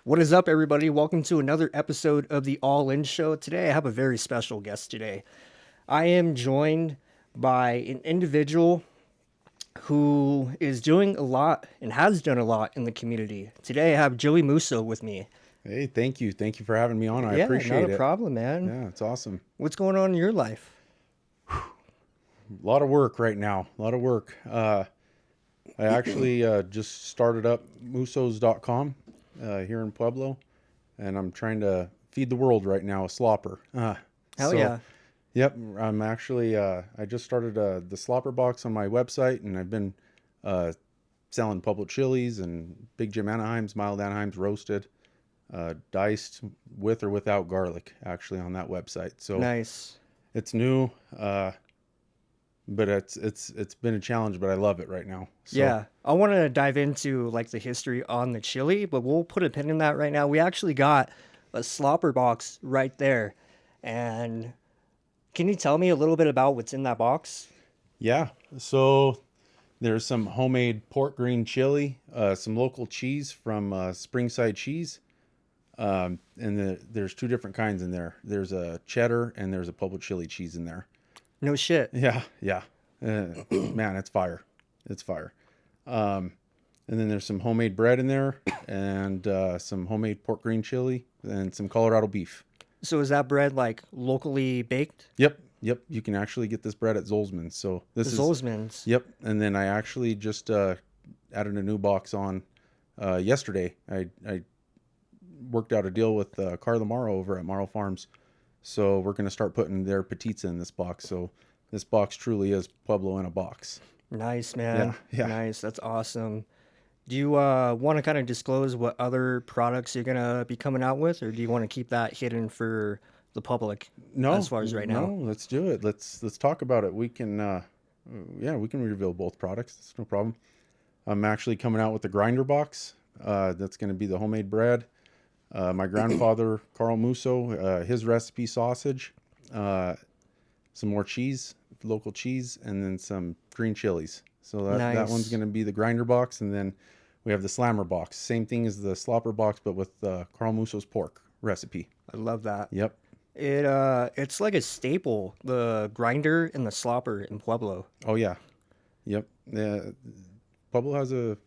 What is up, everybody? Welcome to another episode of the All In Show. Today, I have a very special guest today. I am joined by an individual who is doing a lot and has done a lot in the community. Today, I have Joey Musso with me. Hey, thank you. Thank you for having me on. I Yeah, not a appreciate it. problem, man. Yeah, it's awesome. What's going on in your life? A lot of work right now. A lot of work. I actually just started up Mussos.com here in Pueblo, and I'm trying to feed the world right now a slopper. Hell So, yeah. yep, I'm actually, I just started the slopper box on my website, and I've been uh, selling Pueblo chilies and Big Jim Anaheims, mild Anaheims roasted, diced with or without garlic, actually, on that website. So, Nice. it's new, but it's been a challenge, but I love it right now. So Yeah, I want to dive into like the history on the chili, but we'll put a pin in that right now. We actually got a slopper box right there. And can you tell me a little bit about what's in that box? yeah, so there's some homemade pork green chili, some local cheese from Springside Cheese, and there's two different kinds in there. There's a cheddar and there's a Pueblo chili cheese in there. No shit. Yeah, yeah, man, it's fire, it's fire. And then there's some homemade bread in there, and some homemade pork green chili, and some Colorado beef. So is that bread like locally baked? Yep, yep. You can actually get this bread at Zolzman's. So this is Zolzman's. yep. And then I actually just added a new box on yesterday. I worked out a deal with Carla Morrow over at Morrow Farms. So we're going to start putting their petites in this box. So this box truly is Pueblo in a box. Nice, Yeah, man. yeah. Nice. That's awesome. Do you want to kind of disclose what other products you're going to be coming out with, or do you want to keep that hidden for the public as No, far as right no. now? Let's do it. Let's talk about it. We can yeah, we can reveal both products. It's no problem. I'm actually coming out with the grinder box. That's going to be the homemade bread. My grandfather, Carl Musso, his recipe sausage, uh, some more cheese, local cheese, and then some green chilies. So that one's Nice. going to be the grinder box. And then we have the slammer box. Same thing as the slopper box, but with Carl Musso's pork recipe. I love that. Yep. It's like a staple, the grinder and the slopper in Pueblo. Oh, yeah. Yep. Pueblo has a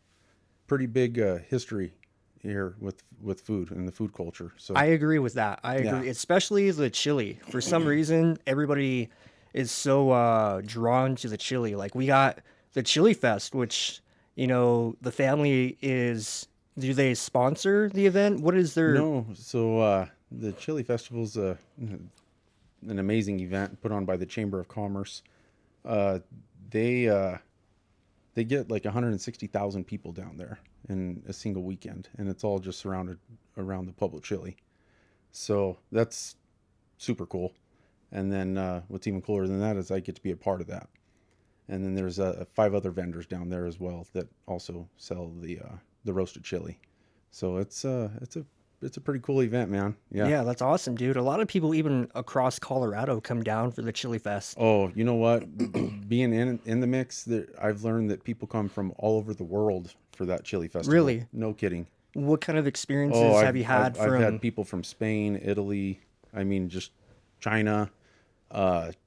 pretty big history here with food and the food culture. So I agree with that. I yeah, agree, especially the chili. For some reason, everybody is so drawn to the chili. Like we got the Chili Fest, which the family is. Do they sponsor the event? What is their? no. So the Chili Festival's an amazing event put on by the Chamber of Commerce. Uh, they uh, they get like 160,000 people down there in a single weekend, and it's all just surrounded around the Pueblo chili. So that's super cool. And then what's even cooler than that is I get to be a part of that. And then there's five other vendors down there as well that also sell the roasted chili. So it's a pretty cool event, man. Yeah. Yeah, that's awesome, dude. A lot of people even across Colorado come down for the Chili Fest. Oh, you know what? Being in the mix, I've learned that people come from all over the world for that chili festival. Really? No kidding. What kind of Oh, experiences have you had I've had from? people from Spain, Italy. I mean, just China.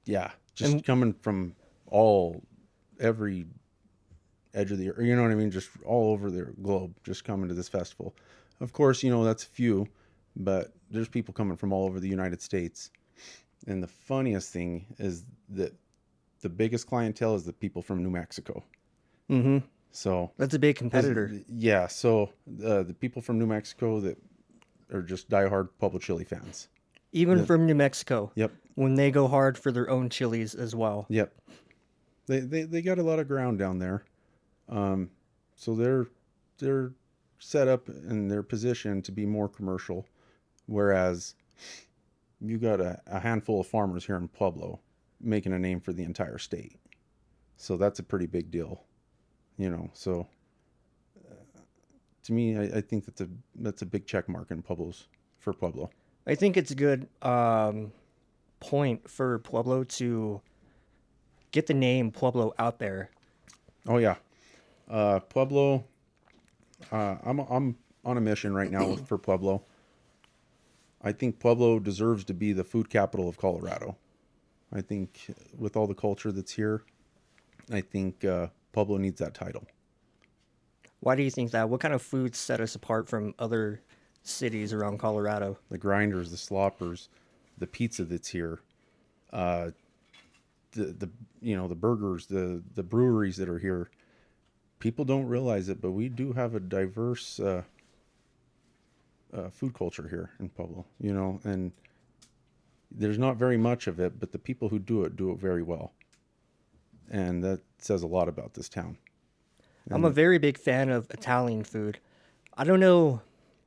Yeah, just And coming from every edge of the earth. You know what I mean? Just all over the globe, just coming to this festival. Of course, that's few, but there's people coming from all over the United States. And the funniest thing is that the biggest clientele is the people from New Mexico. mm-hmm, So, that's a big competitor. yeah, so the people from New Mexico that are just diehard Pueblo chili fans. Even The, from New Mexico, yep, when they go hard for their own chilies as well. yep. They got a lot of ground down there. So they're set up in their position to be more commercial, whereas you got a handful of farmers here in Pueblo making a name for the entire state. So that's a pretty big deal. So to me, I think that's a big check mark in Pueblo. I think it's a good point for Pueblo to get the name Pueblo out there. Oh yeah, Pueblo. I'm on a mission right now for Pueblo. I think Pueblo deserves to be the food capital of Colorado. I think with all the culture that's here, I think Pueblo needs that title. Why do you think that? What kind of foods set us apart from other cities around Colorado? The grinders, the sloppers, the pizza that's here, uh, the the burgers, the breweries that are here. People don't realize it, but we do have a diverse food culture here in Pueblo. And there's not very much of it, but the people who do it very well, and that says a lot about this town. I'm a And very big fan of Italian food. I don't know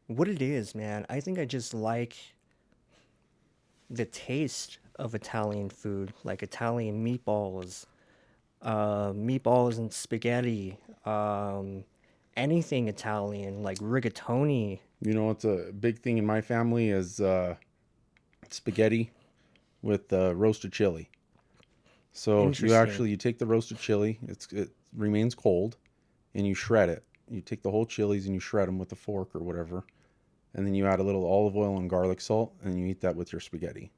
what it is, man. I think I just like the taste of Italian food, like Italian meatballs and spaghetti, anything Italian, like rigatoni. it's a big thing in my family is spaghetti with roasted chili. So Interesting. you take the roasted chili, it remains cold, and you shred it. You take the whole chilies and you shred them with a fork or whatever, and then you add a little olive oil and garlic salt, and you eat that with your spaghetti.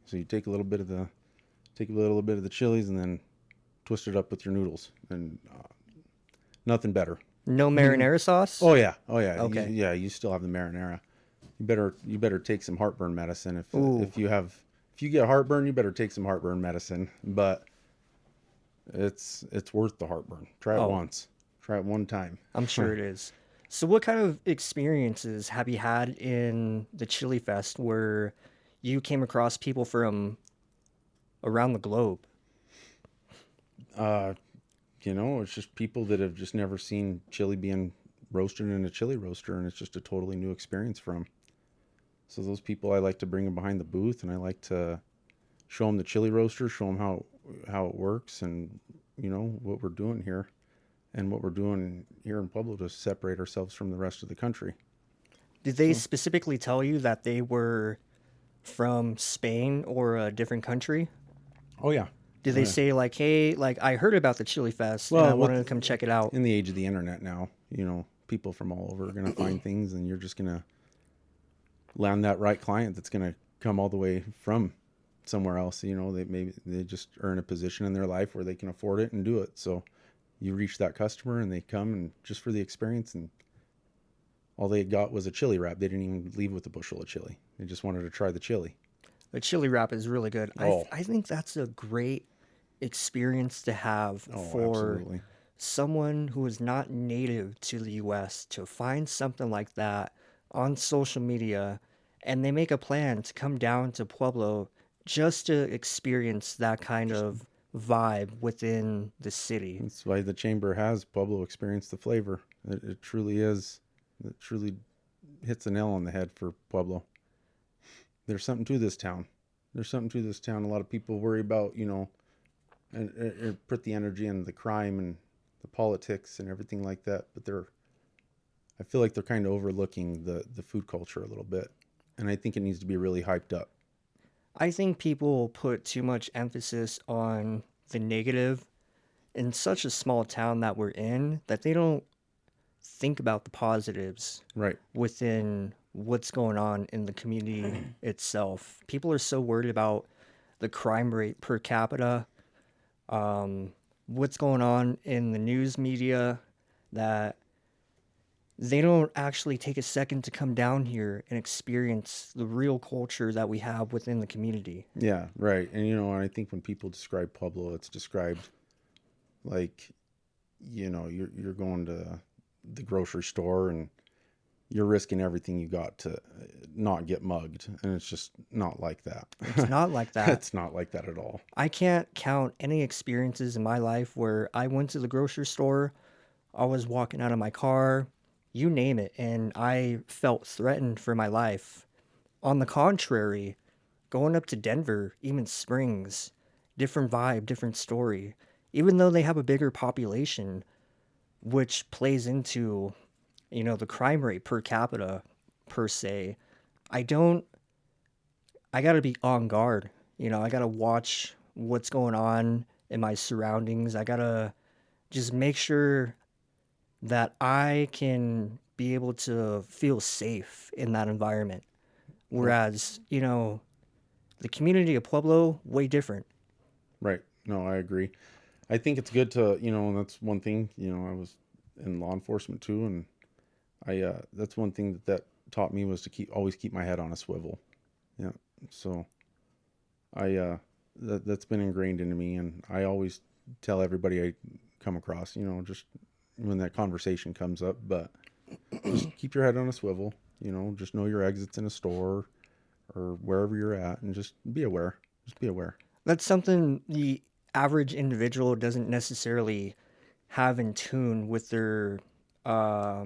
So you take a little bit of the chilies and then twist it up with your noodles, and nothing better. No marinara sauce? Oh yeah, Okay. yeah. You still have the marinara. You better take some heartburn medicine Ooh, if you get heartburn, you better take some heartburn medicine. But it's worth the heartburn. Try it oh, once. Try it one time. I'm sure it is. So, what kind of experiences have you had in the Chili Fest where you came across people from around the globe? Uh, it's just people that have just never seen chili being roasted in a chili roaster, and it's just a totally new experience for them. So those people, I like to bring them behind the booth, and I like to show them the chili roaster, show them how it works, and what we're doing here, and what we're doing here in Pueblo to separate ourselves from the rest of the country. Did they So, specifically tell you that they were from Spain or a different country? oh yeah, Did oh they yeah. say, like, hey, like, I heard about the Chili Fest and I Well, wanted to come check it out? in the age of the internet now, people from all over are gonna find things, and you're just gonna land that right client that's gonna come all the way from somewhere else. They just are in a position in their life where they can afford it and do it. So you reach that customer and they come and just for the experience, and all they got was a chili wrap. They didn't even leave with a bushel of chili. They just wanted to try the chili. The chili wrap is really good. Oh, I think that's a great experience to have oh, for absolutely. someone who is not native to the US to find something like that on social media and they make a plan to come down to Pueblo just to experience that kind Just of vibe within the city. That's why the chamber has Pueblo experience the flavor. It truly is. It truly hits the nail on the head for Pueblo. There's something to this town. There's something to this town. A lot of people worry about, and put the energy in the crime and the politics and everything like that. But I feel like they're kind of overlooking the food culture a little bit. And I think it needs to be really hyped up. I think people put too much emphasis on the negative in such a small town that we're in that they don't think about the positives Right. within what's going on in the community itself. People are so worried about the crime rate per capita, what's going on in the news media, that they don't actually take a second to come down here and experience the real culture that we have within the community. Yeah, right. And I think when people describe Pueblo, it's described like, you're going to the grocery store and you're risking everything you got to not get mugged, and it's just not like that. It's not like that. It's not like that at all. I can't count any experiences in my life where I went to the grocery store, I was walking out of my car, you name it, and I felt threatened for my life. On the contrary, going up to Denver, even Springs, different vibe, different story. Even though they have a bigger population, which plays into, the crime rate per capita per se, I don't, I gotta be on guard. I gotta watch what's going on in my surroundings. I gotta just make sure that I can be able to feel safe in that environment. Whereas, the community of Pueblo, way different. Right. No, I agree. I think it's good to, and that's one thing, I was in law enforcement too. And that's one thing that taught me was to always keep my head on a swivel. Yeah. So that's been ingrained into me. And I always tell everybody I come across, just when that conversation comes up, but just keep your head on a swivel, just know your exits in a store or wherever you're at, and just be aware. Just be aware. That's something the average individual doesn't necessarily have in tune with uh,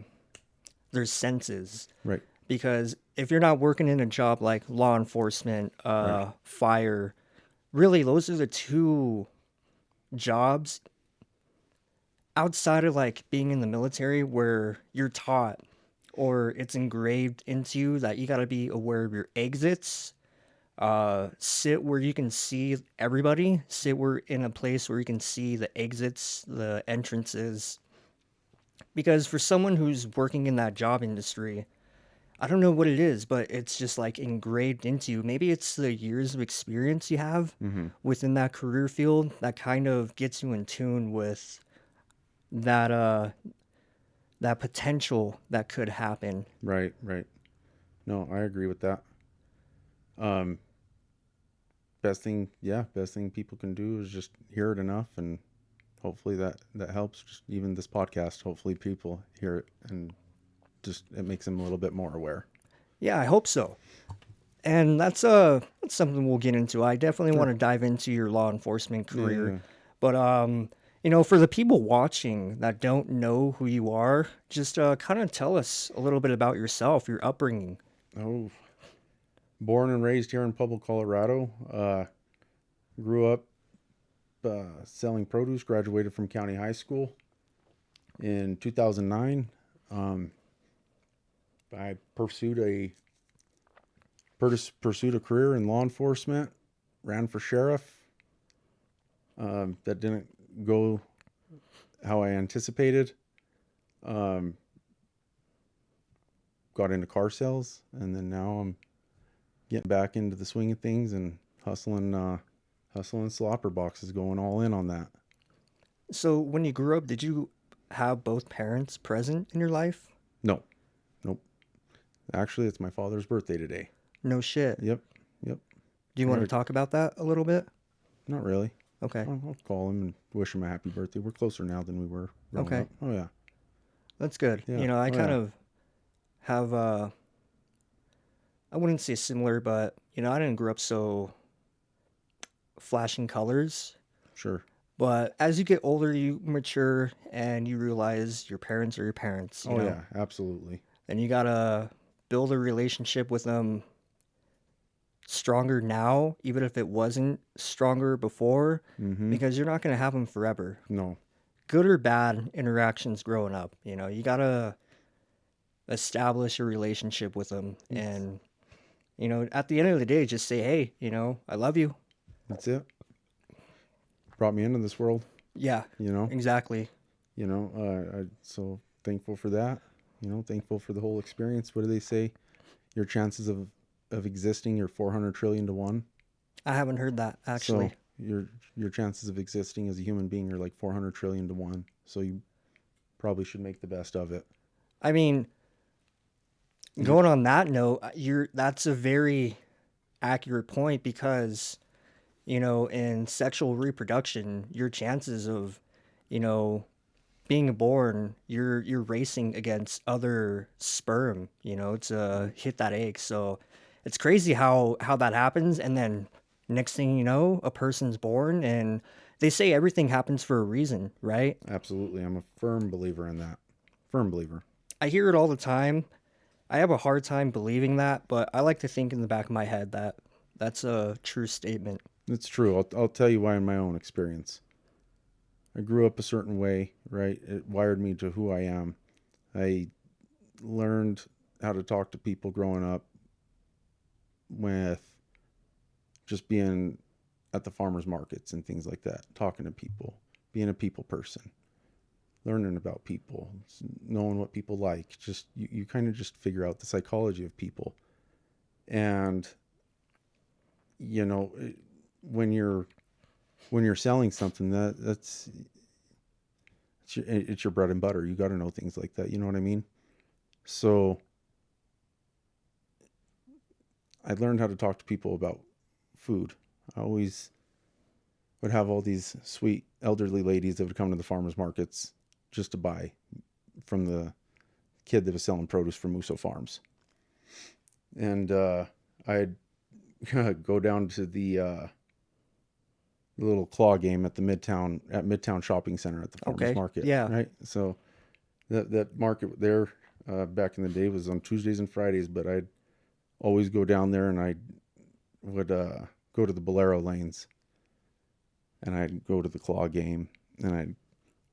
their senses. Right. Because if you're not working in a job like law enforcement, Right. fire, really those are the two jobs outside of like being in the military where you're taught or it's engraved into you that you got to be aware of your exits. Sit where you can see everybody. Sit where in a place where you can see the exits, the entrances. Because for someone who's working in that job industry, I don't know what it is, but it's just like engraved into you. Maybe it's the years of experience you have Mm-hmm. within that career field that kind of gets you in tune with that potential that could happen. Right. Right. No, I agree with that. Um, best thing people can do is just hear it enough, and hopefully that helps. Just even this podcast, hopefully people hear it and just it makes them a little bit more aware. Yeah, I hope so. And that's something we'll get into. I definitely Sure. want to dive into your law enforcement Yeah, career. yeah. But for the people watching that don't know who you are, just kind of tell us a little bit about yourself, your upbringing. Oh, born and raised here in Pueblo, Colorado. Grew up selling produce. Graduated from county high school in 2009. I pursued a career in law enforcement. Ran for sheriff. That didn't go how I anticipated. Um, got into car sales, and then now I'm getting back into the swing of things and hustling slopper boxes, going all in on that. So when you grew up, did you have both parents present in your life? No, nope. Actually, it's my father's birthday today. No shit. Yep, yep. Do you I want to gotta, talk about that a little bit? not really. Okay. I'll call him and wish him a happy birthday. We're closer now than we were growing Okay. up. Oh yeah, That's good. yeah. I Oh kind yeah. of have I wouldn't say similar, but I didn't grow up so flashing colors. Sure. But as you get older, you mature and you realize your parents are your parents, Oh yeah, absolutely. and you gotta build a relationship with them stronger now, even if it wasn't stronger before, Mm-hmm. because you're not gonna have them forever. No. Good or bad interactions growing up, you gotta establish a relationship with them, and at the end of the day, just say, hey, I love you. That's it. Brought me into this world. Yeah, You know. exactly. I'm so thankful for that. Thankful for the whole experience. What do they say? Your chances of existing are 400 trillion to 1. I haven't heard that actually. So your chances of existing as a human being are like 400 trillion to 1. So you probably should make the best of it. I mean, going on that note, that's a very accurate point because, in sexual reproduction, your chances of, being born, you're racing against other sperm, to hit that egg. So it's crazy how that happens, and then next thing you know, a person's born, and they say everything happens for a reason, right? Absolutely. I'm a firm believer in that. Firm believer. I hear it all the time. I have a hard time believing that, but I like to think in the back of my head that that's a true statement. It's true. I'll tell you why in my own experience. I grew up a certain way, right? It wired me to who I am. I learned how to talk to people growing up with just being at the farmers markets and things like that, talking to people, being a people person. learning about people, knowing what people like. Just you kind of just figure out the psychology of people. And you know, when you're selling something, it's your bread and butter. You got to know things like that. You know what I mean? So I learned how to talk to people about food. I always would have all these sweet elderly ladies that would come to the farmers markets just to buy from the kid that was selling produce from Musso Farms. And I'd go down to the little claw game at Midtown Shopping Center at the farmers market. Yeah. Right. So that market there back in the day was on Tuesdays and Fridays, but I'd always go down there and I would go to the Bolero lanes and I'd go to the claw game and I'd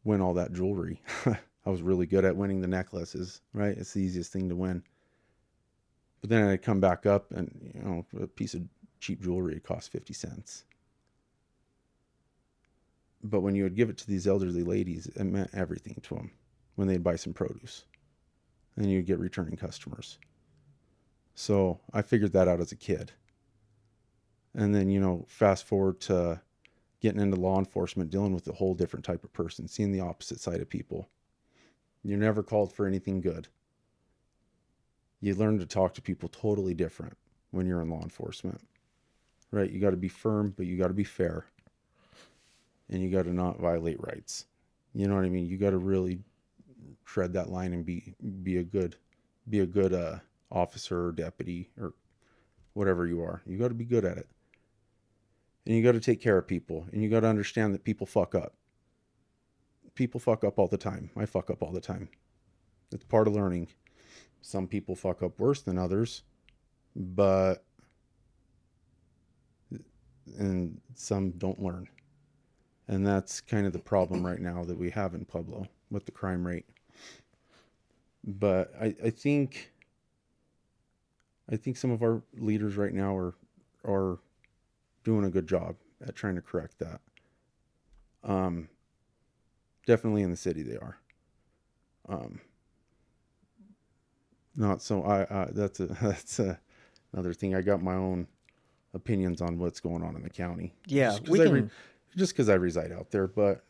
win all that jewelry. I was really good at winning the necklaces, right? It's the easiest thing to win. But then I'd come back up and, a piece of cheap jewelry, it cost 50 cents. But when you would give it to these elderly ladies, it meant everything to them when they'd buy some produce. And you'd get returning customers. So I figured that out as a kid. And then, fast forward to getting into law enforcement, dealing with a whole different type of person, seeing the opposite side of people. You're never called for anything good. You learn to talk to people totally different when you're in law enforcement, right? You got to be firm, but you got to be fair. And you got to not violate rights. You know what I mean? You got to really tread that line and be a good officer or deputy or whatever you are. You got to be good at it. And you got to take care of people. And you got to understand that people fuck up. People fuck up all the time. I fuck up all the time. It's part of learning. Some people fuck up worse than others, and some don't learn. And that's kind of the problem right now that we have in Pueblo with the crime rate. But I think some of our leaders right now are doing a good job at trying to correct that. Definitely in the city they are. Not so. That's another thing. I got my own opinions on what's going on in the county. Yeah, just because I reside out there, but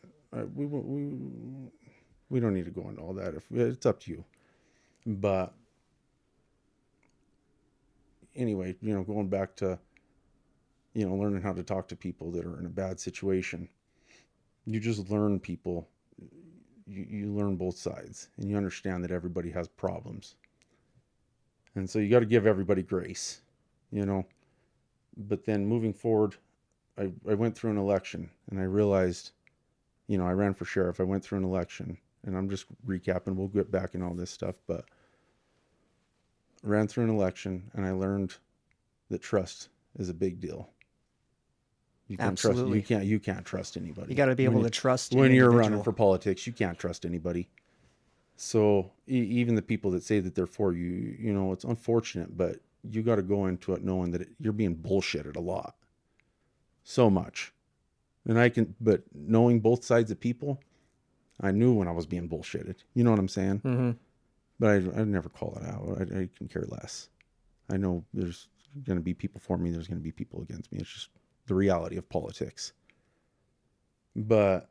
we don't need to go into all that. If it's up to you, but anyway, going back to learning how to talk to people that are in a bad situation. You just learn people. You learn both sides, and you understand that everybody has problems. And so you got to give everybody grace, But then moving forward, I went through an election and I realized, I ran for sheriff. I went through an election and I'm just recapping. We'll get back in all this stuff, but I ran through an election and I learned that trust is a big deal. You can't Absolutely. trust. You can't trust anybody. You got to be able to trust when you're individual. running for politics. You can't trust anybody. So even the people that say that they're for you, it's unfortunate, but you got to go into it knowing that you're being bullshitted a lot, so much. But knowing both sides of people, I knew when I was being bullshitted. You know what I'm saying? Mm-hmm. But I'd never call it out. I can care less. I know there's going to be people for me. There's going to be people against me. It's just the reality of politics. But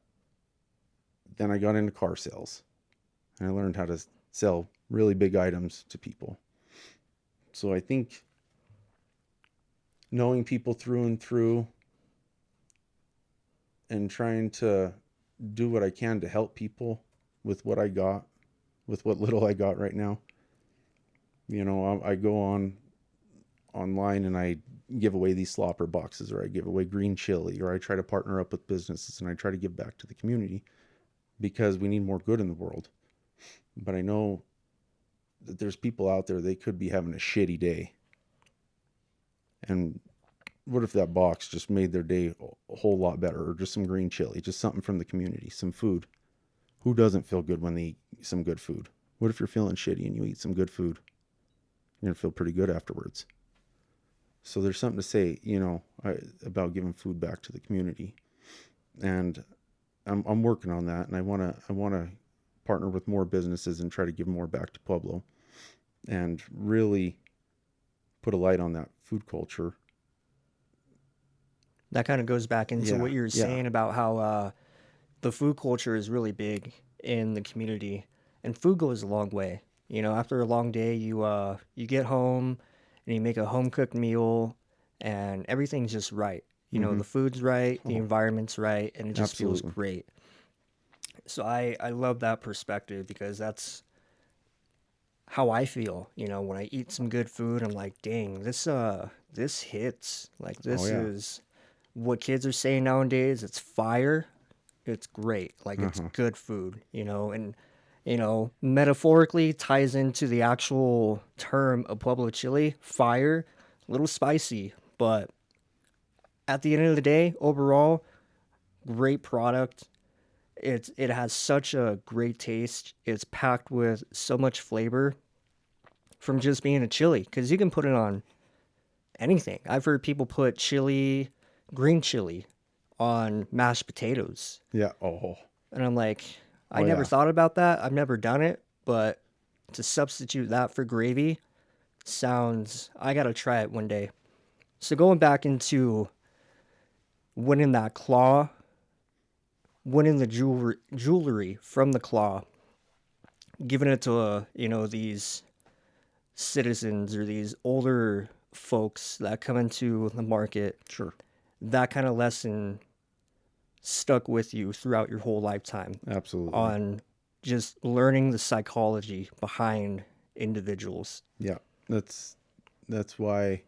then I got into car sales. And I learned how to sell really big items to people. So I think knowing people through and through and trying to do what I can to help people with what I got, with what little I got right now. I go online and I give away these slopper boxes, or I give away green chili, or I try to partner up with businesses and I try to give back to the community because we need more good in the world. But I know that there's people out there, they could be having a shitty day. And what if that box just made their day a whole lot better, or just some green chili, just something from the community, some food? Who doesn't feel good when they eat some good food? What if you're feeling shitty and you eat some good food? You're going to feel pretty good afterwards. So there's something to say, about giving food back to the community. And I'm working on that, and I want to partner with more businesses and try to give more back to Pueblo and really put a light on that food culture. That kind of goes back into Yeah, what you were yeah. saying about how the food culture is really big in the community, and food goes a long way. You know, after a long day, you get home and you make a home cooked meal, and everything's just right. You know, Mm-hmm. the food's right, the Oh, environment's right, and it just feels absolutely. great. So I love that perspective because that's how I feel. You know, when I eat some good food, I'm like, dang, this hits. Like Oh, this yeah. is what kids are saying nowadays. It's fire. It's great. Like it's Uh-huh. good food, you know, and metaphorically ties into the actual term of Pueblo chili, fire, a little spicy, but at the end of the day, overall, great product. It has such a great taste. It's packed with so much flavor from just being a chili because you can put it on anything. I've heard people put chili, green chili, on mashed potatoes. Yeah. Oh, And I'm like, I oh, never yeah. thought about that. I've never done it, but to substitute that for gravy sounds, I gotta try it one day. So going back into winning that claw, winning the jewelry from the claw, giving it to these citizens or these older folks that come into the market, Sure. that kind of lesson stuck with you throughout your whole lifetime Absolutely. on just learning the psychology behind individuals. Yeah. That's why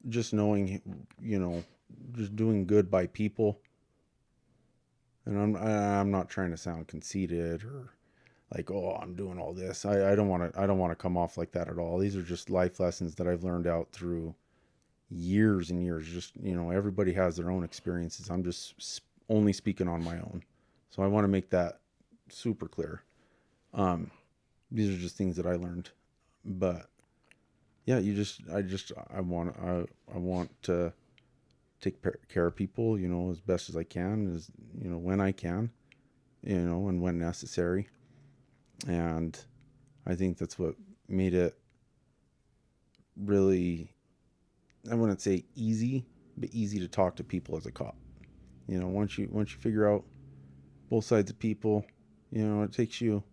just knowing, you know, just doing good by people. And I'm not trying to sound conceited or like, oh, I'm doing all this. I don't want to come off like that at all. These are just life lessons that I've learned out through years and years. Just, you know, everybody has their own experiences. I'm just only speaking on my own. So I want to make that super clear. These are just things that I learned. But yeah, I want to take care of people, you know, as best as I can, as, you know, when I can, you know, and when necessary. And I think that's what made it really, I wouldn't say easy, but easy to talk to people as a cop. You know, once you figure out both sides of people, you know, it takes you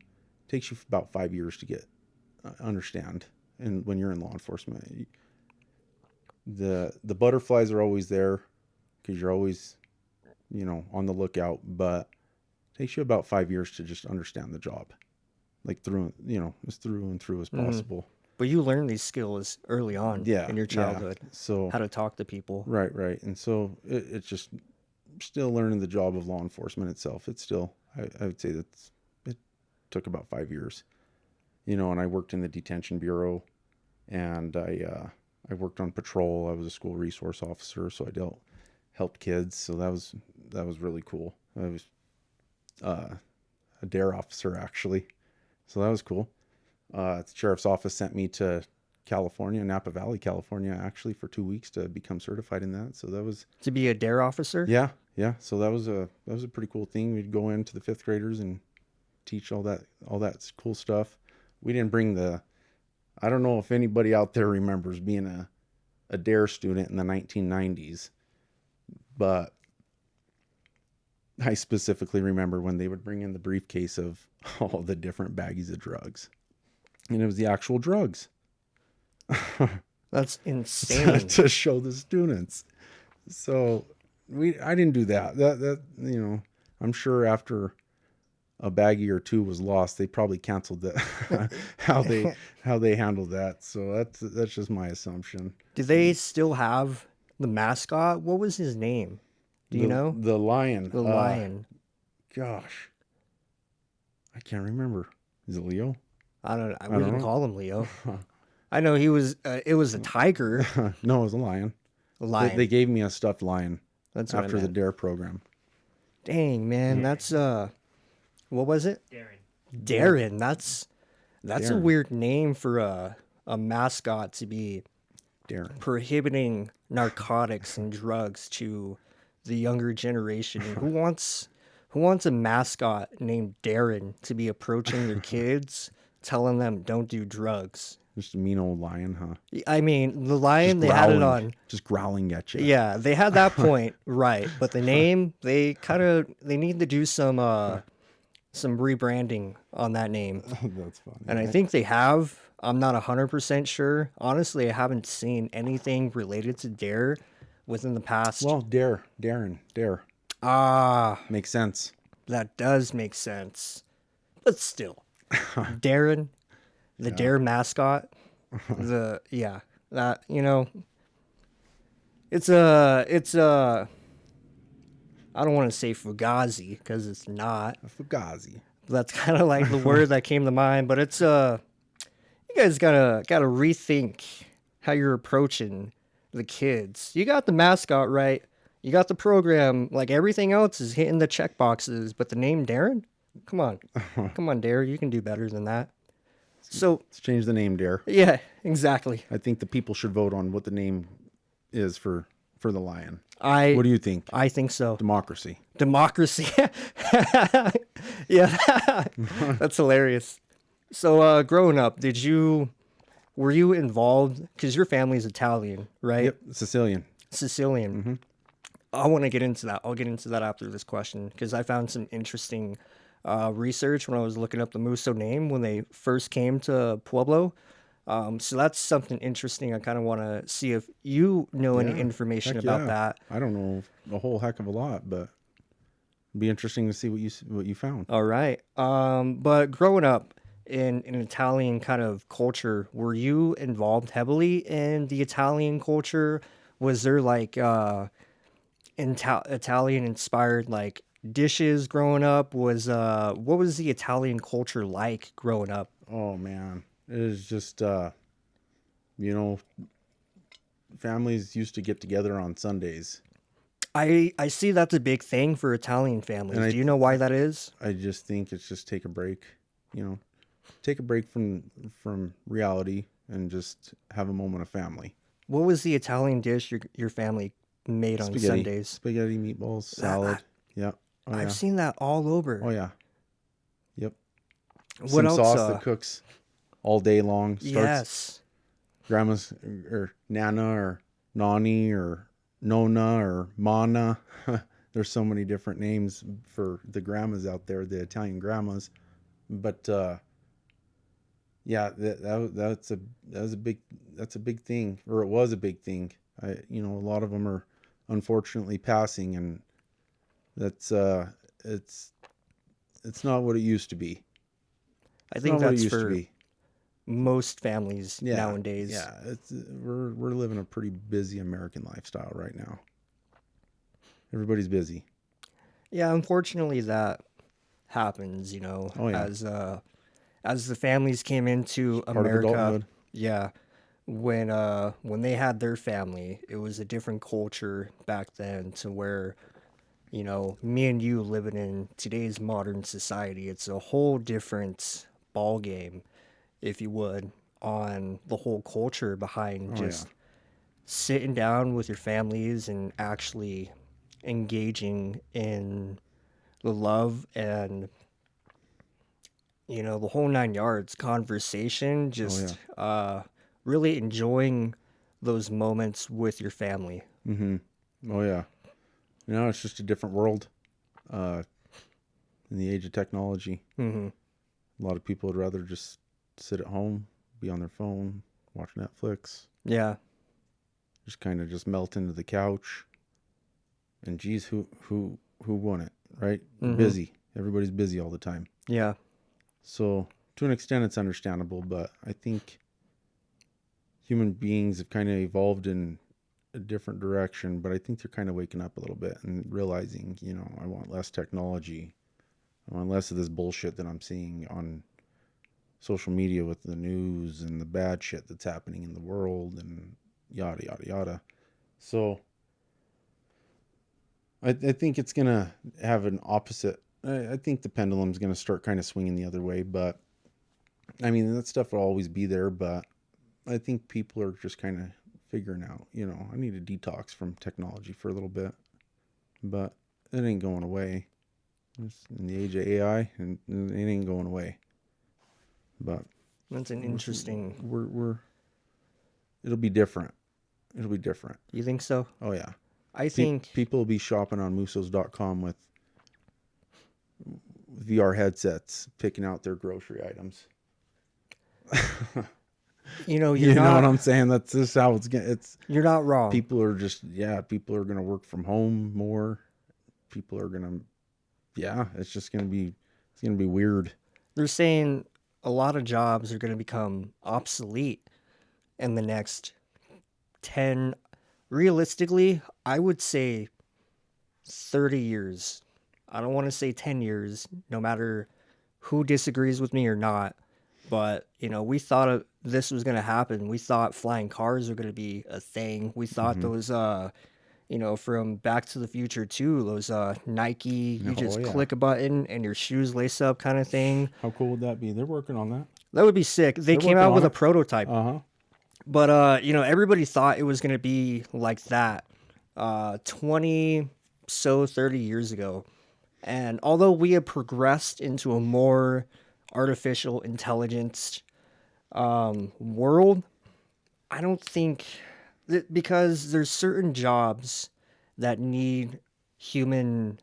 about 5 years to get understand. And when you're in law enforcement, the butterflies are always there because you're always, you know, on the lookout, but it takes you about 5 years to just understand the job, like through, you know, as through and through as Hmm. possible. But you learn these skills early on Yeah, in your yeah. childhood, So how to talk to people. right. And so it's just still learning the job of law enforcement itself. It's still, I would say it took about 5 years, you know, and I worked in the detention bureau and I worked on patrol. I was a school resource officer, so helped kids. So that was really cool. I was a dare officer actually, so that was cool. The sheriff's office sent me to California, Napa Valley, California, actually for 2 weeks to become certified in that. So that was, To be a dare officer? yeah. So that was a pretty cool thing. We'd go into the fifth graders and teach all that cool stuff. We didn't bring the. I don't know if anybody out there remembers being a dare student in the 1990s, but I specifically remember when they would bring in the briefcase of all the different baggies of drugs, and it was the actual drugs That's insane. to show the students. So I didn't do that. That you know, I'm sure after a baggie or two was lost, they probably canceled that how they handled that. So that's just my assumption. Do they still have the mascot? What was his name? Do you know? The lion. The lion. Gosh, I can't remember. Is it Leo? I don't know. I We don't can know. call him Leo. I know he was. It was a tiger. No, it was a lion. A They lion. gave me a stuffed lion That's what I after the meant. Dare program. Dang man, Yeah. that's what was it? Darren. Darren. That's a Darren. weird name for a mascot to be Darren. prohibiting narcotics and drugs to the younger generation. Who Who wants a mascot named Darren to be approaching their kids, telling them don't do drugs? Just a mean old lion, huh? I mean, the Just lion, they had it growling, on. just growling at you. Yeah, they had that point right, but the name, they need to do some rebranding on that name. That's funny. And I think they have. I'm not 100% sure. Honestly, I haven't seen anything related to Dare within the past. Well, Darren, Dare. Ah, Makes sense. that does make sense. But still, Darren, the Yeah. Dare mascot, that, it's a I don't want to say fugazi because it's not. Fugazi. That's kind of like the word that came to mind, but it's you guys gotta rethink how you're approaching the kids. You got the mascot right, you got the program, like everything else is hitting the check boxes, but the name Darren, come on, Darren, you can do better than that. So Let's change the name, Dare. yeah, exactly. I think the people should vote on what the name is for the lion. I What do you think? I think so. Democracy. Democracy. Yeah, that's hilarious. So, growing up, were you involved? Because your family's Italian, right? Yep, Sicilian. Sicilian. I want to get into that. I'll get into that after this question because I found some interesting research when I was looking up the Musso name when they first came to Pueblo. So that's something interesting. I kind of want to see if you know any Yeah, information heck about yeah. that. I don't know a whole heck of a lot, but it'd be interesting to see what you found. All right. But growing up in an Italian kind of culture, were you involved heavily in the Italian culture? Was there like Italian inspired like dishes growing up? What was the Italian culture like growing up? Oh man, it is just families used to get together on Sundays. I see that's a big thing for Italian families. And Do you know why that is? I just think it's just take a break, take a break from reality and just have a moment of family. What was the Italian dish your family made on Sundays? Spaghetti, meatballs, salad. Yeah. Oh yeah. I've seen that all over. Oh yeah. Yep. What Some else? sauce that cooks all day long. Starts Yes. grandma's or Nana or Nani or Nona or Mana. There's so many different names for the grandmas out there, the Italian grandmas. But yeah, that's a big thing, or it was a big thing. A lot of them are unfortunately passing, and that's it's not what it used to be. I think Not what it that's used to for be. most families nowadays. Yeah, we're living a pretty busy American lifestyle right now. Everybody's busy. Yeah, unfortunately that happens, Oh yeah. as the families came into Part of America. adulthood. Yeah. When they had their family, it was a different culture back then to where, me and you living in today's modern society, it's a whole different ball game, if you would, on the whole culture behind Oh just yeah. sitting down with your families and actually engaging in the love and the whole nine yards conversation, Oh just yeah. really enjoying those moments with your family. Mm-hmm. Oh yeah. It's just a different world. In the age of technology, Hmm. a lot of people would rather just sit at home, be on their phone, watch Netflix, Yeah. just kind of just melt into the couch. And geez, who won it, right? Mhm. Busy. Everybody's busy all the time. Yeah. So to an extent, it's understandable, but I think human beings have kind of evolved in a different direction, but I think they're kind of waking up a little bit and realizing, I want less technology. I want less of this bullshit that I'm seeing on social media with the news and the bad shit that's happening in the world and yada, yada, yada. So I think it's going to have an opposite. I think the pendulum's going to start kind of swinging the other way, but I mean, that stuff will always be there, but I think people are just kind of figuring out, I need a detox from technology for a little bit, but it ain't going away. It's in the age of AI, and it ain't going away. But That's an interesting. we're it'll be different. It'll be different. You think so? Oh yeah. I think People will be shopping on Mussos.com with VR headsets, picking out their grocery items. you're You not. know what I'm saying? That's just how it's. You're not wrong. People are People are gonna work from home more. People are gonna. Yeah, it's gonna be weird. They're saying a lot of jobs are going to become obsolete in the next 10. Realistically, I would say 30 years. I don't want to say 10 years, no matter who disagrees with me or not. But, we thought this was going to happen. We thought flying cars were going to be a thing. We thought those, from Back to the Future too, those Nike, you just click a button and your shoes lace up kind of thing. How cool would that be? They're working on that. That would be sick. They came out with a prototype. Uh-huh. But, everybody thought it was going to be like that 30 years ago. And although we have progressed into a more artificial intelligence world, I don't think that, because there's certain jobs that need human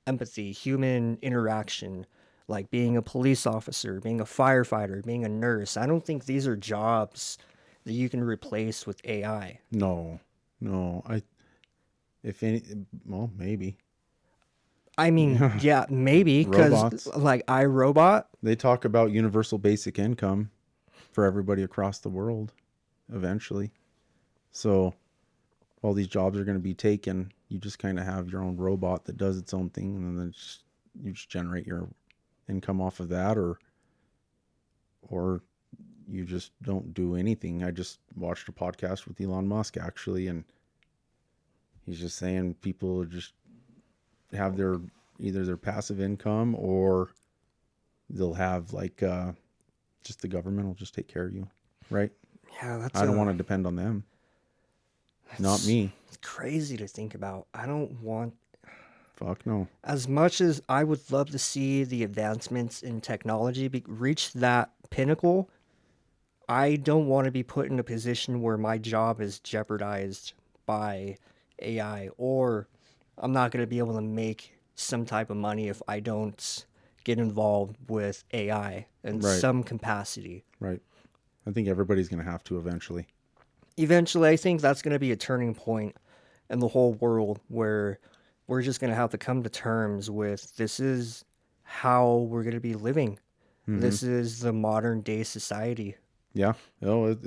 empathy, human interaction, like being a police officer, being a firefighter, being a nurse. I don't think these are jobs that you can replace with AI. No. If any, well, maybe. I mean, yeah, maybe, because like iRobot. They talk about universal basic income for everybody across the world eventually. So all these jobs are going to be taken. You just kind of have your own robot that does its own thing, and then you just generate your income off of that, or you just don't do anything. I just watched a podcast with Elon Musk actually, and he's just saying people just have either their passive income, or they'll have just the government will just take care of you, right? Yeah, I don't want to depend on them. Not me. It's crazy to think about. I don't want. Fuck no. As much as I would love to see the advancements in technology reach that pinnacle, I don't want to be put in a position where my job is jeopardized by AI, or I'm not going to be able to make some type of money if I don't get involved with AI in some capacity. Right. I think everybody's going to have to eventually. Eventually, I think that's going to be a turning point in the whole world, where we're just going to have to come to terms with this is how we're going to be living. Mm-hmm. This is the modern day society. Yeah. Oh, it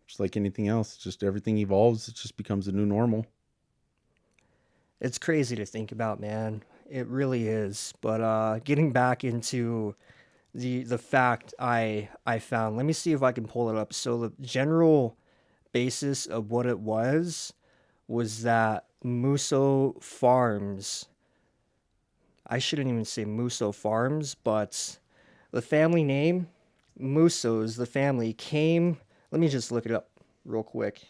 just like anything else, just everything evolves. It just becomes a new normal. It's crazy to think about, man. It really is. But getting back into the fact I found, let me see if I can pull it up. So the general basis of what it was that Musso Farms, I shouldn't even say Musso Farms, but the family name, Mussos, the family came, let me just look it up real quick.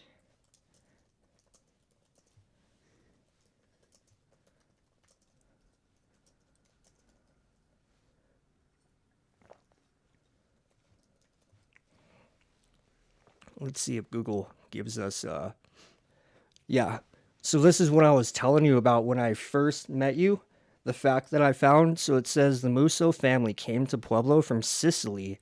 Let's see if Google gives us, yeah. So this is what I was telling you about when I first met you, the fact that I found. So it says the Musso family came to Pueblo from Sicily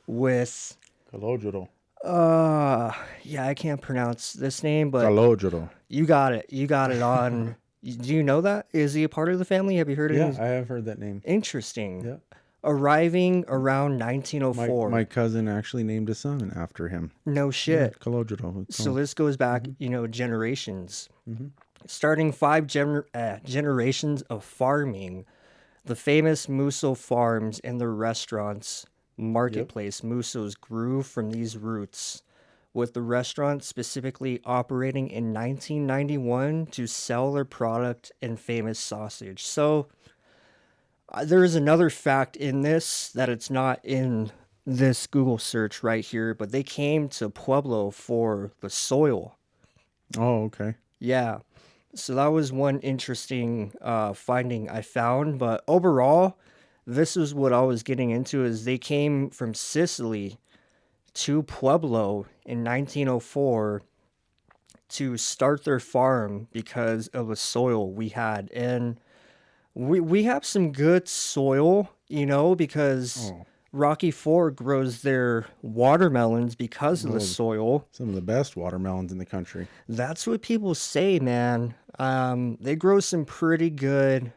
with... Calogero. Yeah, I can't pronounce this name, but... Calogero. You got it. You got it on... Do you know that? Is he a part of the family? Have you heard of him? Yeah, I have heard that name. Interesting. Yeah. Arriving around 1904. My cousin actually named a son after him. No shit. Yeah, Calogero. So this goes back, generations. Mm-hmm. Starting 5 generations of farming. The famous Musso farms and the restaurants marketplace Mussos grew from these roots, with the restaurant specifically operating in 1991 to sell their product and famous sausage. So there is another fact in this that it's not in this Google search right here, but they came to Pueblo for the soil. Oh, okay. Yeah. So that was one interesting finding I found. But overall, this is what I was getting into: is they came from Sicily to Pueblo in 1904 to start their farm because of the soil we had. And we have some good soil, because Oh, Rocky Ford grows their watermelons because of the well, soil. some of the best watermelons in the country. That's what people say, man. They grow some pretty good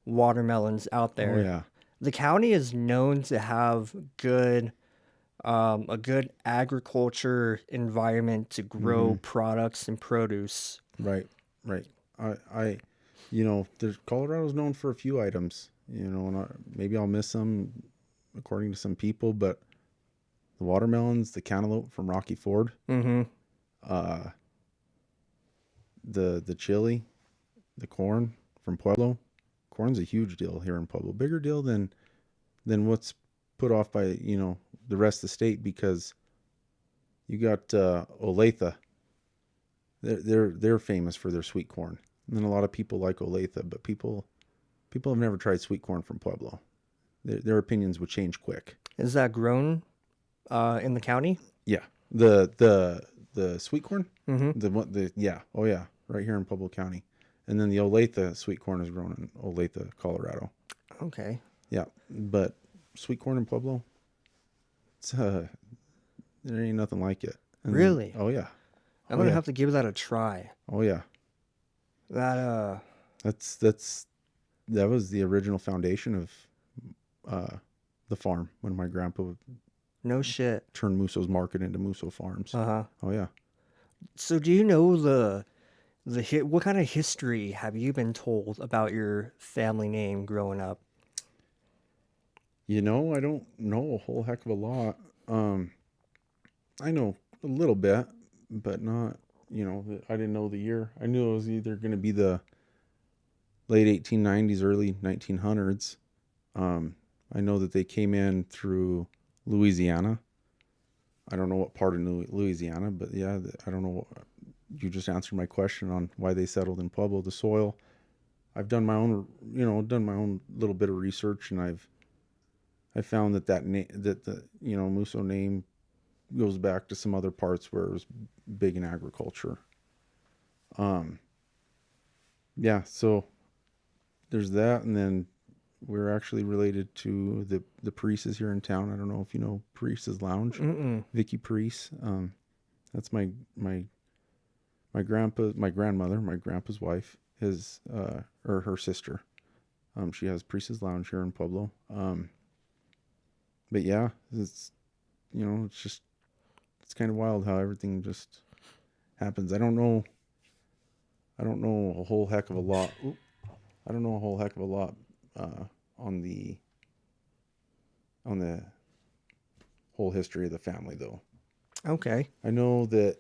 watermelons out Oh there. yeah, The county is known to have a good agriculture environment to grow mm-hmm. products and produce. Right, right. I, there's Colorado's known for a few items. And maybe I'll miss some, according to some people, but the watermelons, the cantaloupe from Rocky Ford, Mm-hmm. uh, the chili, the corn from Pueblo. Corn's a huge deal here in Pueblo, bigger deal than what's put off by the rest of the state because you got Olathe. They're famous for their sweet corn, and then a lot of people like Olathe, but people have never tried sweet corn from Pueblo. Their opinions would change quick. Is that grown in the county? Yeah, the sweet corn, Mm-hmm. the yeah, oh yeah, right here in Pueblo County, and then the Olathe sweet corn is grown in Olathe, Colorado. Okay. Yeah, but sweet corn in Pueblo, it's there ain't nothing like it. And then Really? oh yeah, I'm oh gonna yeah, have to give that a try. oh yeah. That That's that was the original foundation of the farm when my grandpa no shit. turned Musso's Market into Musso Farms. Uh-huh. Oh yeah. So do you know what kind of history have you been told about your family name growing up? I don't know a whole heck of a lot. Um, I know a little bit, but not. I didn't know the year. I knew it was either going to be the late 1890s, early 1900s. Um, I know that they came in through Louisiana. I don't know what part of Louisiana, but yeah, I don't know. You just answered my question on why they settled in Pueblo. The soil. I've done my own, little bit of research, and I found that the Musso name goes back to some other parts where it was big in agriculture. Um, yeah, so there's that, and then we're actually related to the Paris's here in town. I don't know if you know Paris's Lounge, Mm-mm. Vicky Paris. That's my grandmother, my grandpa's wife, his or her sister. She has Paris's Lounge here in Pueblo. But yeah, it's kind of wild how everything just happens. I don't know a whole heck of a lot. I don't know a whole heck of a lot uh, on the whole history of the family though. Okay. I know that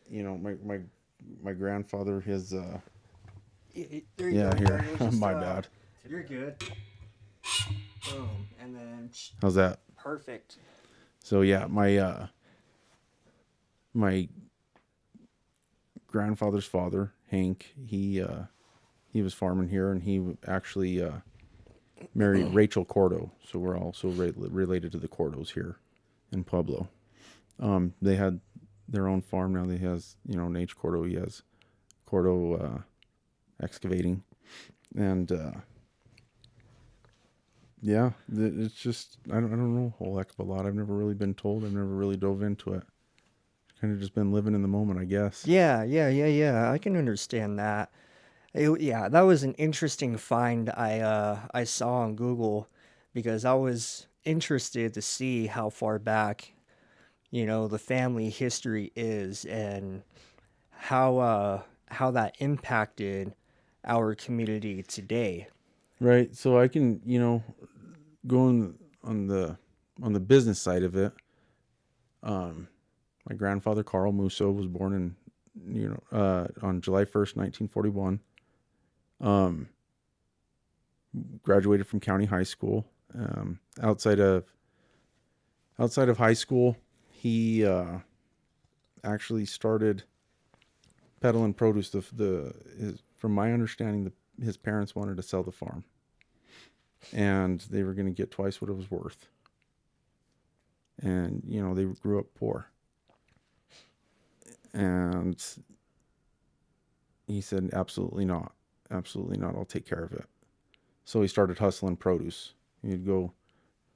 my grandfather, his There you yeah, go. here. It was just, My bad. you're good. Boom. And then How's that? perfect. So yeah, my grandfather's father, Hank, he was farming here, and he actually married Rachel Cordo. So we're also related to the Cordos here in Pueblo. They had their own farm now. They has Nate Cordo. He has Cordo excavating, and yeah, it's just I don't know a whole heck of a lot. I've never really been told. I've never really dove into it. Kind of just been living in the moment, I guess. Yeah. I can understand that. Yeah, that was an interesting find I saw on Google because I was interested to see how far back, the family history is and how that impacted our community today. Right. So I can go on the business side of it. My grandfather Carl Musso was born in on July 1st, 1941. Graduated from county high school. Outside of high school, he actually started peddling produce. His from my understanding, his parents wanted to sell the farm, and they were going to get twice what it was worth. And they grew up poor. And he said, absolutely not. Absolutely not. I'll take care of it. So he started hustling produce. He'd go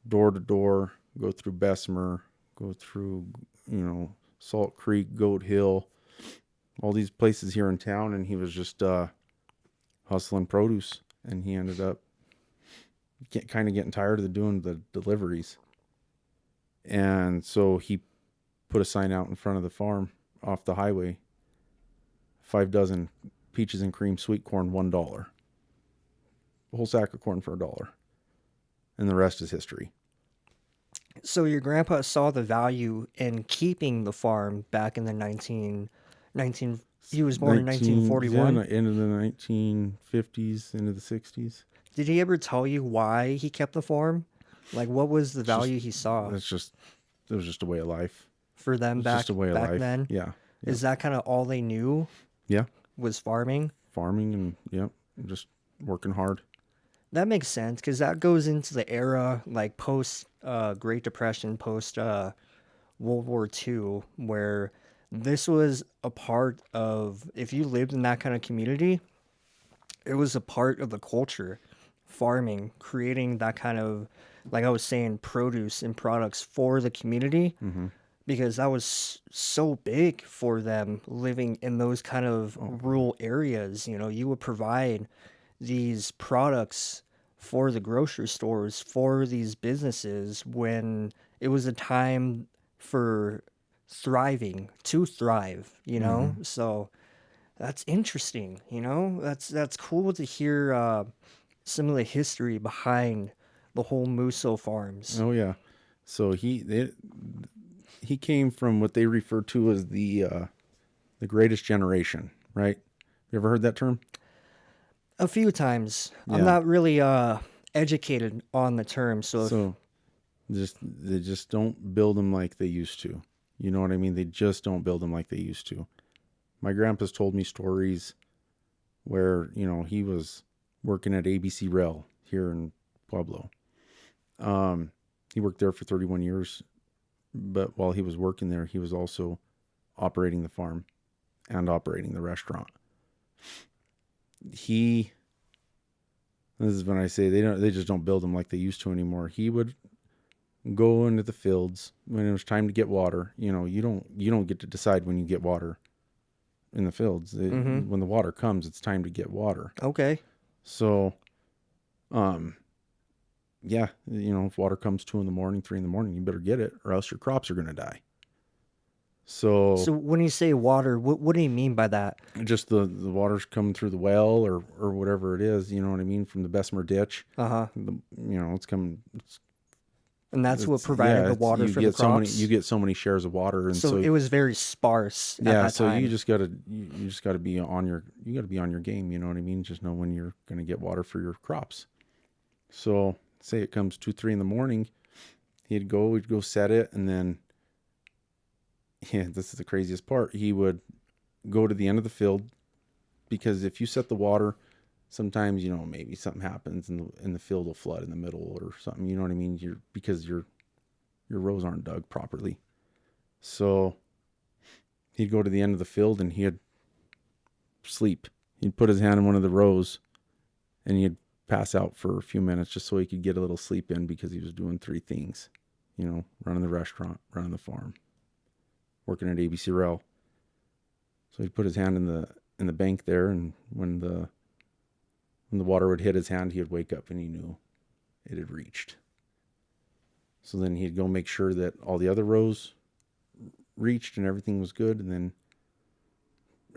door to door, go through Bessemer, go through, Salt Creek, Goat Hill, all these places here in town. And he was just hustling produce. And he ended up kind of getting tired of doing the deliveries. And so he put a sign out in front of the farm off the highway, 5 dozen peaches and cream sweet corn, $1. A whole sack of corn for $1. And the rest is history. So your grandpa saw the value in keeping the farm back in the 19. He was born in 1941. Yeah, end of the 1950s, into the 60s. Did he ever tell you why he kept the farm? Like, what was the value he saw? It was just a way of life. For them back then? Yeah. Is that kind of all they knew? Yeah. Was farming? Farming and, just working hard. That makes sense, because that goes into the era, like, post Great Depression, post World War II, where this was a part of, if you lived in that kind of community, it was a part of the culture. Farming, creating that kind of, like I was saying, produce and products for the community, because that was so big for them living in those kind of rural areas. You would provide these products for the grocery stores, for these businesses, when it was a time for to thrive, So that's interesting, that's cool to hear some of the history behind the whole Musso farms. Oh yeah. So he came from what they refer to as the greatest generation, right? You ever heard that term? A few times. Yeah. I'm not really educated on the term, so they just don't build them like they used to. You know what I mean? They just don't build them like they used to. My grandpa's told me stories where, he was working at ABC Rail here in Pueblo. He worked there for 31 years, but while he was working there, he was also operating the farm and operating the restaurant. This is when I say they just don't build them like they used to anymore. He would go into the fields when it was time to get water. You don't get to decide when you get water in the fields. When the water comes, it's time to get water. Okay. So, yeah, if water comes 2 a.m, 3 a.m, you better get it, or else your crops are going to die. So when you say water, what do you mean by that? Just the water's coming through the well or whatever it is, you know what I mean, from the Bessemer ditch. It's coming. And that's what provided the water for the crops. You get so many shares of water, and so it was very sparse at that time. You just gotta be on your game. You know what I mean? Just know when you're gonna get water for your crops. So say it comes 2, 3 a.m, we'd go set it, and then this is the craziest part. He would go to the end of the field, because if you set the water, sometimes, maybe something happens and the field will flood in the middle or something, you know what I mean? Because your rows aren't dug properly. So he'd go to the end of the field and he'd sleep. He'd put his hand in one of the rows and he'd pass out for a few minutes just so he could get a little sleep in, because he was doing 3 things, running the restaurant, running the farm, working at ABC Rail. So he'd put his hand in the bank there, and when the water would hit his hand, he would wake up and he knew it had reached. So then he'd go make sure that all the other rows reached and everything was good, and then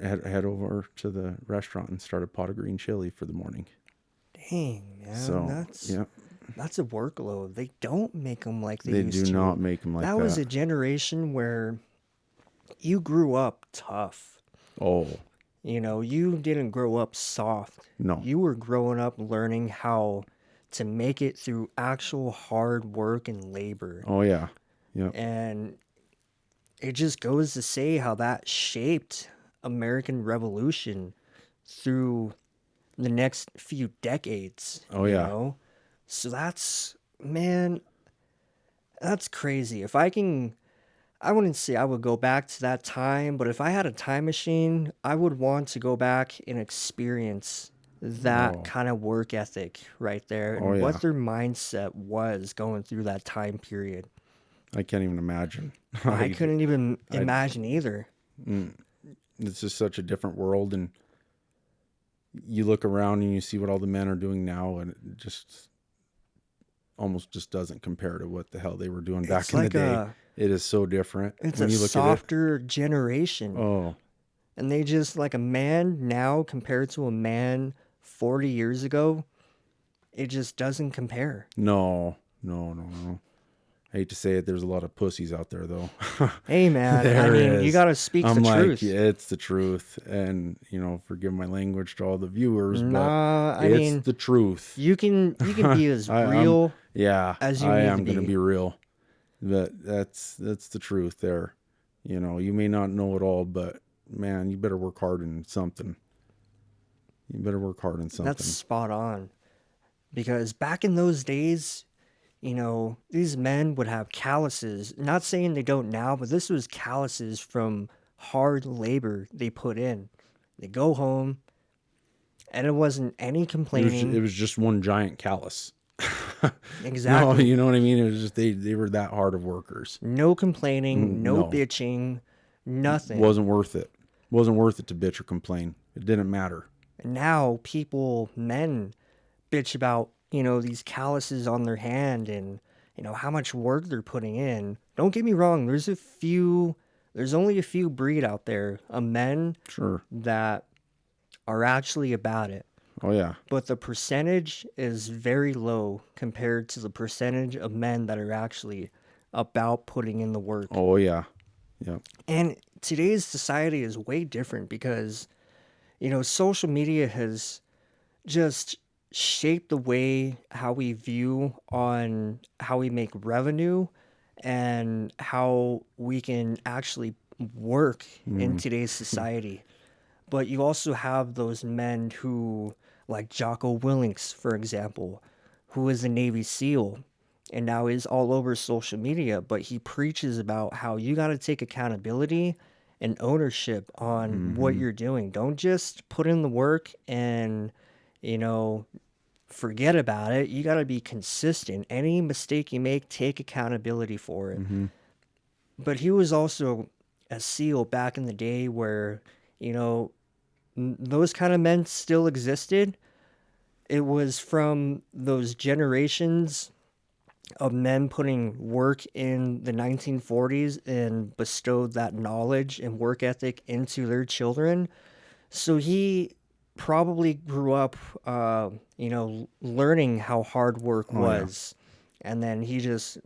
head over to the restaurant and start a pot of green chili for the morning. Dang, man. So, that's a workload. They don't make them like they used to. They do not make them like that. That was a generation where you grew up tough. Oh. You didn't grow up soft. No. You were growing up learning how to make it through actual hard work and labor. Oh, yeah. Yeah. And it just goes to say how that shaped American Revolution, through the next few decades, Oh, you yeah. know? So man, that's crazy. If I can, I wouldn't say I would go back to that time, but if I had a time machine, I would want to go back and experience that Oh, kind of work ethic right there oh, and what yeah. their mindset was going through that time period. I can't even imagine. I couldn't even I, imagine either. it's just such a different world. And you look around and you see what all the men are doing now, and it just almost just doesn't compare to what the hell they were doing It's back in the like day. a It is so different it's when a you look at it. softer generation. Oh, And they just like a man now compared to a man 40 years ago, it just doesn't compare. no, no, no, no. I hate to say it, there's a lot of pussies out there, though. Hey man, I There mean, you is. got to speak the I'm like, truth. yeah, it's the truth. And, forgive my language to all the viewers, but Nah, I it's mean, the truth. you can be as I'm, real yeah, as you I need to am going to be. be real. But that's the truth there. You may not know it all, but man, you better work hard in something. You better work hard in That's something. spot on. Because back in those days, these men would have calluses. Not saying they don't now, but this was calluses from hard labor they put in. They go home, and it wasn't any It complaining. was just one giant callus. No, Exactly. you know what I mean? It was just they were that hard of workers. No complaining, no No, bitching, nothing. wasn't worth it. Wasn't worth it to bitch or complain. It didn't matter. And now men bitch about, these calluses on their hand and, how much work they're putting in. Don't get me wrong, there's only a few breed out there of men Sure. that are actually about it. Oh yeah. But the percentage is very low compared to the percentage of men that are actually about putting in the work. Oh yeah. Yeah. And today's society is way different because, social media has just shaped the way how we view on how we make revenue and how we can actually work in today's society. But you also have those men who, like Jocko Willink, for example, who is a Navy SEAL and now is all over social media, but he preaches about how you got to take accountability and ownership on what you're doing. Don't just put in the work and, you know, forget about it. You got to be consistent. Any mistake you make, take accountability for it. But he was also a SEAL back in the day where, you know, those kind of men still existed. It was from those generations of men putting work in the 1940s and bestowed that knowledge and work ethic into their children. So he probably grew up, learning how hard work Oh yeah. was. And then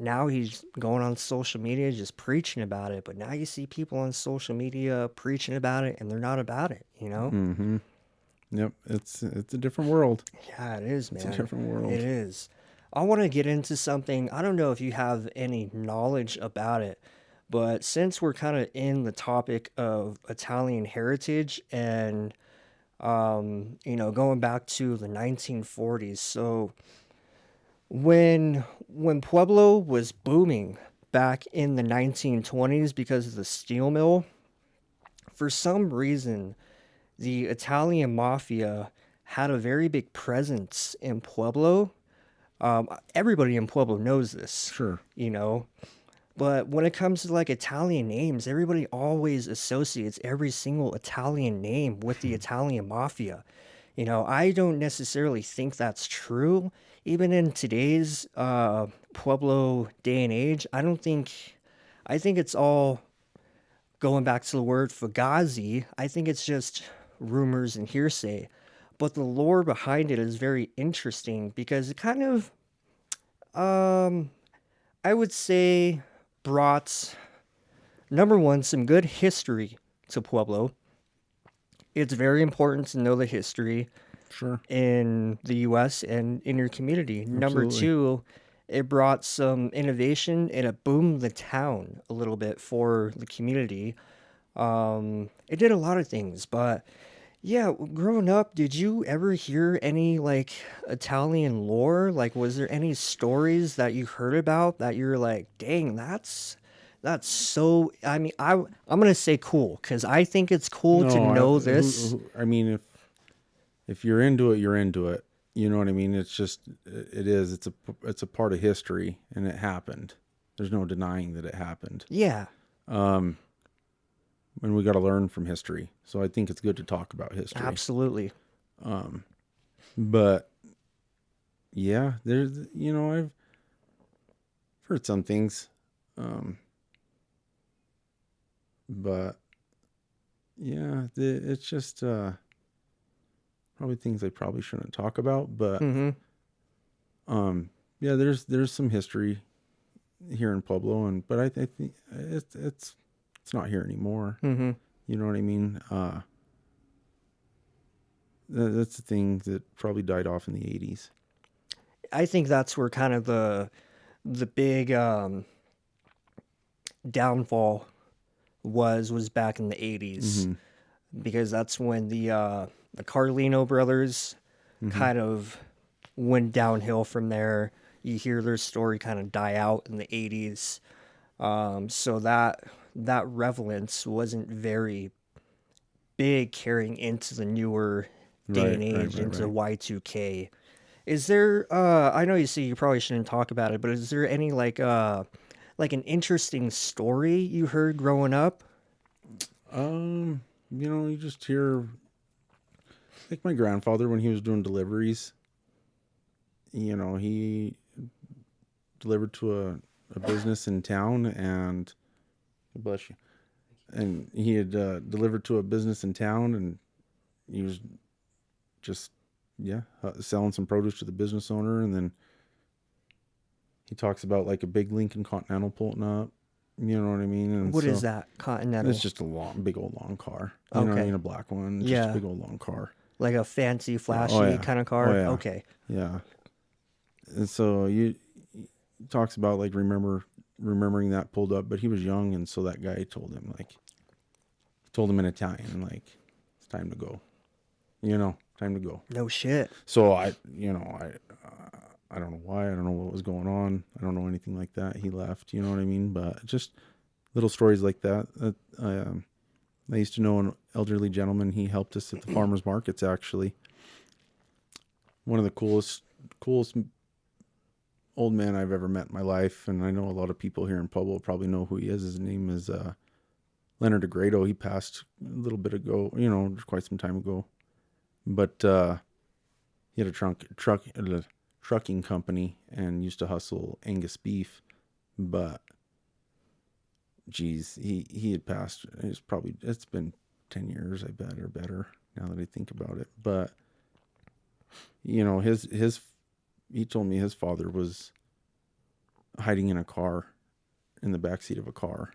now he's going on social media just preaching about it. But now you see people on social media preaching about it and they're not about it, you know? Mm-hmm. Yep. It's a different world. Yeah, it is, It's a man. different It world. is. I want to get into something. I don't know if you have any knowledge about it, but since we're kind of in the topic of Italian heritage and, going back to the 1940s. So when Pueblo was booming back in the 1920s because of the steel mill, for some reason, the Italian mafia had a very big presence in Pueblo. Everybody in Pueblo knows this, Sure. you know. But when it comes to like Italian names, everybody always associates every single Italian name with the Italian mafia. I don't necessarily think that's true. Even in today's Pueblo day and age, I think it's all going back to the word Fugazi. I think it's just rumors and hearsay. But the lore behind it is very interesting because it kind of, I would say, brought, number one, some good history to Pueblo. It's very important to know the history Sure. in the US and in your community. Number Absolutely. two, it brought some innovation and it boomed the town a little bit for the community. It did a lot of things, but Yeah, growing up, did you ever hear any like Italian lore? Like, was there any stories that you heard about that you're like, dang, that's so. I mean, I'm gonna say cool because I think it's cool to No, know this. I mean, if you're into it, you're into it. You know what I mean? It's just, it is. It's a part of history, and it happened. There's no denying that it happened, Yeah, and we got to learn from history. So I think it's good to talk about history. absolutely. But yeah, I've heard some things, but yeah, it's just probably things I probably shouldn't talk about. But Mm-hmm. yeah, there's some history here in Pueblo, but I think it's not here anymore. Mm-hmm. You know what I mean? That's the thing that probably died off in the 80s. I think that's where kind of the big downfall was back in the 80s Mm-hmm. because that's when the Carlino brothers Mm-hmm. kind of went downhill from there. You hear their story kind of die out in the 80s. So that relevance wasn't very big carrying into the newer day and Right, right, age, right, into right. Y2K. Is there I know you say you probably shouldn't talk about it, but is there any like an interesting story you heard growing up? You just hear, like, my grandfather, when he was doing deliveries, he delivered to a business in town, and bless you. And he had delivered to a business in town, and he was just, yeah, selling some produce to the business owner. And then he talks about like a big Lincoln Continental pulling up. You know what I mean? And What is so that? it's Continental. just a big old long car. You know what I mean? Okay. A black one, just a Yeah. big old long car. Like a fancy, Yeah. Oh flashy yeah. kind of Oh car? yeah. Okay. Yeah. And so you talks about like remembering that pulled up, but he was young, and so that guy told him in Italian, like, it's time to go. Time to go. No shit. So I don't know why. I don't know what was going on. I don't know anything like that. He left. You know what I mean? But just little stories like that. I used to know an elderly gentleman. He helped us at the farmers markets. Actually, one of the coolest old man I've ever met in my life, and I know a lot of people here in Pueblo probably know who he is. His name is Leonard DeGrado. He passed a little bit ago. Quite some time ago. But he had a trucking company and used to hustle Angus beef. But geez, he had passed. It's been 10 years, I bet, or better, now that I think about it. But his he told me his father was hiding in the backseat of a car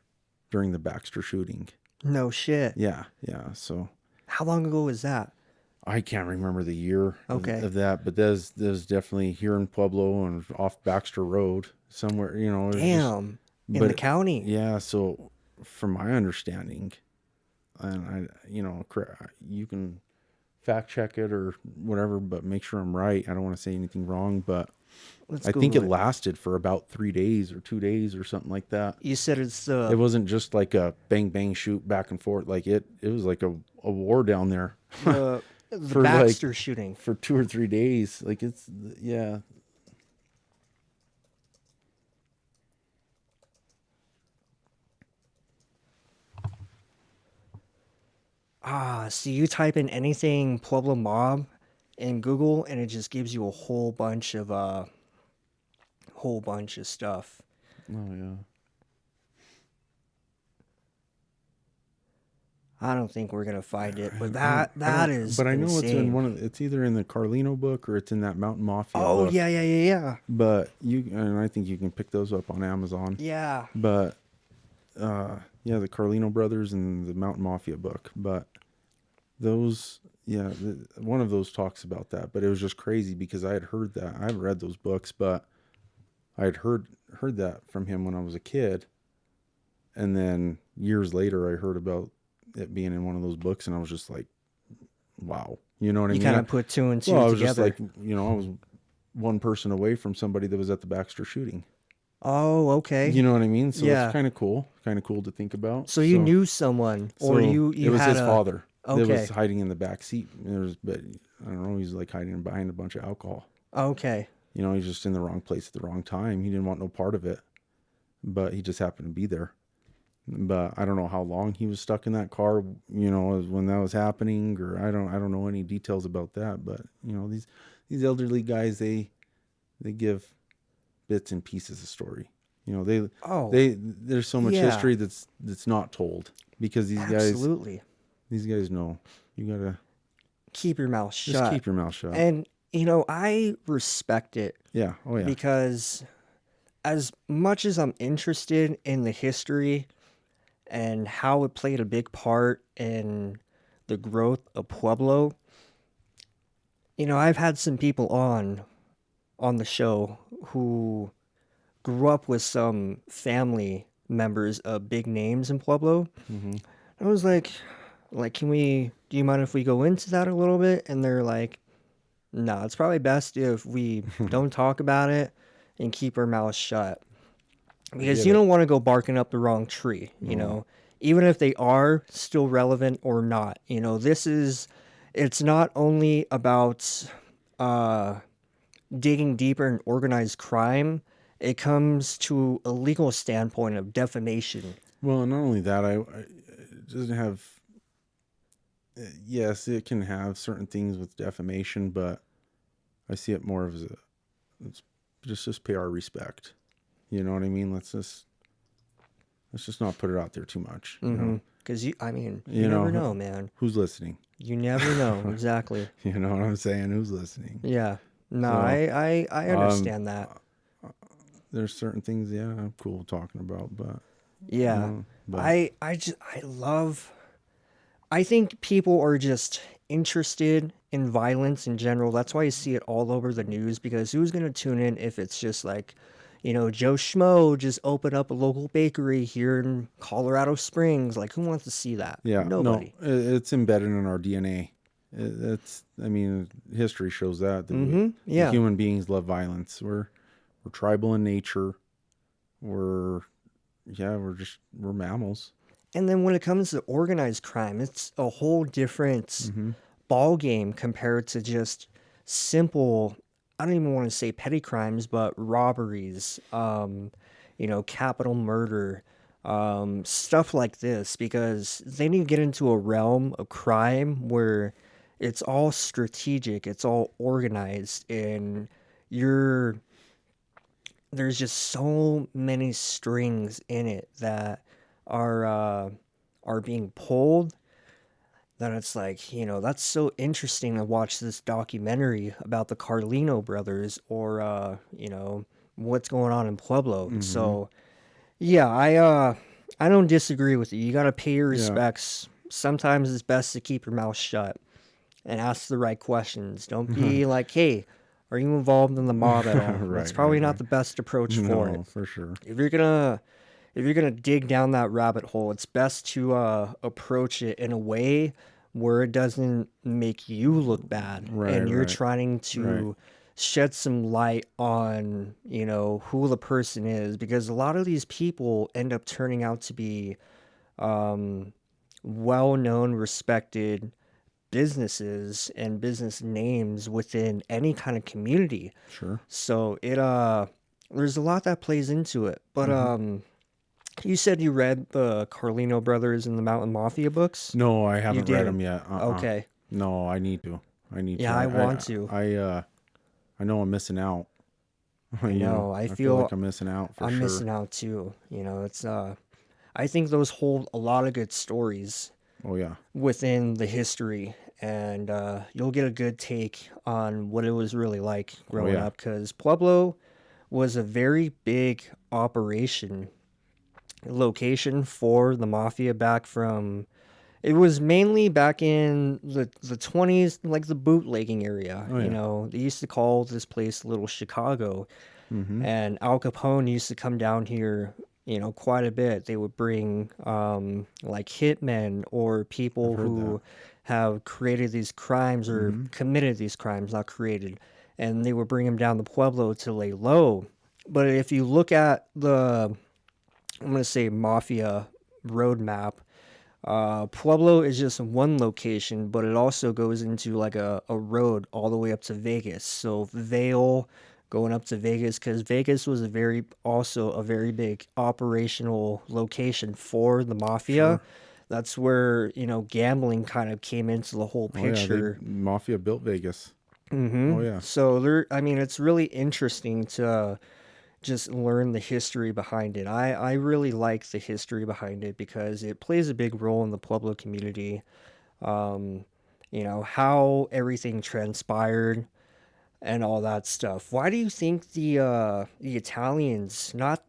during the Baxter shooting. No shit. Yeah, yeah. So How long ago was that? I can't remember the year Okay. of that, but there's definitely here in Pueblo and off Baxter Road somewhere. It was just, Damn. In the but county. yeah. So from my understanding, and you can fact check it or whatever, but make sure I'm right. I don't want to say anything wrong, but Let's I think it Google it. lasted for about 3 days or 2 days or something like that. You said it's It wasn't just like a bang bang shoot back and forth. Like it was like a war down there. the For Baxter shooting. for 2 or 3 days. Like yeah. So you type in anything Pueblo Mob in Google and it just gives you a whole bunch of stuff. Oh yeah. I don't think we're gonna find it, but I that don't, is but I know it's in insane. it's either in the Carlino book or it's in that Mountain Mafia Oh book. yeah, yeah, yeah, yeah. But and I think you can pick those up on Amazon. Yeah. But yeah, the Carlino brothers and the Mountain Mafia book. But those, yeah, one of those talks about that. But it was just crazy because I had heard that. I haven't read those books, but I had heard that from him when I was a kid. And then years later, I heard about it being in one of those books, and I was just like, wow. You know what I You mean? kind of put two and two Well, I was just together. like, I was one person away from somebody that was at the Baxter shooting. Oh, okay. You know what I mean? So it's Yeah. kind of cool to think about. So you knew someone, or So you it was had his father that Okay. was hiding in the back seat. But I don't know, he's like hiding behind a bunch of alcohol. Okay. He's just in the wrong place at the wrong time. He didn't want no part of it, but he just happened to be there. But I don't know how long he was stuck in that car, when that was happening, or I don't know any details about that. But these elderly guys, they give bits and pieces of story. Oh, There's so much yeah. history that's not told, because Absolutely. these guys know. You gotta Keep your mouth just shut. keep your mouth shut. And, I respect it Yeah. Oh yeah. because as much as I'm interested in the history and how it played a big part in the growth of Pueblo, I've had some people on the show who grew up with some family members of big names in Pueblo. Mm-hmm. I was like, do you mind if we go into that a little bit? And they're like, no, it's probably best if we don't talk about it and keep our mouths shut. Because you don't want to go barking up the wrong tree, No. even if they are still relevant or not. It's not only about digging deeper in organized crime, it comes to a legal standpoint of defamation. Well, and not only that, it doesn't have. Yes, it can have certain things with defamation, but I see it more as let's just pay our respect. You know what I mean? Let's just not put it out there too much. Because you never know, man. Who's listening? You never know. Exactly. You know what I'm saying? Who's listening? Yeah. No, So, I understand that. There's certain things, I'm cool talking about, but Yeah. but I think people are just interested in violence in general. That's why you see it all over the news, because who's going to tune in if it's just like, Joe Schmo just opened up a local bakery here in Colorado Springs. Like, who wants to see that? yeah, Nobody. no, it's embedded in our DNA. History shows that Yeah. human beings love violence. We're tribal in nature. We're mammals. And then when it comes to organized crime, it's a whole different ball game compared to just simple, I don't even want to say petty crimes, but robberies, capital murder, stuff like this, because then you get into a realm of crime where it's all strategic, it's all organized, and there's just so many strings in it that are being pulled, that it's like, that's so interesting to watch this documentary about the Carlino brothers, or what's going on in Pueblo. So yeah, I don't disagree with you. You got to pay your respects. Sometimes it's best to keep your mouth shut and ask the right questions. Don't be like, hey, are you involved in the mob at all? Right, That's probably right, not right. the best approach for it. No, for sure. If you're gonna dig down that rabbit hole, it's best to approach it in a way where it doesn't make you look bad, Right, and you're right, trying to shed some light on who the person is, because a lot of these people end up turning out to be well-known, respected businesses and business names within any kind of community. Sure. So there's a lot that plays into it. But you said you read the Carlino Brothers and the Mountain Mafia books? No, I haven't read didn't? them yet. Okay. No, I need to. Yeah, I want to. I know I'm missing out. I know. I feel feel like I'm missing out for I'm sure. missing out too. It's I think those hold a lot of good stories Oh yeah. within the history, and you'll get a good take on what it was really like growing yeah. up, because Pueblo was a very big location for the mafia back from, it was mainly back in the 20s, like the bootlegging area. Oh, yeah. They used to call this place Little Chicago, Mm-hmm. and Al Capone used to come down here quite a bit. They would bring like hitmen or I've people heard that. who have created these crimes or Mm-hmm. committed these crimes, not created, and they would bring them down to Pueblo to lay low. But if you look at I'm going to say mafia roadmap, Pueblo is just one location, but it also goes into like a road all the way up to Vegas. So Vail going up to Vegas because Vegas was also a very big operational location for the mafia. Sure. That's where, gambling kind of came into the whole Oh yeah, they picture. mafia built Vegas. Oh Hmm. yeah. So I mean, it's really interesting to just learn the history behind it. I really like the history behind it because it plays a big role in the Pueblo community. Um, how everything transpired and all that stuff. Why do you think the Italians, not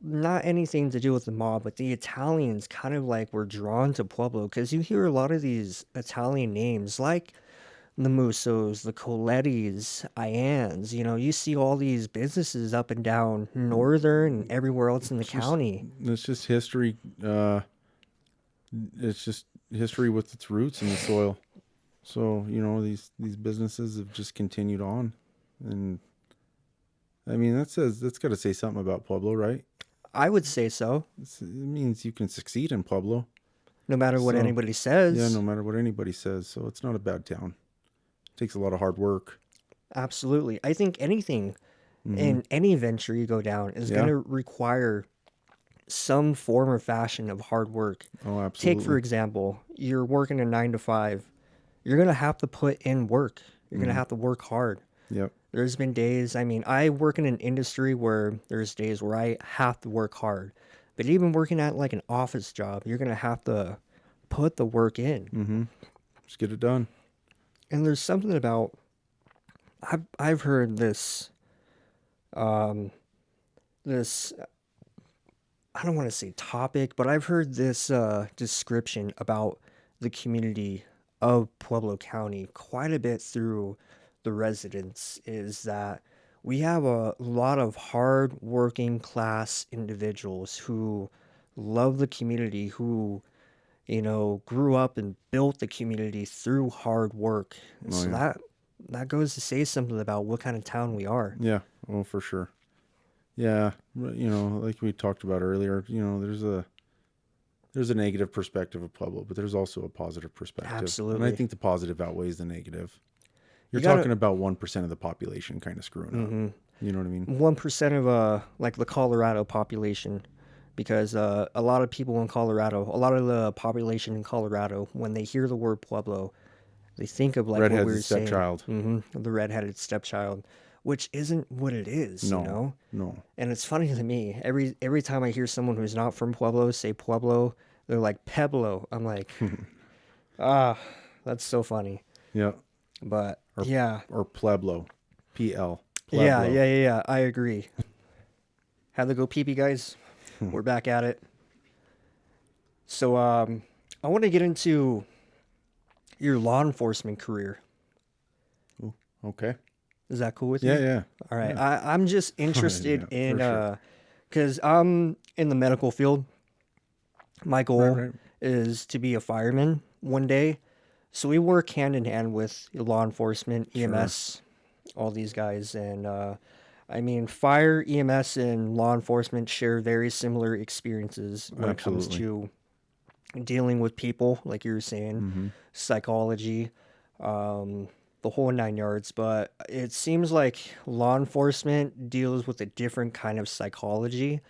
anything to do with the mob, but the Italians kind of like were drawn to Pueblo? Because you hear a lot of these Italian names like the Mussos, the Colettis, Ians. You see all these businesses up and down northern and everywhere else in the It's just county. it's just history. It's just history with its roots in the soil. So these businesses have just continued on, and I mean that's got to say something about Pueblo, right? I would say so, It means you can succeed in Pueblo. no matter what So anybody yeah, no says. matter what anybody says. So it's not a bad town. It takes a lot of hard work. Absolutely. I think anything Mm-hmm. in any venture you go down is going Yeah. to require some form or fashion of hard work. Oh, Take, for absolutely. example, you're working a 9 to 5. You're going to have to put in work. You're going to Mm-hmm. have to work hard. Yep. There's been days, I mean, I work in an industry where there's days where I have to work hard. But even working at like an office job, you're going to have to put the work in. Mm-hmm. Just get it done. And there's something about I've heard um this I don't want to say topic, but I've heard this description about the community of Pueblo County quite a bit through the residents is that we have a lot of hard working class individuals who love the community, who, grew up and built the community through hard work. Oh So yeah. that goes to say something about what kind of town we are. Yeah. Oh, for sure. Yeah. But, like we talked about earlier, there's a negative perspective of Pueblo, but there's also a positive perspective, and I Absolutely. think the positive outweighs the negative. You're You gotta talking about 1% of the population kind of screwing up. mm-hmm. You know what I mean? 1% of like the Colorado population, because a lot of people in Colorado, a lot of the population in Colorado, when they hear the word Pueblo, they think of like what we Redhead's a were saying, stepchild. the redheaded stepchild, which isn't what it is. No. No. And it's funny to me every time I hear someone who's not from Pueblo say Pueblo, they're like Pueblo. I'm like, ah, that's so funny. Yeah. But Or yeah, or Pueblo. PL. yeah, Pueblo. yeah, yeah, yeah. I agree. How'd they go, pee guys? We're back at it. So, I want to get into your law enforcement career. Ooh, okay. Is that cool with Yeah, you? yeah. All right. Yeah. I'm just interested Yeah, in, for sure. because I'm in the medical field. My Right, goal right. is to be a fireman one day. So we work hand in hand with law enforcement, Sure. EMS, all these guys. And, I mean, fire, EMS, and law enforcement share very similar experiences when it comes Absolutely. to dealing with people, like you were saying, Mm-hmm. psychology, um, the whole 9 yards. But it seems like law enforcement deals with a different kind of psychology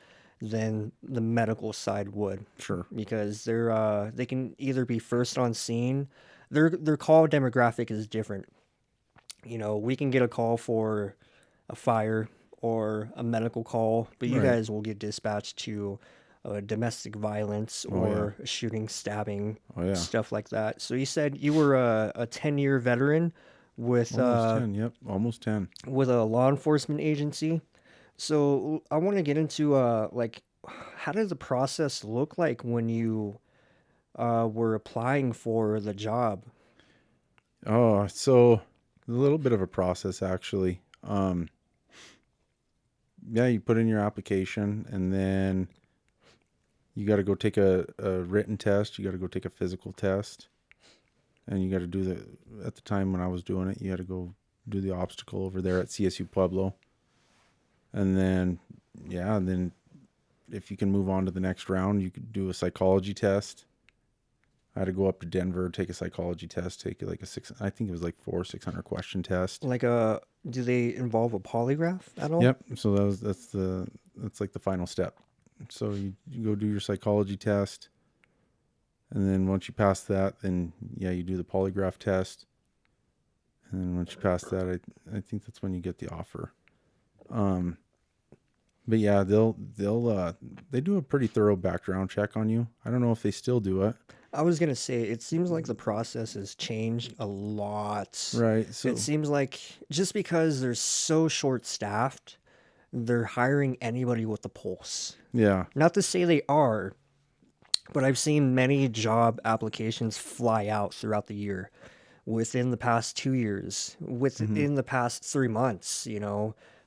than the medical side would, Sure. because they can either be first on scene. Their call demographic is different. We can get a call for a fire or a medical call, but you Right. guys will get dispatched to domestic violence Oh yeah. or shooting, stabbing, Oh yeah. stuff like that. So you said you were a 10-year veteran with Almost 10. Yep. Almost 10. with a law enforcement agency. So I want to get into like how did the process look like when you were applying for the job? Oh, so a little bit of a process actually. Yeah, you put in your application and then You got to go take a written test. You got to go take a physical test. And you got to do at the time when I was doing it, you had to go do the obstacle over there at CSU Pueblo. And then, and then if you can move on to the next round, you could do a psychology test. I had to go up to Denver, take a psychology test, take like I think it was like 600 question test. Like do they involve a polygraph at all? Yep. So that's like the final step. So you go do your psychology test. And then once you pass that, then you do the polygraph test. And then once you pass that, I think that's when you get the offer. But yeah, they do a pretty thorough background check on you. I don't know if they still do it. I was gonna say, it seems like the process has changed a lot. Right. So It seems like just because they're so short-staffed, they're hiring anybody with the pulse. yeah, Not to say they are, but I've seen many job applications fly out throughout the year. Within the past 2 years, within the past 3 months,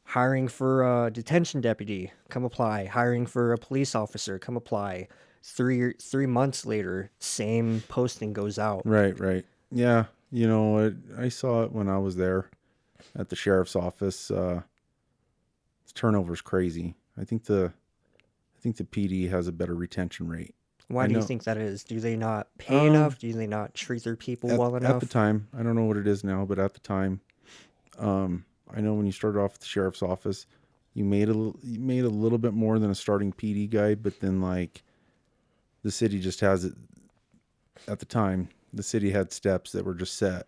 hiring for a detention deputy, come apply. Hiring for a police officer, come apply. 3 months later, same posting goes out. right. Yeah, I saw it when I was there at the sheriff's office. Turnover's crazy. I think the PD has a better retention rate. Why do you think that is? Do they not pay enough? Do they not treat their people well enough? At the time, I don't know what it is now, but at the time, I know when you started off at the sheriff's office, you made a little bit more than a starting PD guy, but then like the city just has it. At the time, the city had steps that were just set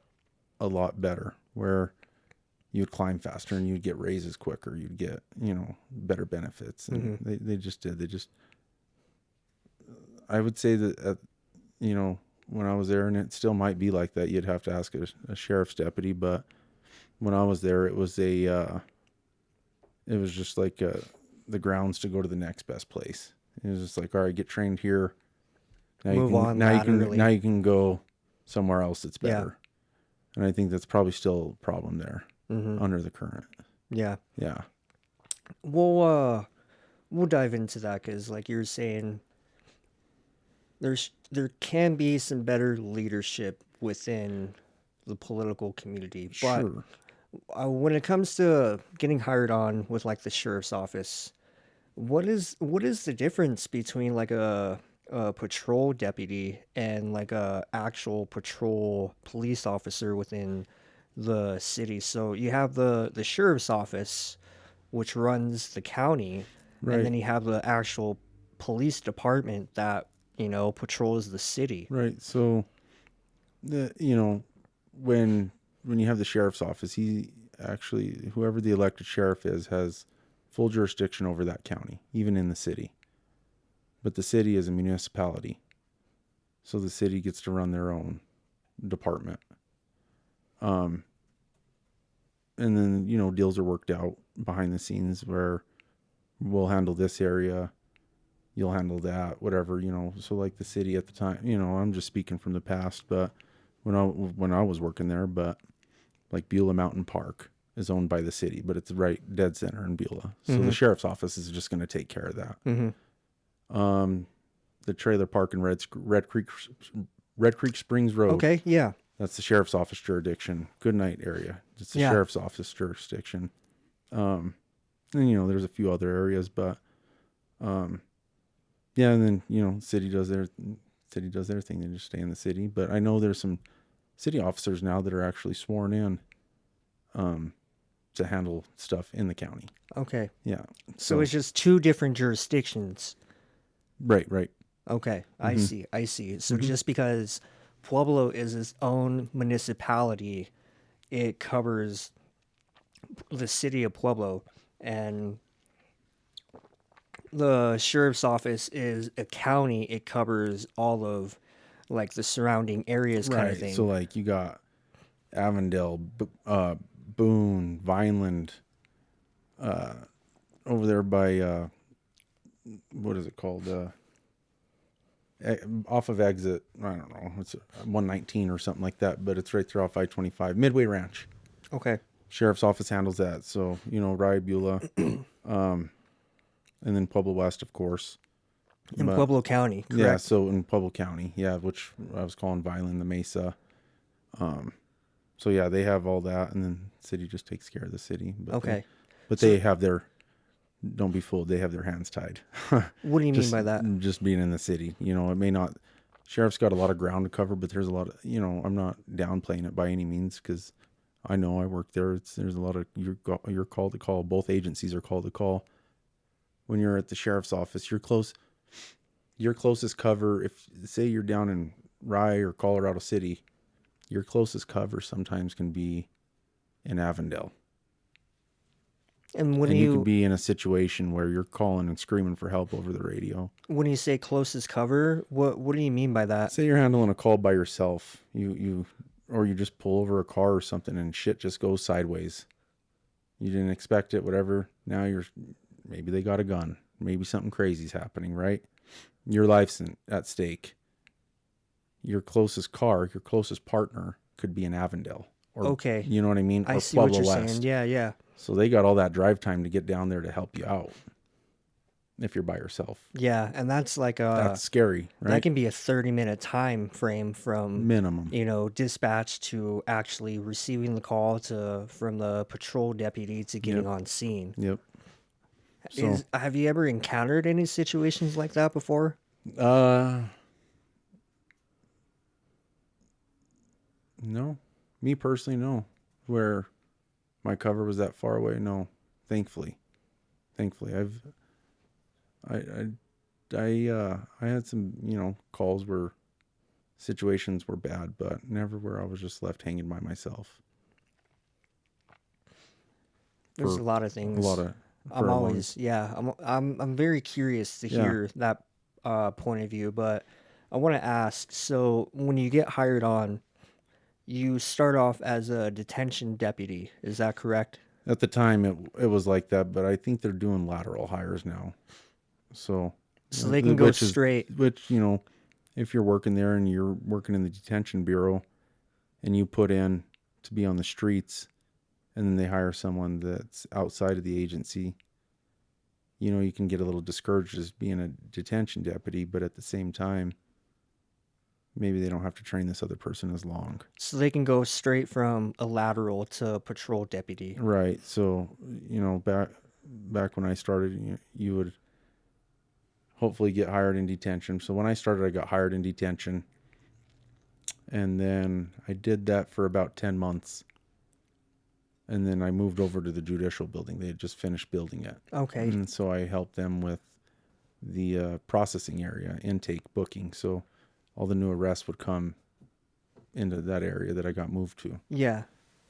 a lot better, where you'd climb faster and you'd get raises quicker. You'd get better benefits, and they just did. They just. I would say that when I was there, and it still might be like that, you'd have to ask a sheriff's deputy, but when I was there, it was just like the grounds to go to the next best place. It was just like, all right, get trained here. Now you can go somewhere else that's better. Yeah. And I think that's probably still a problem there under the current. Yeah. Yeah. We'll dive into that because, like you're saying, there can be some better leadership within the political community, but Sure. When it comes to getting hired on with like the sheriff's office, what is the difference between like a patrol deputy and like a actual patrol police officer within the city? So you have the sheriff's office, which runs the county, Right. and then you have the actual police department that patrols the city. Right. So when you have the sheriff's office, he actually, whoever the elected sheriff is, has full jurisdiction over that county, even in the city. But the city is a municipality, so the city gets to run their own department. And then deals are worked out behind the scenes where we'll handle this area, you'll handle that, whatever. So like the city at the time, I'm just speaking from the past, but when I was working there, but like Beulah Mountain Park is owned by the city, but it's right dead center in Beulah. So the sheriff's office is just going to take care of that. The trailer park in Red Creek Springs Road. Okay, yeah. That's the sheriff's office jurisdiction. Goodnight area. It's the sheriff's office jurisdiction. And there's a few other areas, but and then city does their thing. They just stay in the city. But I know there's some city officers now that are actually sworn in to handle stuff in the county. Okay. Yeah. So it's just two different jurisdictions. Right. Okay, I see. So just because Pueblo is its own municipality, it covers the city of Pueblo, and the sheriff's office is a county. It covers all of like the surrounding areas, kind of thing. So like you got Avondale, Boone, Vineland, over there by what is it called? Off of exit, I don't know, it's 119 or something like that, but it's right there off I-25, Midway Ranch. Okay. Sheriff's office handles that. So, Rye, Beulah, and then Pueblo West, of course. In But Pueblo County, yeah, correct? so in Pueblo County, yeah, which I was calling Violin, the Mesa. So yeah, they have all that, and then the city just takes care of the city. Okay. But So they have their, don't be fooled, they have their hands tied. what do you mean just by that? just being in the city, it may not. Sheriff's got a lot of ground to cover, but there's a lot of, I'm not downplaying it by any means because I know I work there. There's a lot of you're called to call. Both agencies are called to call. When you're at the sheriff's office, you're close. Your closest cover, if say you're down in Rye or Colorado City, your closest cover sometimes can be in Avondale. And when And you could you be in a situation where you're calling and screaming for help over the radio. when you say closest cover, what do you mean by that? Say you're handling a call by yourself. Or you just pull over a car or something and shit just goes sideways. You didn't expect it, whatever. Now maybe they got a gun. Maybe something crazy's happening, right? Your life's at stake. Your closest partner could be in Avondale. Or, Okay. you know what I mean? I Or see what Pueblo you're West. saying. Yeah, yeah. So they got all that drive time to get down there to help you out if you're by yourself. Yeah, and that's like That's scary, right? that can be a 30-minute time frame from Minimum. dispatch to actually receiving the call to from the patrol deputy to getting Yep. on scene. Yep. So, Have you ever encountered any situations like that before? No. Me personally, no. Where my cover was that far away, no. Thankfully. I had some, calls where situations were bad, but never where I was just left hanging by myself. There's For a lot of a things. lot of I'm always I'm very curious to Yeah. hear that point of view, but I want to ask, so when you get hired on, you start off as a detention deputy, is that correct? At the time it was like that, but I think they're doing lateral hires now. So So they can go straight. which, if you're working there and you're working in the detention bureau and you put in to be on the streets and then they hire someone that's outside of the agency, you can get a little discouraged as being a detention deputy, but at the same time, maybe they don't have to train this other person as long. So they can go straight from a lateral to patrol deputy. Right. So, back when I started, you would hopefully get hired in detention. So when I started, I got hired in detention. And then I did that for about 10 months. And then I moved over to the judicial building. They had just finished building it. Okay. And so I helped them with the processing area, intake, booking. So all the new arrests would come into that area that I got moved to. Yeah.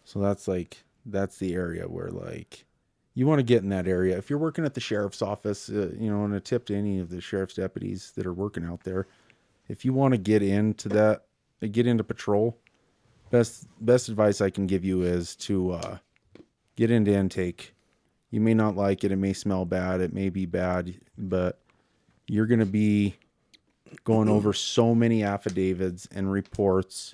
So that's the area where you want to get in that area. If you're working at the sheriff's office, and a tip to any of the sheriff's deputies that are working out there, if you want to get into patrol, best advice I can give you is to get into intake. You may not like it. It may smell bad. It may be bad, but you're going to be going over so many affidavits and reports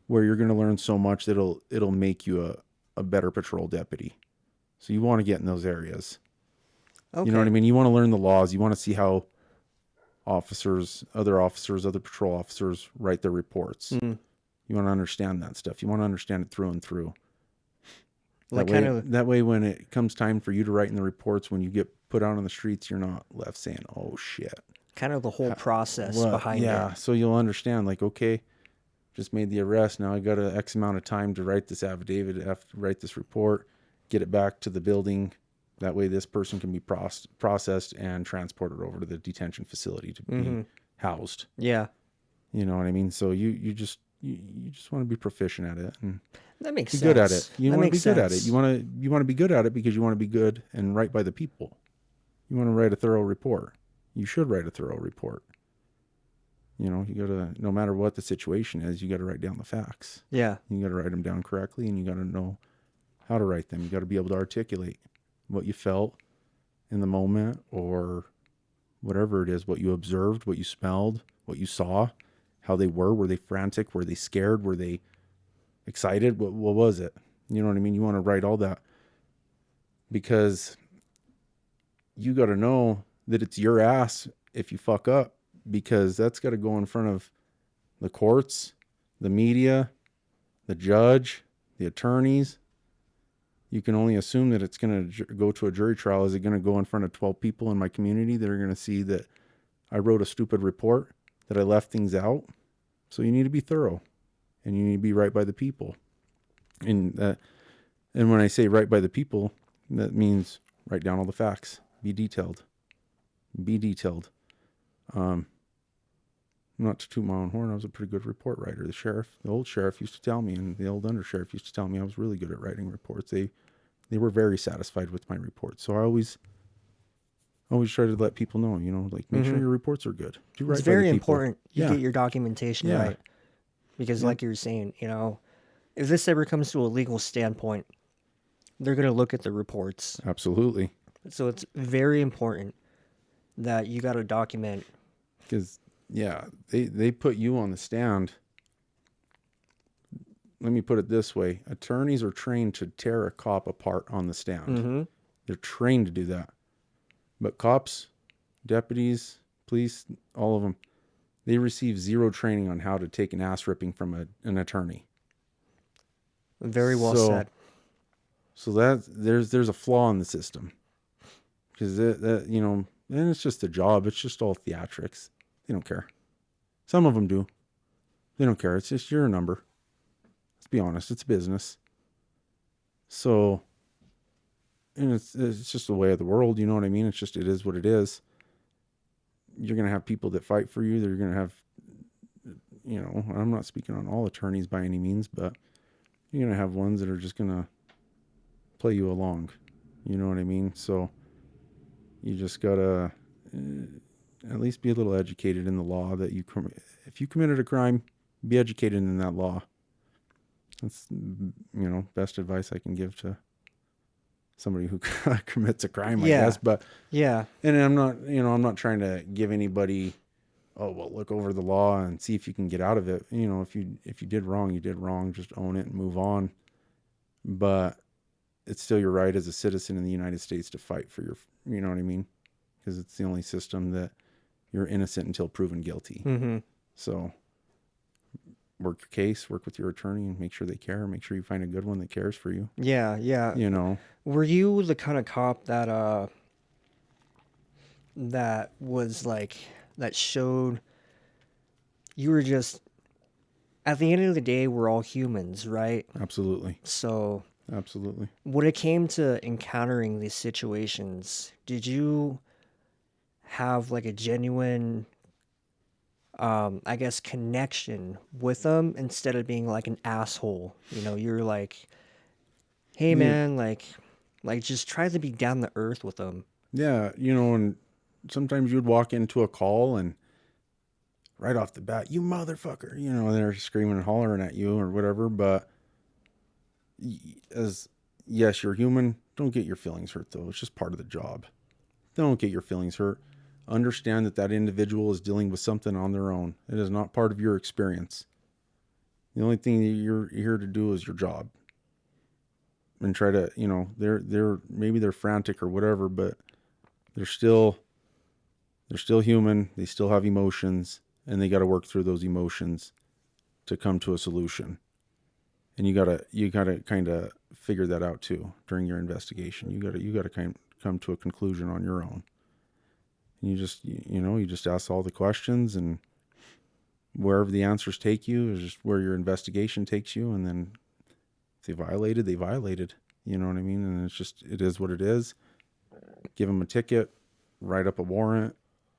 where you're going to learn so much that it'll make you a better patrol deputy. So you want to get in those areas. Okay. You know what I mean? You want to learn the laws. You want to see how other patrol officers write their reports. Mm. You want to understand that stuff. You want to understand it through and through. Like That way, when it comes time for you to write in the reports, when you get put out on the streets, you're not left saying, "Oh shit." kind of the whole process behind it. Yeah, so you'll understand. Okay, just made the arrest. Now I got a X amount of time to write this affidavit, have to write this report, get it back to the building. That way, this person can be processed and transported over to the detention facility to be housed. Yeah. You know what I mean? So you just want to be proficient at it and That makes be sense. good at it. You That want to be makes good at it. sense. You want to be good at it because you want to be good and right by the people. You want to write a thorough report. You should write a thorough report. You gotta, no matter what the situation is, you gotta write down the facts. Yeah. You gotta write them down correctly, and you gotta know how to write them. You gotta be able to articulate what you felt in the moment or whatever it is, what you observed, what you smelled, what you saw, how they were. Were they frantic? Were they scared? Were they excited? What was it? You know what I mean? You want to write all that because you got to know that it's your ass if you fuck up, because that's got to go in front of the courts, the media, the judge, the attorneys. You can only assume that it's going to go to a jury trial. Is it going to go in front of 12 people in my community that are going to see that I wrote a stupid report, that I left things out? So you need to be thorough, and you need to be right by the people. And when I say right by the people, that means write down all the facts. Be detailed. Be detailed. Not to toot my own horn, I was a pretty good report writer. The old sheriff used to tell me, and the old undersheriff used to tell me I was really good at writing reports. They were very satisfied with my reports. So I always try to let people know, like, make sure your reports are good. Do right It's by very the people. important you get your documentation right. Because like you were saying, if this ever comes to a legal standpoint, they're going to look at the reports. Absolutely. So it's very important that you got to document. Because, they put you on the stand. Let me put it this way. Attorneys are trained to tear a cop apart on the stand. Mm-hmm. They're trained to do that. But cops, deputies, police, all of them, they receive zero training on how to take an ass ripping from an attorney. Very well said. So that there's a flaw in the system, because and it's just a job. It's just all theatrics. They don't care. Some of them do. They don't care. It's just you're a number. Let's be honest. It's business. So, and it's just the way of the world. You know what I mean? It is what it is. You're gonna have people that fight for you. They're gonna have, I'm not speaking on all attorneys by any means, but you're gonna have ones that are just gonna play you along. You know what I mean? So you just gotta at least be a little educated in the law that if you committed a crime, be educated in that law. That's, best advice I can give to somebody who commits a crime, I guess. But and I'm not trying to give anybody, look over the law and see if you can get out of it. If you did wrong, you did wrong. Just own it and move on. But it's still your right as a citizen in the United States to fight for your, you know what I mean? Because it's the only system that you're innocent until proven guilty. Mm-hmm. So work your case, work with your attorney, and make sure they care. Make sure you find a good one that cares for you. Yeah. Were you the kind of cop that was like, that showed you were just, at the end of the day, we're all humans, right? Absolutely. So absolutely. When it came to encountering these situations, did you have like a genuine, I guess, connection with them instead of being like an asshole? You're like, hey man, like just try to be down to earth with them. Yeah. And sometimes you'd walk into a call and right off the bat, you motherfucker, they're screaming and hollering at you or whatever. But yes, you're human. Don't get your feelings hurt though. It's just part of the job. Don't get your feelings hurt. Understand that individual is dealing with something on their own. It is not part of your experience. The only thing that you're here to do is your job. And try to, maybe they're frantic or whatever, but they're still human. They still have emotions, and they got to work through those emotions to come to a solution. And you gotta kind of figure that out too during your investigation. You gotta come to a conclusion on your own. And you just ask all the questions, and wherever the answers take you is just where your investigation takes you. And then if they violated, they violated. You know what I mean? And it is what it is. Give them a ticket, write up a warrant,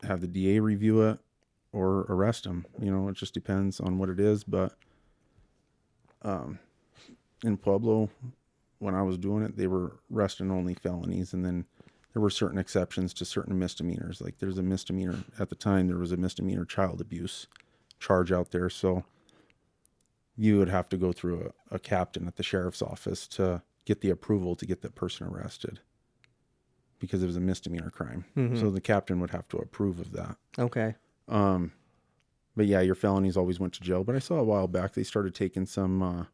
have the DA review it, or arrest them. It just depends on what it is. But in Pueblo, when I was doing it, they were arresting only felonies, and then there were certain exceptions to certain misdemeanors. Like there's a misdemeanor at the time, there was a misdemeanor child abuse charge out there. So you would have to go through a captain at the sheriff's office to get the approval to get that person arrested, because it was a misdemeanor crime. Mm-hmm. So the captain would have to approve of that. Okay. But yeah, your felonies always went to jail. But I saw a while back they started taking some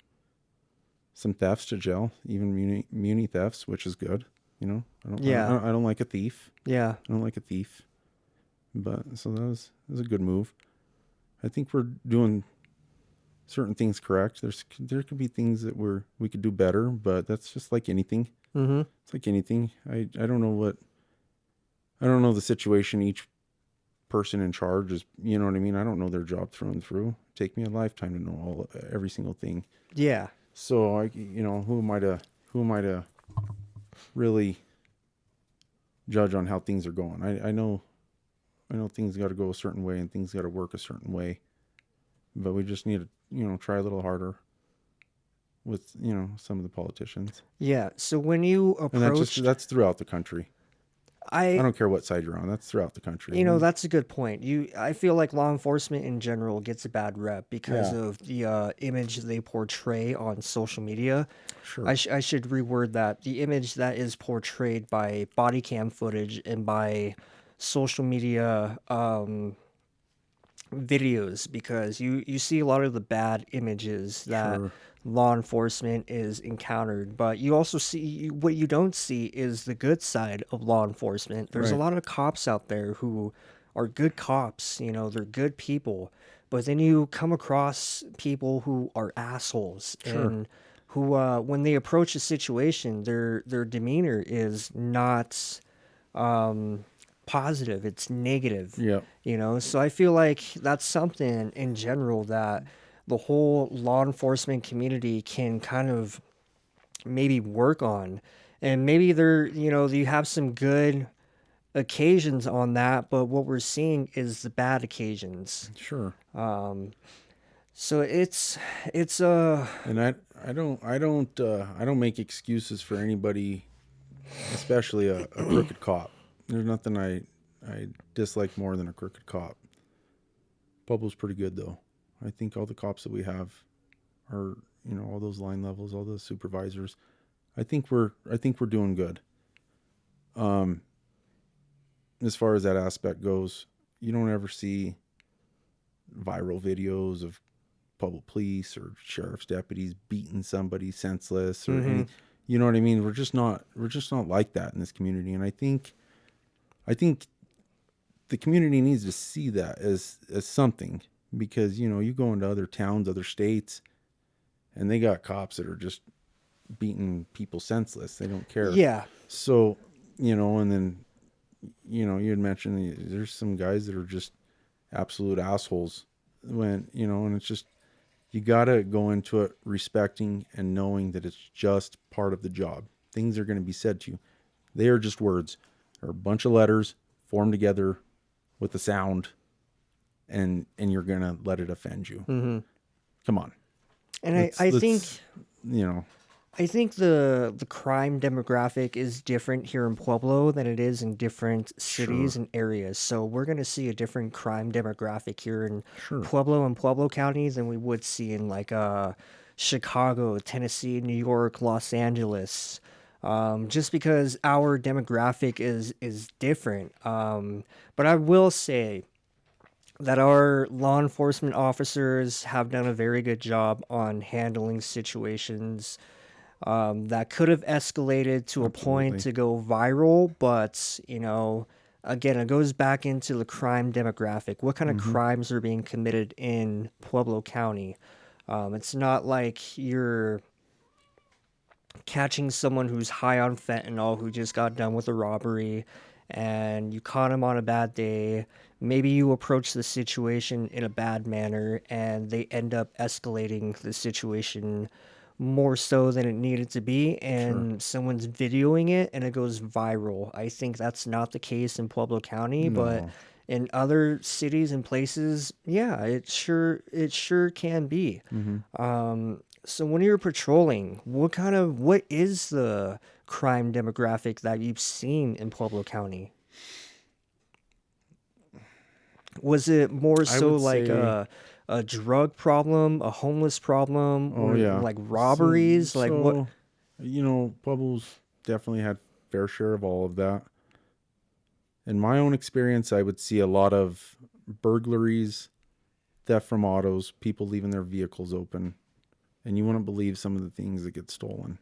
thefts to jail, even muni thefts, which is good. I don't like a thief. Yeah. I don't like a thief. But so that was a good move. I think we're doing certain things correct. There could be things that we could do better, but that's just like anything. Mm-hmm. It's like anything. I don't know I don't know the situation each person in charge is, you know what I mean? I don't know their job through and through. Take me a lifetime to know every single thing. Yeah. So who am I to really judge on how things are going? I know things got to go a certain way and things got to work a certain way, but we just need to, try a little harder with, some of the politicians. Yeah. So when you And approached, that's throughout the country. I I, don't care what side you're on. That's throughout the country. that's a good point. I feel like law enforcement in general gets a bad rep because Yeah, of the image they portray on social media. sure. I should reword that. The image that is portrayed by body cam footage and by social media videos, because you see a lot of the bad images that Sure. law enforcement is encountered, but you also see what you don't see is the good side of law enforcement. There's a Right. lot of cops out there who are good cops, they're good people, but then you come across people who are assholes Sure. and who when they approach a situation, their demeanor is not positive, it's negative. Yeah. So I feel like that's something in general that the whole law enforcement community can kind of maybe work on. And maybe you have some good occasions on that, but what we're seeing is the bad occasions. Sure. So it's And I don't make excuses for anybody, especially a crooked cop. There's nothing I dislike more than a crooked cop. Pueblo's pretty good though. I think all the cops that we have are, all those line levels, all those supervisors. I think we're doing good. As far as that aspect goes, you don't ever see viral videos of Pueblo police or sheriff's deputies beating somebody senseless or mhm. any, you know what I mean? We're just not like that in this community. And I think the community needs to see that as something, because, you go into other towns, other states, and they got cops that are just beating people senseless. They don't care. Yeah. So, and then, you had mentioned there's some guys that are just absolute assholes and it's just, you got to go into it respecting and knowing that it's just part of the job. Things are going to be said to you. They are just words. They're a bunch of letters formed together with a sound, and you're going to let it offend you. Mhm. Come on. And Let's, I think let's, you know, I think the crime demographic is different here in Pueblo than it is in different cities sure, and areas. So we're going to see a different crime demographic here in sure. Pueblo and Pueblo counties than we would see in like Chicago, Tennessee, New York, Los Angeles. Just because our demographic is different. But I will say that our law enforcement officers have done a very good job on handling situations that could have escalated to a point Absolutely. to go viral. But, again, it goes back into the crime demographic. What kind of Mm-hmm. crimes are being committed in Pueblo County? It's not like you're catching someone who's high on fentanyl who just got done with a robbery and you caught him on a bad day. Maybe you approach the situation in a bad manner and they end up escalating the situation more so than it needed to be, Sure. and someone's videoing it and it goes viral. I think that's not the case in Pueblo County, but No. in other cities and places, yeah, it sure can be. Mm-hmm. So when you're patrolling, what is the crime demographic that you've seen in Pueblo County? Was it more I so would like say, a drug problem, a homeless problem, oh or yeah. like So, robberies? Like what? so, Pueblo's definitely had fair share of all of that. In my own experience, I would see a lot of burglaries, theft from autos, people leaving their vehicles open, and you wouldn't believe some of the things that get stolen.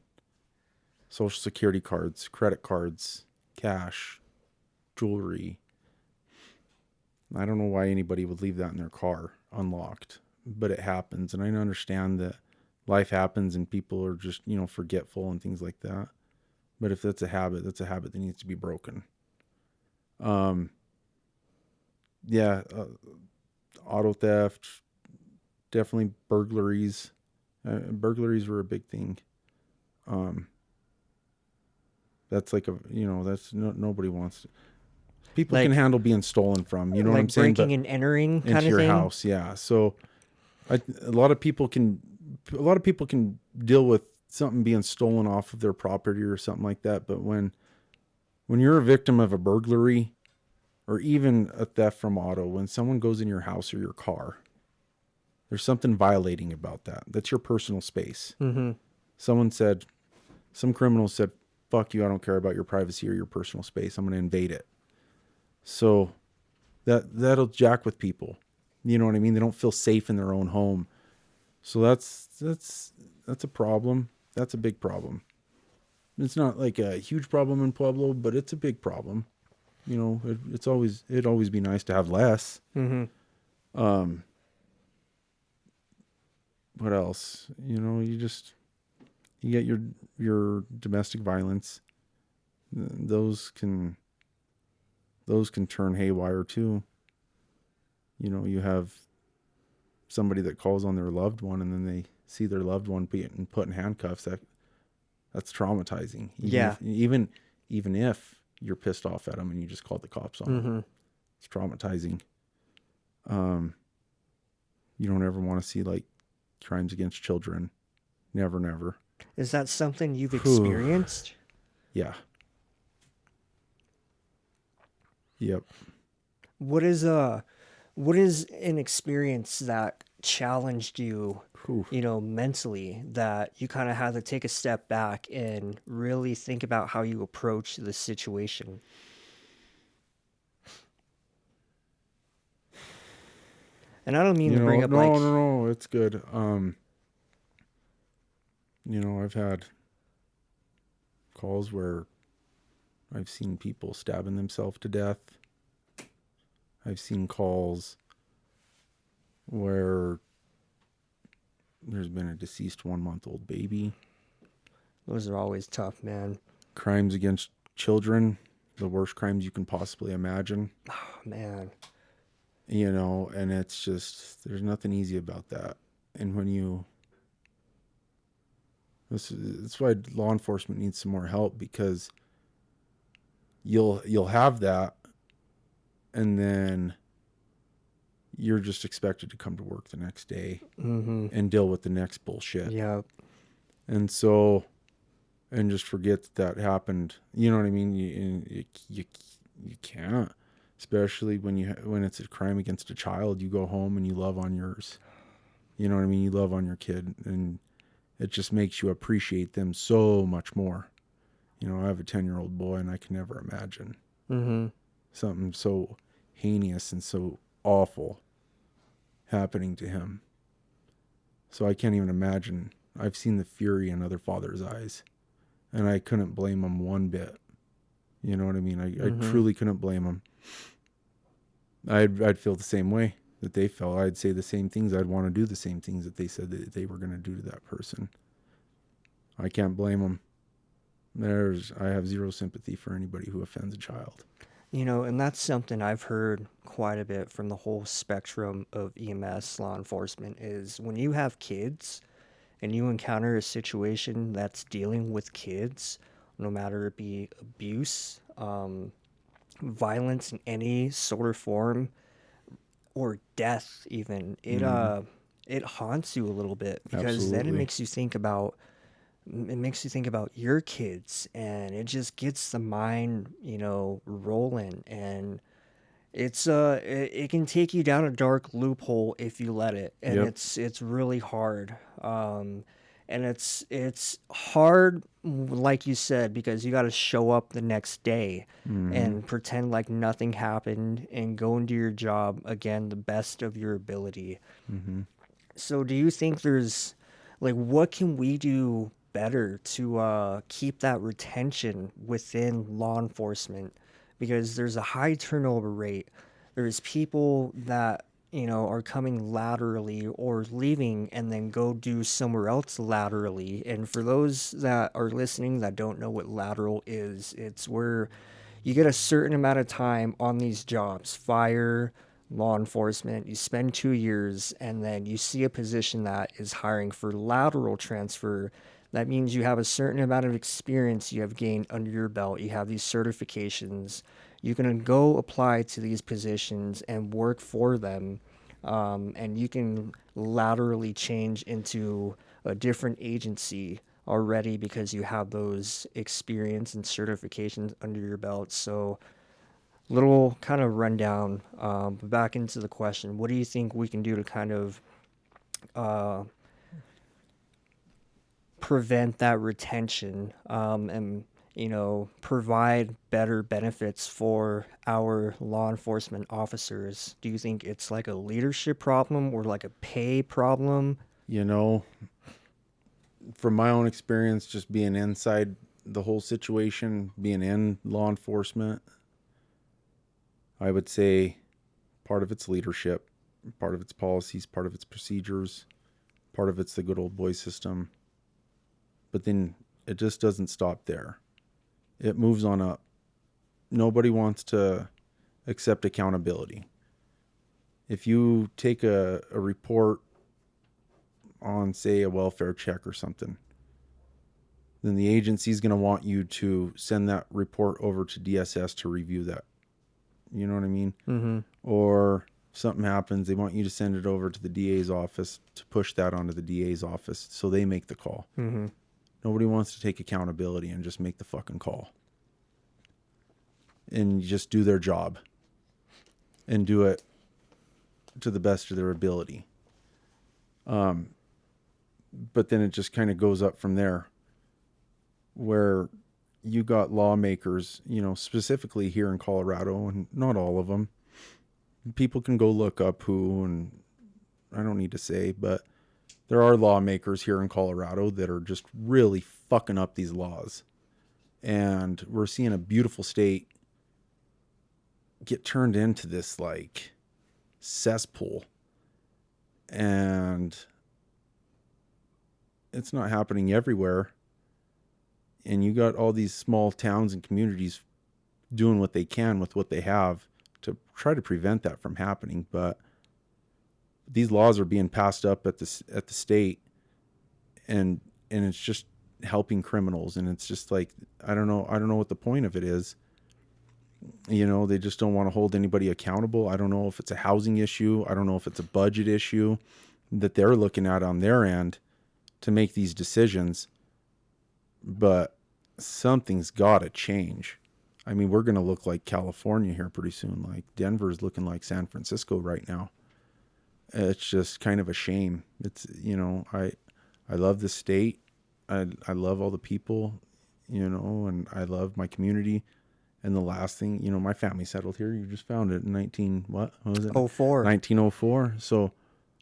Social security cards, credit cards, cash, jewelry. I don't know why anybody would leave that in their car unlocked, but it happens. And I understand that life happens and people are just, forgetful and things like that. But if that's a habit that needs to be broken. Um, yeah, auto theft, definitely burglaries. Burglaries were a big thing. That's like nobody wants to. People can Like handle being stolen from, you know what I'm saying? breaking But and entering kind into of your thing. house, yeah. So a lot of people can deal with something being stolen off of their property or something like that. But when you're a victim of a burglary or even a theft from auto, when someone goes in your house or your car, there's something violating about that. That's your personal space. Mm-hmm. Some criminal said, fuck you, I don't care about your privacy or your personal space. I'm going to invade it. So that'll jack with people. You know what I mean? They don't feel safe in their own home. So that's a problem. That's a big problem. It's not like a huge problem in Pueblo, but it's a big problem. It'd always be nice to have less. Mm-hmm. What else? You get your domestic violence. Those can turn haywire too. You have somebody that calls on their loved one and then they see their loved one being put in handcuffs. That's traumatizing. Even if you're pissed off at them and you just called the cops on them, it's traumatizing. You don't ever want to see like crimes against children. Never, never. Is that something you've experienced? Yeah. Yep. What is an experience that challenged you, mentally, that you kind of had to take a step back and really think about how you approach the situation? And I don't mean to bring up no, it's good. I've had calls where I've seen people stabbing themselves to death. I've seen calls where there's been a deceased 1-month-old baby. Those are always tough, man. Crimes against children, the worst crimes you can possibly imagine. Oh, man. And it's just, there's nothing easy about that. And that's why law enforcement needs some more help, because you'll have that and then you're just expected to come to work the next day and deal with the next bullshit. Yeah. And so, and just forget that happened. You know what I mean? You can't, especially when it's a crime against a child. You go home and you love on yours. You know what I mean? You love on your kid, and it just makes you appreciate them so much more. I have a 10-year-old boy, and I can never imagine something so heinous and so awful happening to him. So I can't even imagine. I've seen the fury in other fathers' eyes, and I couldn't blame them one bit. You know what I mean? I truly couldn't blame them. I'd feel the same way that they felt. I'd say the same things. I'd want to do the same things that they said that they were going to do to that person. I can't blame them. I have zero sympathy for anybody who offends a child. And that's something I've heard quite a bit from the whole spectrum of EMS law enforcement, is when you have kids and you encounter a situation that's dealing with kids, no matter it be abuse, violence in any sort of form, or death even, it haunts you a little bit, because then it Absolutely. makes you think about your kids, and it just gets the mind, rolling, and it can take you down a dark loophole if you let it, and Yep. it's really hard. And it's hard, like you said, because you got to show up the next day and pretend like nothing happened and go into your job again the best of your ability. So do you think there's, like, what can we do better to keep that retention within law enforcement? Because there's a high turnover rate. there's people that, are coming laterally or leaving and then go do somewhere else laterally. And for those that are listening that don't know what lateral is, it's where you get a certain amount of time on these jobs, fire, law enforcement. You spend 2 years and then you see a position that is hiring for lateral transfer. That means you have a certain amount of experience you have gained under your belt. You have these certifications. You can go apply to these positions and work for them. And you can laterally change into a different agency already because you have those experience and certifications under your belt. So, little kind of rundown. But back into the question, what do you think we can do to kind of uh, prevent that retention, and provide better benefits for our law enforcement officers? Do you think it's like a leadership problem or like a pay problem? You know, from my own experience, just being inside the whole situation, being in law enforcement, I would say part of it's leadership, part of it's policies, part of it's procedures, part of it's the good old boy system. But then it just doesn't stop there. It moves on up. Nobody wants to accept accountability. If you take a report on, say, a welfare check or something, then the agency is going to want you to send that report over to DSS to review that. You know what I mean? Mm-hmm. Or something happens, they want you to send it over to the DA's office to push that onto the DA's office so they make the call. Mm-hmm. Nobody wants to take accountability and just make the fucking call. And just do their job. And do it to the best of their ability. But then it just kind of goes up from there. Where you got lawmakers, specifically here in Colorado, and not all of them. People can go look up who, and I don't need to say, but there are lawmakers here in Colorado that are just really fucking up these laws. And we're seeing a beautiful state get turned into this like cesspool. And it's not happening everywhere. And you got all these small towns and communities doing what they can with what they have to try to prevent that from happening. But these laws are being passed up at the state, and it's just helping criminals. And it's just like, I don't know what the point of it is. They just don't want to hold anybody accountable. I don't know if it's a housing issue. I don't know if it's a budget issue that they're looking at on their end to make these decisions. But something's got to change. I mean, we're going to look like California here pretty soon. Like Denver's looking like San Francisco right now. It's just kind of a shame. It's, I love the state. I love all the people, and I love my community. And the last thing, my family settled here. You just found it in 1904. So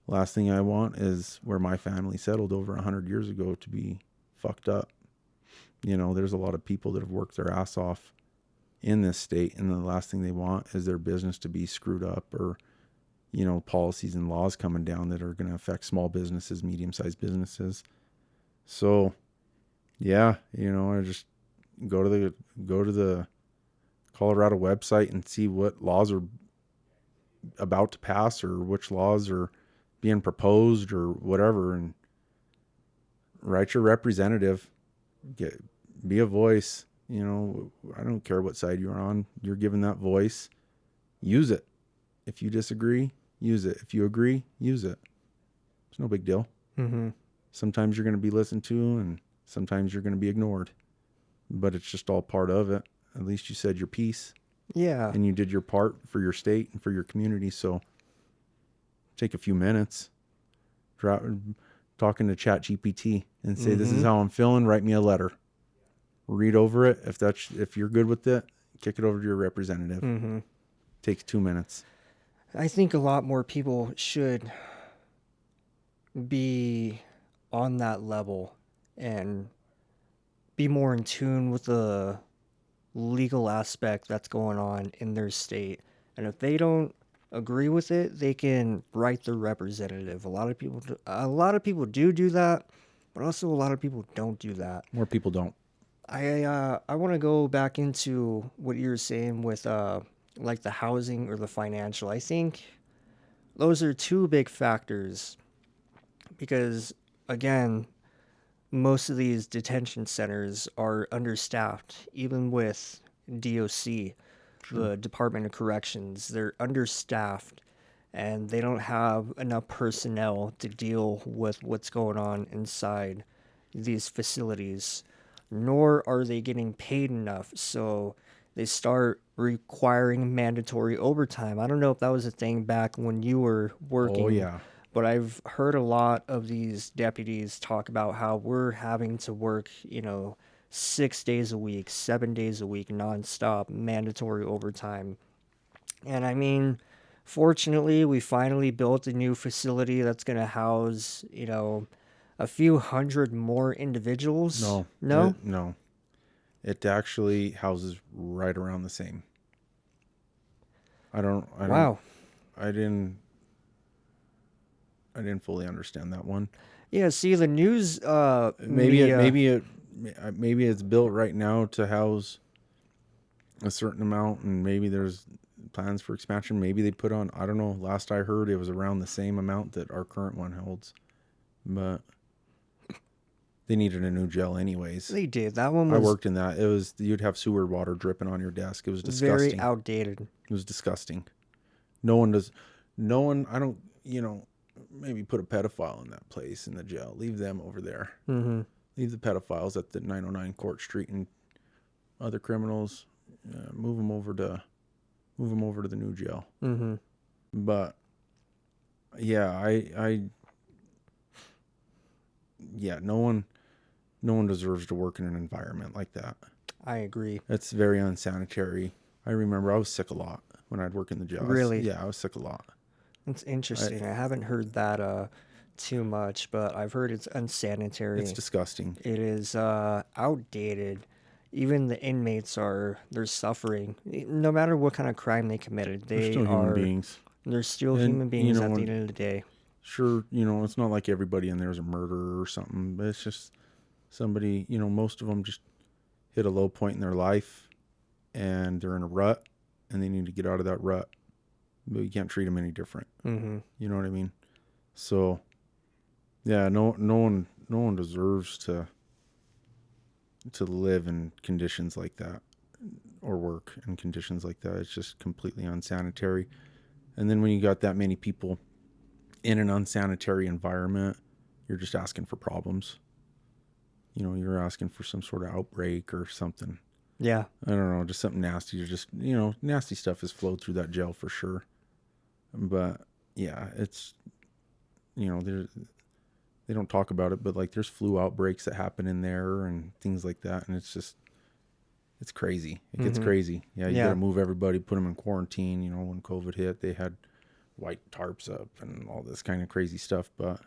last thing I want is where my family settled over 100 years ago to be fucked up. There's a lot of people that have worked their ass off in this state, and the last thing they want is their business to be screwed up, or, policies and laws coming down that are going to affect small businesses, medium-sized businesses. So, yeah, I just go to the Colorado website and see what laws are about to pass, or which laws are being proposed, or whatever, and write your representative. Be a voice. I don't care what side you're on. You're given that voice. Use it. If you disagree, use it. If you agree, use it. It's no big deal. Mm-hmm. Sometimes you're going to be listened to, and sometimes you're going to be ignored. But it's just all part of it. At least you said your piece. Yeah. And you did your part for your state and for your community. So take a few minutes. Talking to ChatGPT and say, This is how I'm feeling. Write me a letter. Read over it. If you're good with it, kick it over to your representative. Mm-hmm. Takes 2 minutes. I think a lot more people should be on that level and be more in tune with the legal aspect that's going on in their state. And if they don't agree with it, they can write their representative. A lot of people do that, but also a lot of people don't do that. More people don't. I want to go back into what you were saying with like the housing or the financial. I think those are two big factors because again, most of these detention centers are understaffed, even with DOC, Sure. the Department of Corrections. They're understaffed and they don't have enough personnel to deal with what's going on inside these facilities, nor are they getting paid enough. So they start requiring mandatory overtime. I don't know if that was a thing back when you were Oh working, yeah. but I've heard a lot of these deputies talk about how we're having to work, 6 days a week, 7 days a week, nonstop, mandatory overtime. And I mean, fortunately, we finally built a new facility that's going to house, a few hundred more individuals. No. No? No. It actually houses right around the same. I don't. I don't. Wow. I didn't. I didn't fully understand that one. Yeah, see, the news Maybe it. media. Maybe it's built right now to house a certain amount, and maybe there's plans for expansion. Maybe they put on. I don't know. Last I heard, it was around the same amount that our current one holds, but they needed a new jail anyways. They did. That one I was worked in that. It was you'd have sewer water dripping on your desk. It was very disgusting. outdated. It was disgusting. No one does. No one. I don't. Maybe put a pedophile in that place in the jail. Leave them over there. Mm-hmm. Leave the pedophiles at the 909 Court Street, and other criminals. Move them over to the new jail. Mm-hmm. But yeah, yeah, no one deserves to work in an environment like that. I agree. It's very unsanitary. I remember I was sick a lot when I'd work in the jail. Really? I was sick a lot. It's interesting. I haven't heard that too much, but I've heard it's unsanitary. It's disgusting. It is outdated. Even the inmates they're suffering. No matter what kind of crime they committed, They're still human beings. They're still And, human beings at the end of the day. Sure, it's not like everybody in there is a murderer or something, but it's just somebody, most of them just hit a low point in their life and they're in a rut and they need to get out of that rut. But you can't treat them any different. Mm-hmm. You know what I mean? So, yeah, no one deserves to live in conditions like that or work in conditions like that. It's just completely unsanitary. And then when you got that many people in an unsanitary environment, you're just asking for problems. You're asking for some sort of outbreak or something. Yeah. I don't know, just something nasty. You're just, nasty stuff has flowed through that jail for sure. But yeah, it's, they don't talk about it, but like there's flu outbreaks that happen in there and things like that. And it's crazy. It gets crazy. Yeah. You got to move everybody, put them in quarantine. When COVID hit, they had white tarps up and all this kind of crazy stuff. But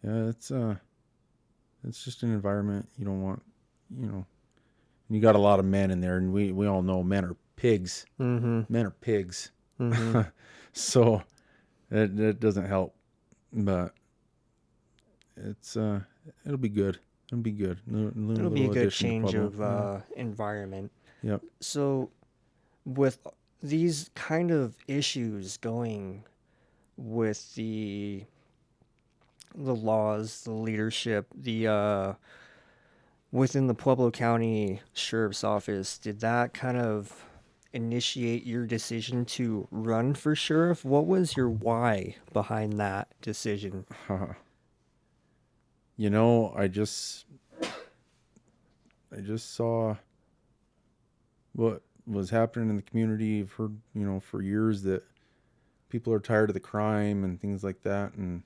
yeah, it's just an environment you don't want, you got a lot of men in there, and we all know men are pigs. Mm-hmm. Men are pigs. Mm-hmm. So that doesn't help, but it'll be good. It'll be good. It'll be a good change of environment. Yep. So, with these kind of issues going with the laws, the leadership, within the Pueblo County Sheriff's Office, did that kind of initiate your decision to run for sheriff? What was your why behind that decision? I just saw what was happening in the community. I've heard, for years that people are tired of the crime and things like that. And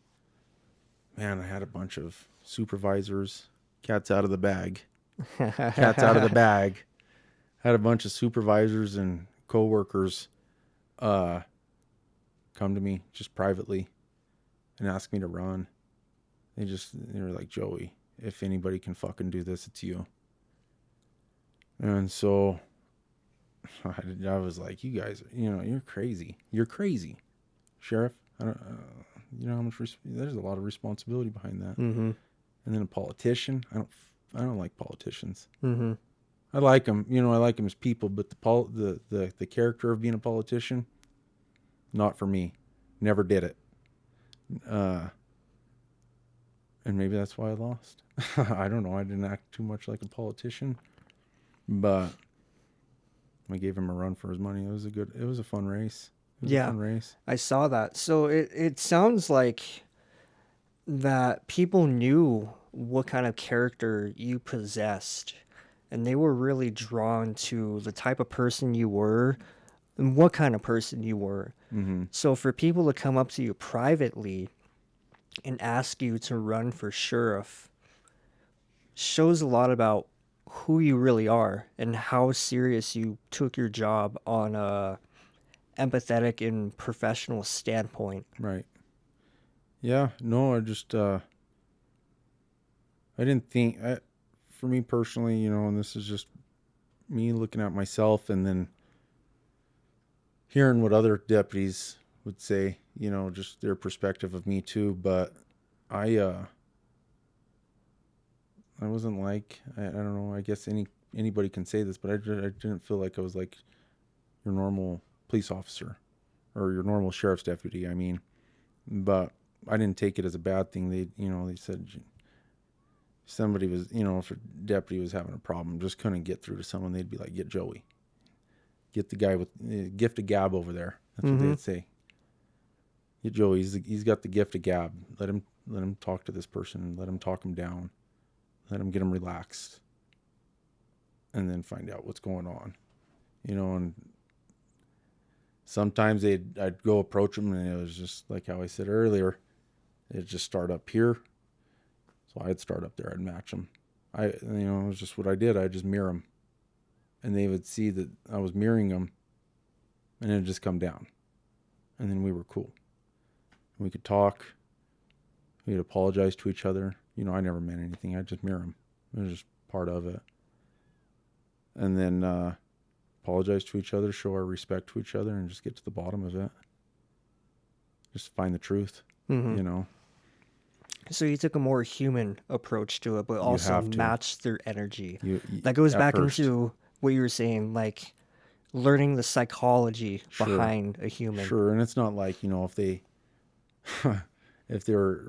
man, I had a bunch of supervisors, cat's out of the bag. Cat's out of the bag. Had a bunch of supervisors and coworkers come to me just privately and ask me to run. They were like, Joey, if anybody can fucking do this, it's you. And so I was like, you guys, you're crazy. You're crazy, Sheriff. I don't, you know how much there's a lot of responsibility behind that. Mm-hmm. And then a politician. I don't like politicians. Mm-hmm. I like them. I like them as people, but the character of being a politician, not for me. Never did it. And maybe that's why I lost. I don't know. I didn't act too much like a politician, but I gave him a run for his money. It was a fun race. It was a Yeah, fun race. I saw that. So it sounds like that people knew what kind of character you possessed, and they were really drawn to the type of person you were and what kind of person you were. Mm-hmm. So for people to come up to you privately and ask you to run for sheriff shows a lot about who you really are and how serious you took your job on a empathetic and professional standpoint. Right. Yeah. No, I just, I didn't think, for me personally, and this is just me looking at myself and then hearing what other deputies would say, just their perspective of me too. But I wasn't like, I don't know, I guess anybody can say this, but I didn't feel like I was like your normal police officer or your normal sheriff's deputy. I mean, but I didn't take it as a bad thing. They said somebody was, if a deputy was having a problem, just couldn't get through to someone, they'd be like, get Joey. Get the guy with gift of gab over there. That's Mm-hmm. what they'd say. Get Joey. He's got the gift of gab. Let him talk to this person. Let him talk him down. Let him get him relaxed. And then find out what's going on. And sometimes I'd go approach him, and it was just like how I said earlier. It'd just start up here. So I'd start up there. I'd match him. It was just what I did. I'd just mirror him. And they would see that I was mirroring them, and it'd just come down. And then we were cool. We could talk. We'd apologize to each other. I never meant anything. I'd just mirror them. It was just part of it. And then apologize to each other, show our respect to each other, and just get to the bottom of it. Just find the truth, Mm-hmm. So you took a more human approach to it, but also have to. matched their energy. You That goes at back first. into what you were saying, like learning the psychology Sure. behind a human. Sure, and it's not like, if they if they're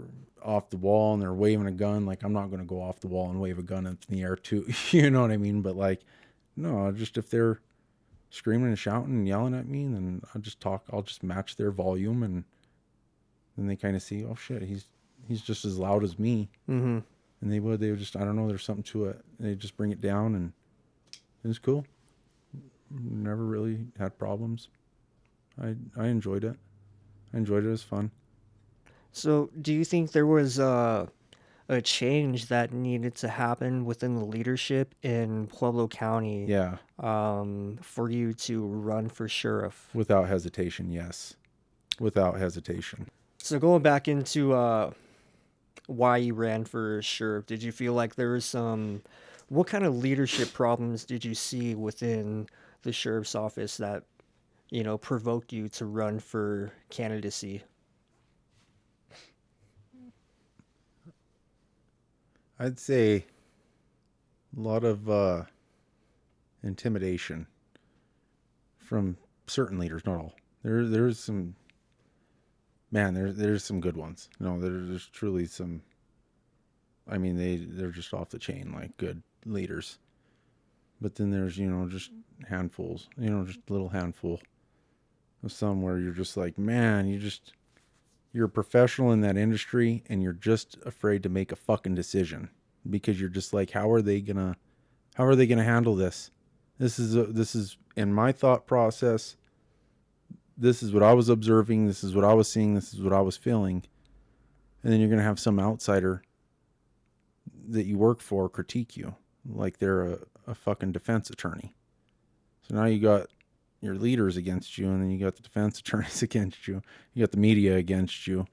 off the wall and they're waving a gun, like I'm not going to go off the wall and wave a gun up in the air too. You know what I mean? But like, no, just if they're screaming and shouting and yelling at me, then I'll just match their volume, and then they kind of see, oh shit, he's just as loud as me. Mm-hmm. And they would just, I don't know, there's something to it. They just bring it down, and it was cool. Never really had problems. I enjoyed it. It was fun. So do you think there was a change that needed to happen within the leadership in Pueblo County Yeah. for you to run for sheriff? Without hesitation, yes. Without hesitation. So going back into why you ran for sheriff, did you feel like there was what kind of leadership problems did you see within the sheriff's office that, provoked you to run for candidacy? I'd say a lot of intimidation from certain leaders, not all. There's some, man, there's some good ones. There's truly some, I mean, they're just off the chain, like good leaders. But then there's, just handfuls, just a little handful of some where you're just like, man, you're a professional in that industry, and you're just afraid to make a fucking decision because you're just like, how are they gonna handle this? This is in my thought process. This is what I was observing. This is what I was seeing. This is what I was feeling. And then you're gonna have some outsider that you work for critique you like they're a fucking defense attorney. So now you got your leaders against you, and then you got the defense attorneys against you. You got the media against you.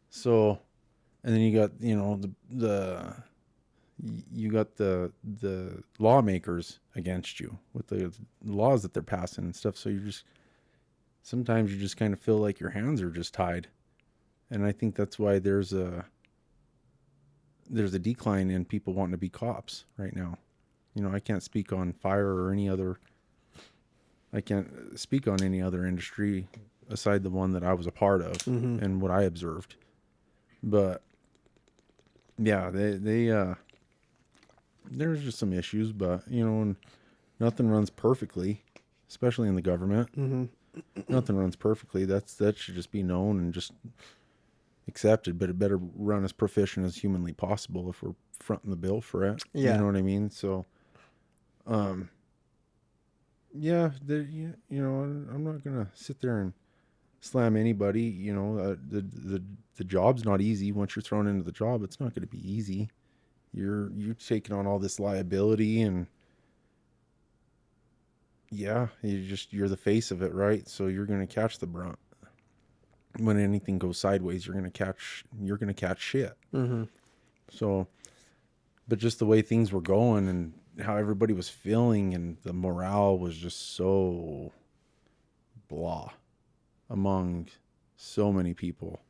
So, and then you got, you got the lawmakers against you with the laws that they're passing and stuff. So sometimes you just kind of feel like your hands are just tied. And I think that's why there's a decline in people wanting to be cops right now. I can't speak on fire or I can't speak on any other industry aside the one that I was a part of and what I observed. But yeah, there's just some issues, but nothing runs perfectly, especially in the government. Nothing runs perfectly. That should just be known and just accepted, but it better run as proficient as humanly possible if we're fronting the bill for it. Yeah. You know what I mean? So, yeah, I'm not going to sit there and slam anybody. The job's not easy. Once you're thrown into the job, it's not going to be easy. You're taking on all this liability, and yeah, you're the face of it, right? So you're going to catch the brunt. When anything goes sideways, you're going to catch shit. So, but just the way things were going and how everybody was feeling, and the morale was just so blah among so many people,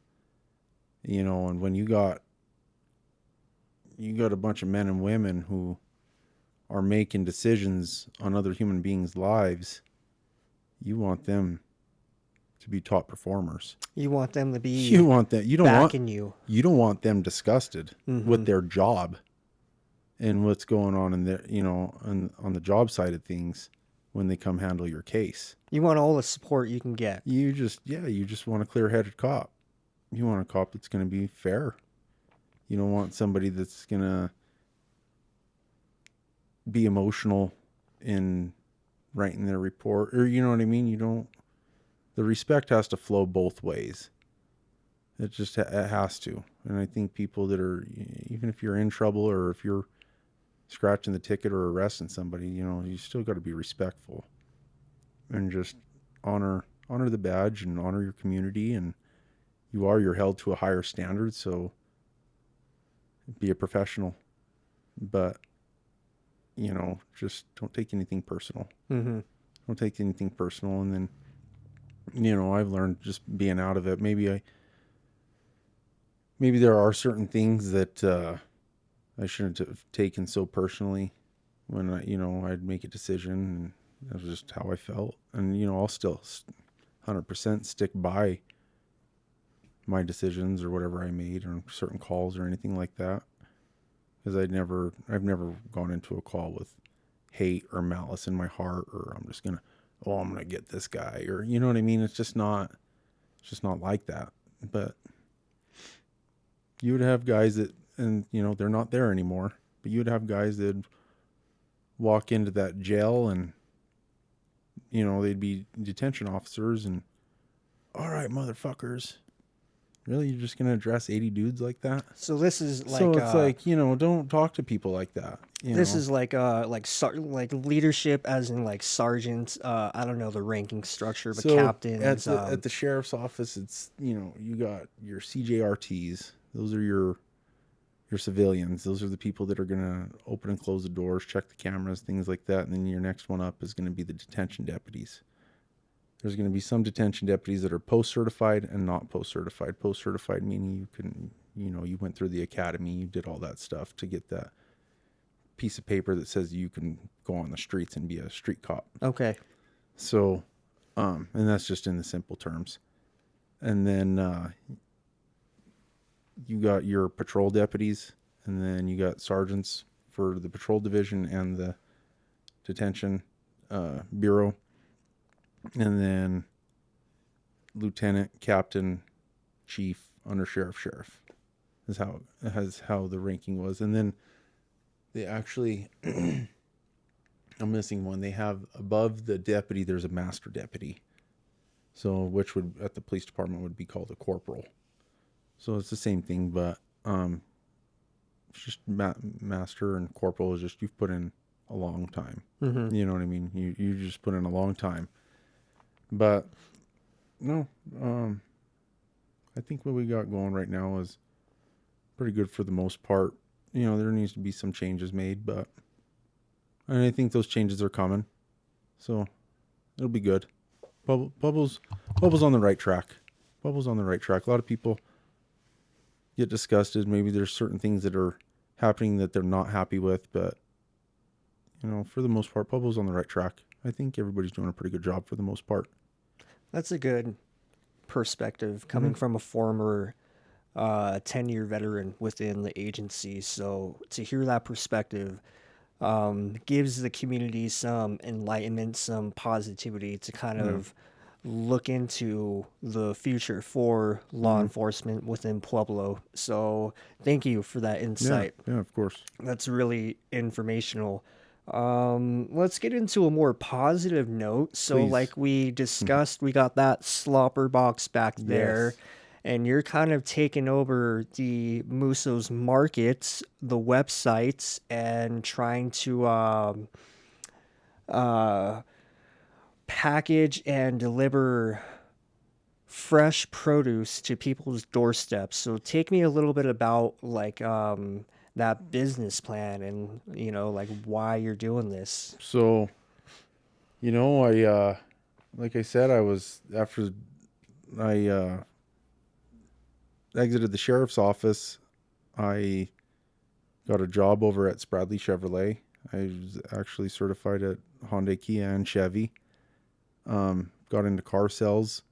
and when you got a bunch of men and women who are making decisions on other human beings' lives, you want them to be top performers. You want them to be. You want that. You don't want them disgusted with their job and what's going on in their, on the job side of things when they come handle your case. You want all the support you can get. You just want a clear-headed cop. You want a cop that's going to be fair. You don't want somebody that's going to be emotional in writing their report, or you know what I mean? The respect has to flow both ways. It has to. And I think people that are, even if you're in trouble or if you're scratching the ticket or arresting somebody, you still got to be respectful and just honor the badge and honor your community, and you're held to a higher standard. So be a professional, but just don't take anything personal. Don't take anything personal. And then, I've learned just being out of it. Maybe there are certain things that I shouldn't have taken so personally when I'd make a decision, and that was just how I felt. And, I'll still 100% stick by my decisions or whatever I made on certain calls or anything like that. Because I've never gone into a call with hate or malice in my heart, or I'm just going to get this guy, or, you know what I mean? It's just not like that. But you would have guys that, and they're not there anymore, but you would have guys that walk into that jail and, they'd be detention officers and, all right, motherfuckers. Really? You're just going to address 80 dudes like that? So this is like... So it's like, don't talk to people like that. This is like leadership as in like sergeants, I don't know the ranking structure, but captains. At the sheriff's office, it's, you got your CJRTs. Those are your civilians. Those are the people that are going to open and close the doors, check the cameras, things like that. And then your next one up is going to be the detention deputies. There's going to be some detention deputies that are post-certified and not post-certified. Post-certified meaning you went through the academy, you did all that stuff to get that piece of paper that says you can go on the streets and be a street cop. Okay. So, and that's just in the simple terms. And then you got your patrol deputies, and then you got sergeants for the patrol division and the detention bureau. And then lieutenant, captain, chief, undersheriff, sheriff is how the ranking was. And then they actually, I'm missing one. They have above the deputy, there's a master deputy. So which would at the police department would be called a corporal. So it's the same thing, but it's just master and corporal is just you've put in a long time. You know what I mean? You just put in a long time. But no, I think what we got going right now is pretty good for the most part. there needs to be some changes made, and I think those changes are coming. So it'll be good. Pueblo's on the right track. Pueblo's on the right track. A lot of people get disgusted. Maybe there's certain things that are happening that they're not happy with, but for the most part, Pueblo's on the right track. I think everybody's doing a pretty good job for the most part. That's a good perspective coming from a former 10-year veteran within the agency. So to hear that perspective gives the community some enlightenment, some positivity to kind of look into the future for law enforcement within Pueblo. So thank you for that insight. Yeah, of course. That's really informational. Let's get into a more positive note. So, Please. like we discussed, we got that slopper box back there, Yes. and you're kind of taking over the Musso's Markets, the websites, and trying to package and deliver fresh produce to people's doorsteps. So, take me a little bit about like that business plan and like why you're doing this. So, I like I said, I was after I exited the sheriff's office, I got a job over at Spradley Chevrolet. I was actually certified at Hyundai, Kia, and Chevy. Got into car sales,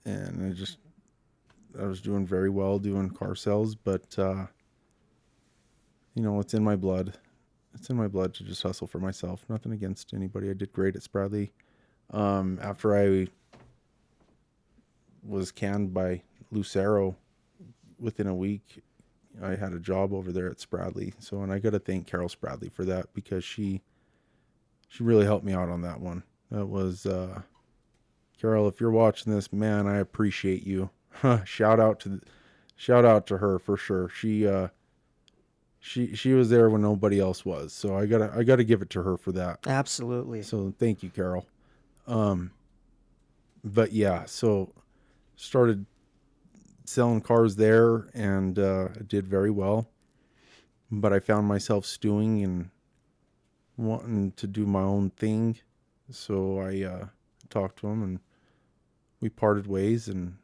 and I was doing very well doing car sales, but it's in my blood. It's in my blood to just hustle for myself. Nothing against anybody. I did great at Spradley. After I was canned by Lucero, within a week, I had a job over there at Spradley. So, and I got to thank Carol Spradley for that, because she really helped me out on that one. That was, Carol, if you're watching this, man, I appreciate you. Shout out to her for sure. She was there when nobody else was. So I gotta give it to her for that. Absolutely. So thank you, Carol. But yeah, so started selling cars there, and did very well. But I found myself stewing and wanting to do my own thing. So I talked to him, and we parted ways, and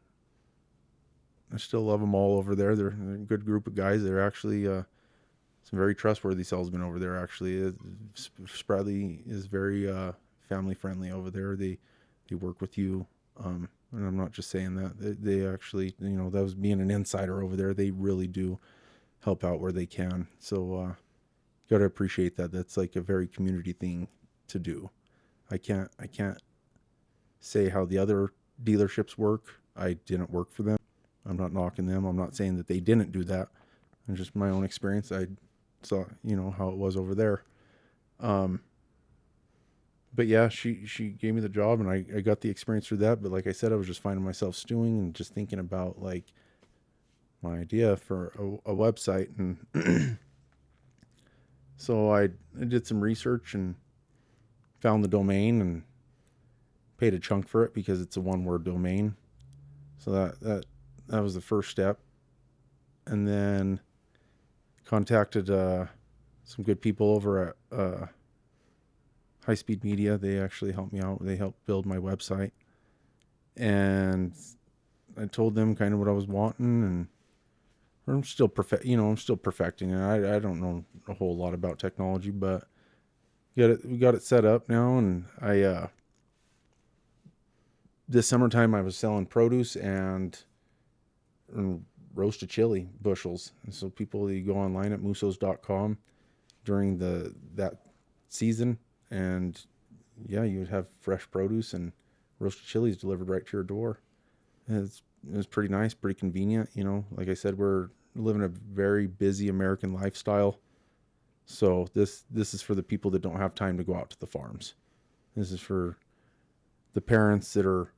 I still love them all over there. They're a good group of guys. They're actually some very trustworthy salesmen over there. Actually, Spradley is very family friendly over there. They work with you, and I'm not just saying that. They actually, that was being an insider over there. They really do help out where they can. So got to appreciate that. That's like a very community thing to do. I can't say how the other dealerships work. I didn't work for them. I'm not knocking them. I'm not saying that they didn't do that. And just my own experience, I saw, how it was over there. But yeah, she gave me the job, and I got the experience through that. But like I said, I was just finding myself stewing and just thinking about like my idea for a website. And so I did some research and found the domain and paid a chunk for it, because it's a one-word domain. So that was the first step. And then contacted some good people over at High Speed Media. They actually helped me out. They helped build my website, and I told them kind of what I was wanting, and I'm still perfecting it. I don't know a whole lot about technology, but we got it set up now. And I this summertime I was selling produce and roasted chili bushels. And so you go online at mussos.com during that season, and yeah, you would have fresh produce and roasted chilies delivered right to your door. And it was pretty nice, pretty convenient. Like I said, we're living a very busy American lifestyle. So this is for the people that don't have time to go out to the farms. This is for the parents that are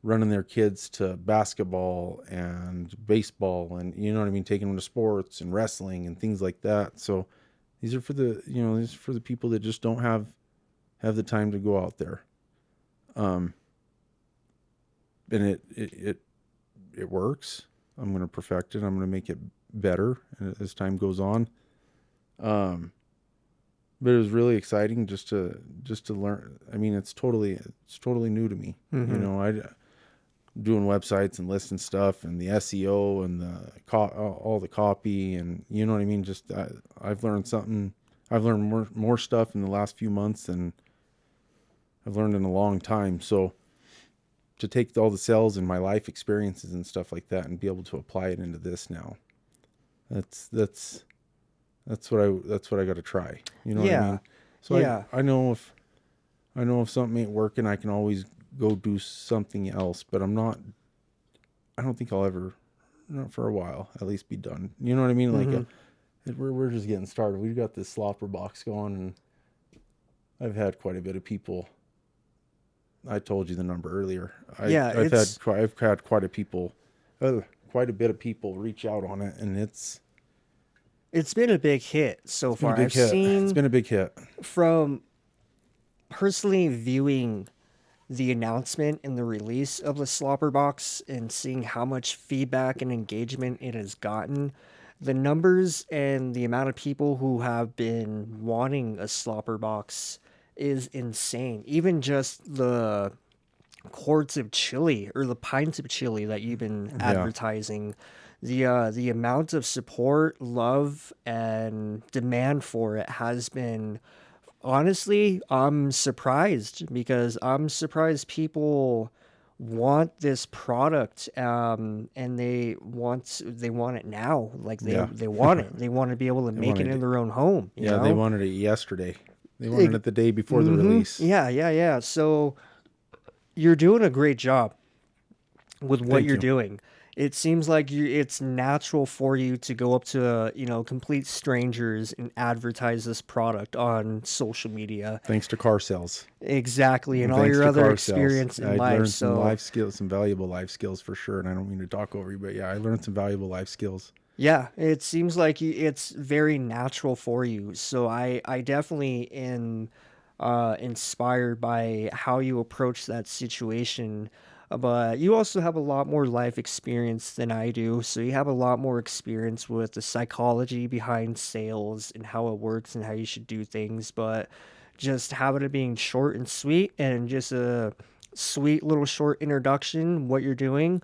running their kids to basketball and baseball, and taking them to sports and wrestling and things like that. So these are for the people that just don't have the time to go out there. And it works. I'm going to perfect it. I'm going to make it better as time goes on. But it was really exciting just to learn. I mean, it's totally new to me. You know, doing websites and lists and stuff, and the SEO and all the copy, and you know what I mean. Just I've learned something. I've learned more stuff in the last few months than I've learned in a long time. So to take all the sales and my life experiences and stuff like that and be able to apply it into this now, that's what I got to try. You know what I mean? So Yeah. I know if something ain't working, I can always go do something else. But I don't think I'll ever, not for a while, at least be done. You know what I mean? Like we're just getting started. We've got this slopper box going, and I've had quite a bit of people. I told you the number earlier. I've had quite a bit of people reach out on it, and it's been a big hit so far. It's been a big hit. From personally viewing the announcement and the release of the Slopper Box and seeing how much feedback and engagement it has gotten, the numbers and the amount of people who have been wanting a Slopper Box is insane. Even just the quarts of chili or the pints of chili that you've been advertising, the amount of support, love, and demand for it has been, honestly, I'm surprised, because I'm surprised people want this product, and they want it now. Like they want it. They want to be able to make it in their own home. You know? They wanted it yesterday. They wanted it the day before the release. Yeah. So you're doing a great job with what you're doing. It seems like it's natural for you to go up to, complete strangers and advertise this product on social media. Thanks to car sales. Exactly. And all your other experience in life. I learned some life skills, some valuable life skills for sure. And I don't mean to talk over you, but I learned some valuable life skills. Yeah, it seems like it's very natural for you. So I definitely am inspired by how you approach that situation. But you also have a lot more life experience than I do. So you have a lot more experience with the psychology behind sales and how it works and how you should do things. But just having it being short and sweet, and just a sweet little short introduction, what you're doing,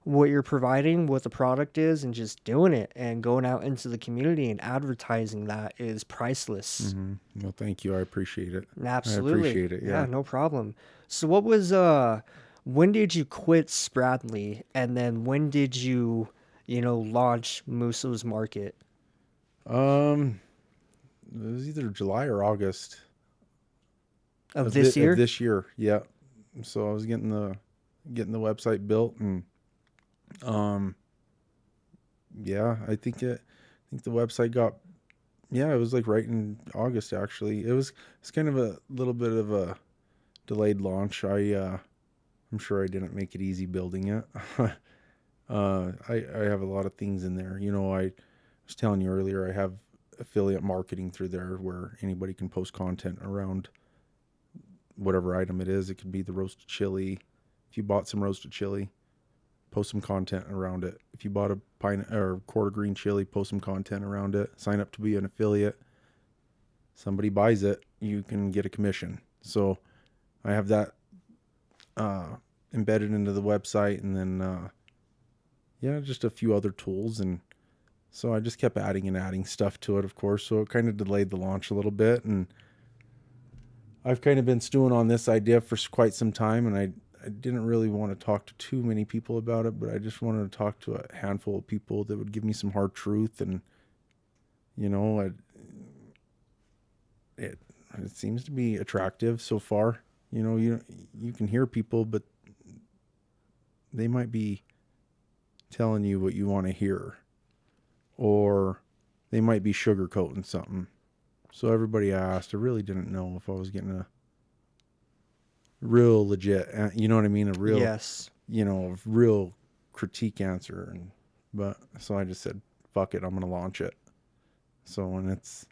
what you're providing, what the product is, and just doing it and going out into the community and advertising that is priceless. Well, thank you. I appreciate it. Absolutely. I appreciate it. Yeah, no problem. So what was, when did you quit Spradley, and then when did you, launch Musso's Market? It was either July or August of this year. Of this year, yeah. So I was getting the website built, and I think the website got, it was like right in August actually. It's kind of a little bit of a delayed launch. I'm sure I didn't make it easy building it. I have a lot of things in there. I was telling you earlier, I have affiliate marketing through there where anybody can post content around whatever item it is. It could be the roasted chili. If you bought some roasted chili, post some content around it. If you bought a pine or quarter green chili, post some content around it. Sign up to be an affiliate. Somebody buys it, you can get a commission. So I have that embedded into the website, and then just a few other tools. And so I just kept adding stuff to it, of course. So it kind of delayed the launch a little bit, and I've kind of been stewing on this idea for quite some time, and I didn't really want to talk to too many people about it, but I just wanted to talk to a handful of people that would give me some hard truth. And it seems to be attractive so far. You can hear people, but they might be telling you what you want to hear, or they might be sugarcoating something. So everybody I asked, I really didn't know if I was getting a real legit, you know what I mean? A real, yes, a real critique answer. But so I just said, fuck it, I'm going to launch it. So, and it's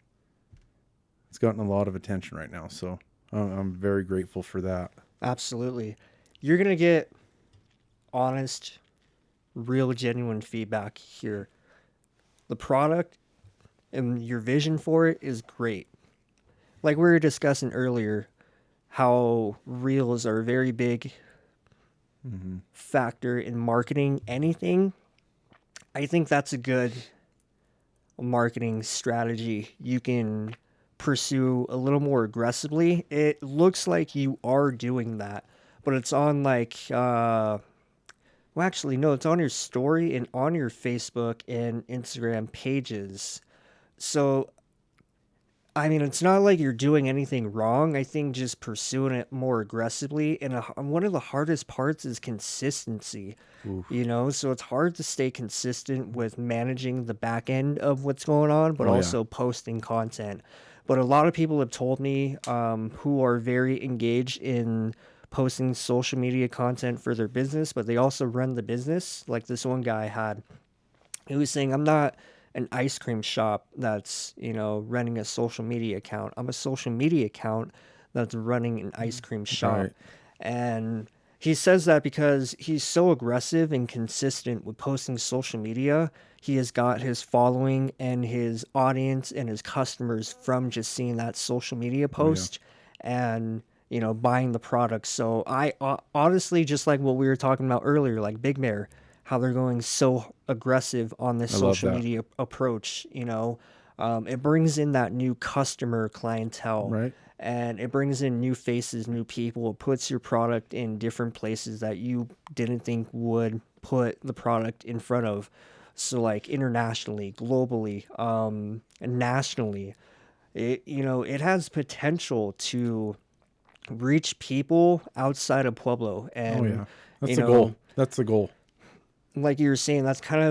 gotten a lot of attention right now. So I'm very grateful for that. Absolutely. You're going to get honest, real, genuine feedback here. the product and your vision for it is great. Like we were discussing earlier, how reels are a very big factor in marketing anything. I think that's a good marketing strategy you can pursue a little more aggressively. It looks like you are doing that, but it's on like well, actually, no, it's on your story and on your Facebook and Instagram pages. So, I mean, it's not like you're doing anything wrong. I think just pursuing it more aggressively. And one of the hardest parts is consistency, Oof. you know? So it's hard to stay consistent with managing the back end of what's going on, but Oh, yeah. also posting content. But a lot of people have told me who are very engaged in posting social media content for their business, but they also run the business. Like this one guy had, he was saying, I'm not an ice cream shop that's, you know, running a social media account. I'm a social media account that's running an ice cream shop. Right. And he says that because he's so aggressive and consistent with posting social media. He has got his following and his audience and his customers from just seeing that social media post and, you know, buying the product. So I honestly, just like what we were talking about earlier, like Big Bear, how they're going so aggressive on this I love social that. media approach, you know, it brings in that new customer clientele, Right. and it brings in new faces, new people. It puts your product in different places that you didn't think would put the product in front of. So like internationally, globally, and nationally, it, you know, it has potential to reach people outside of Pueblo. Oh And yeah. That's you the know, goal. That's the goal. like you were saying, that's kind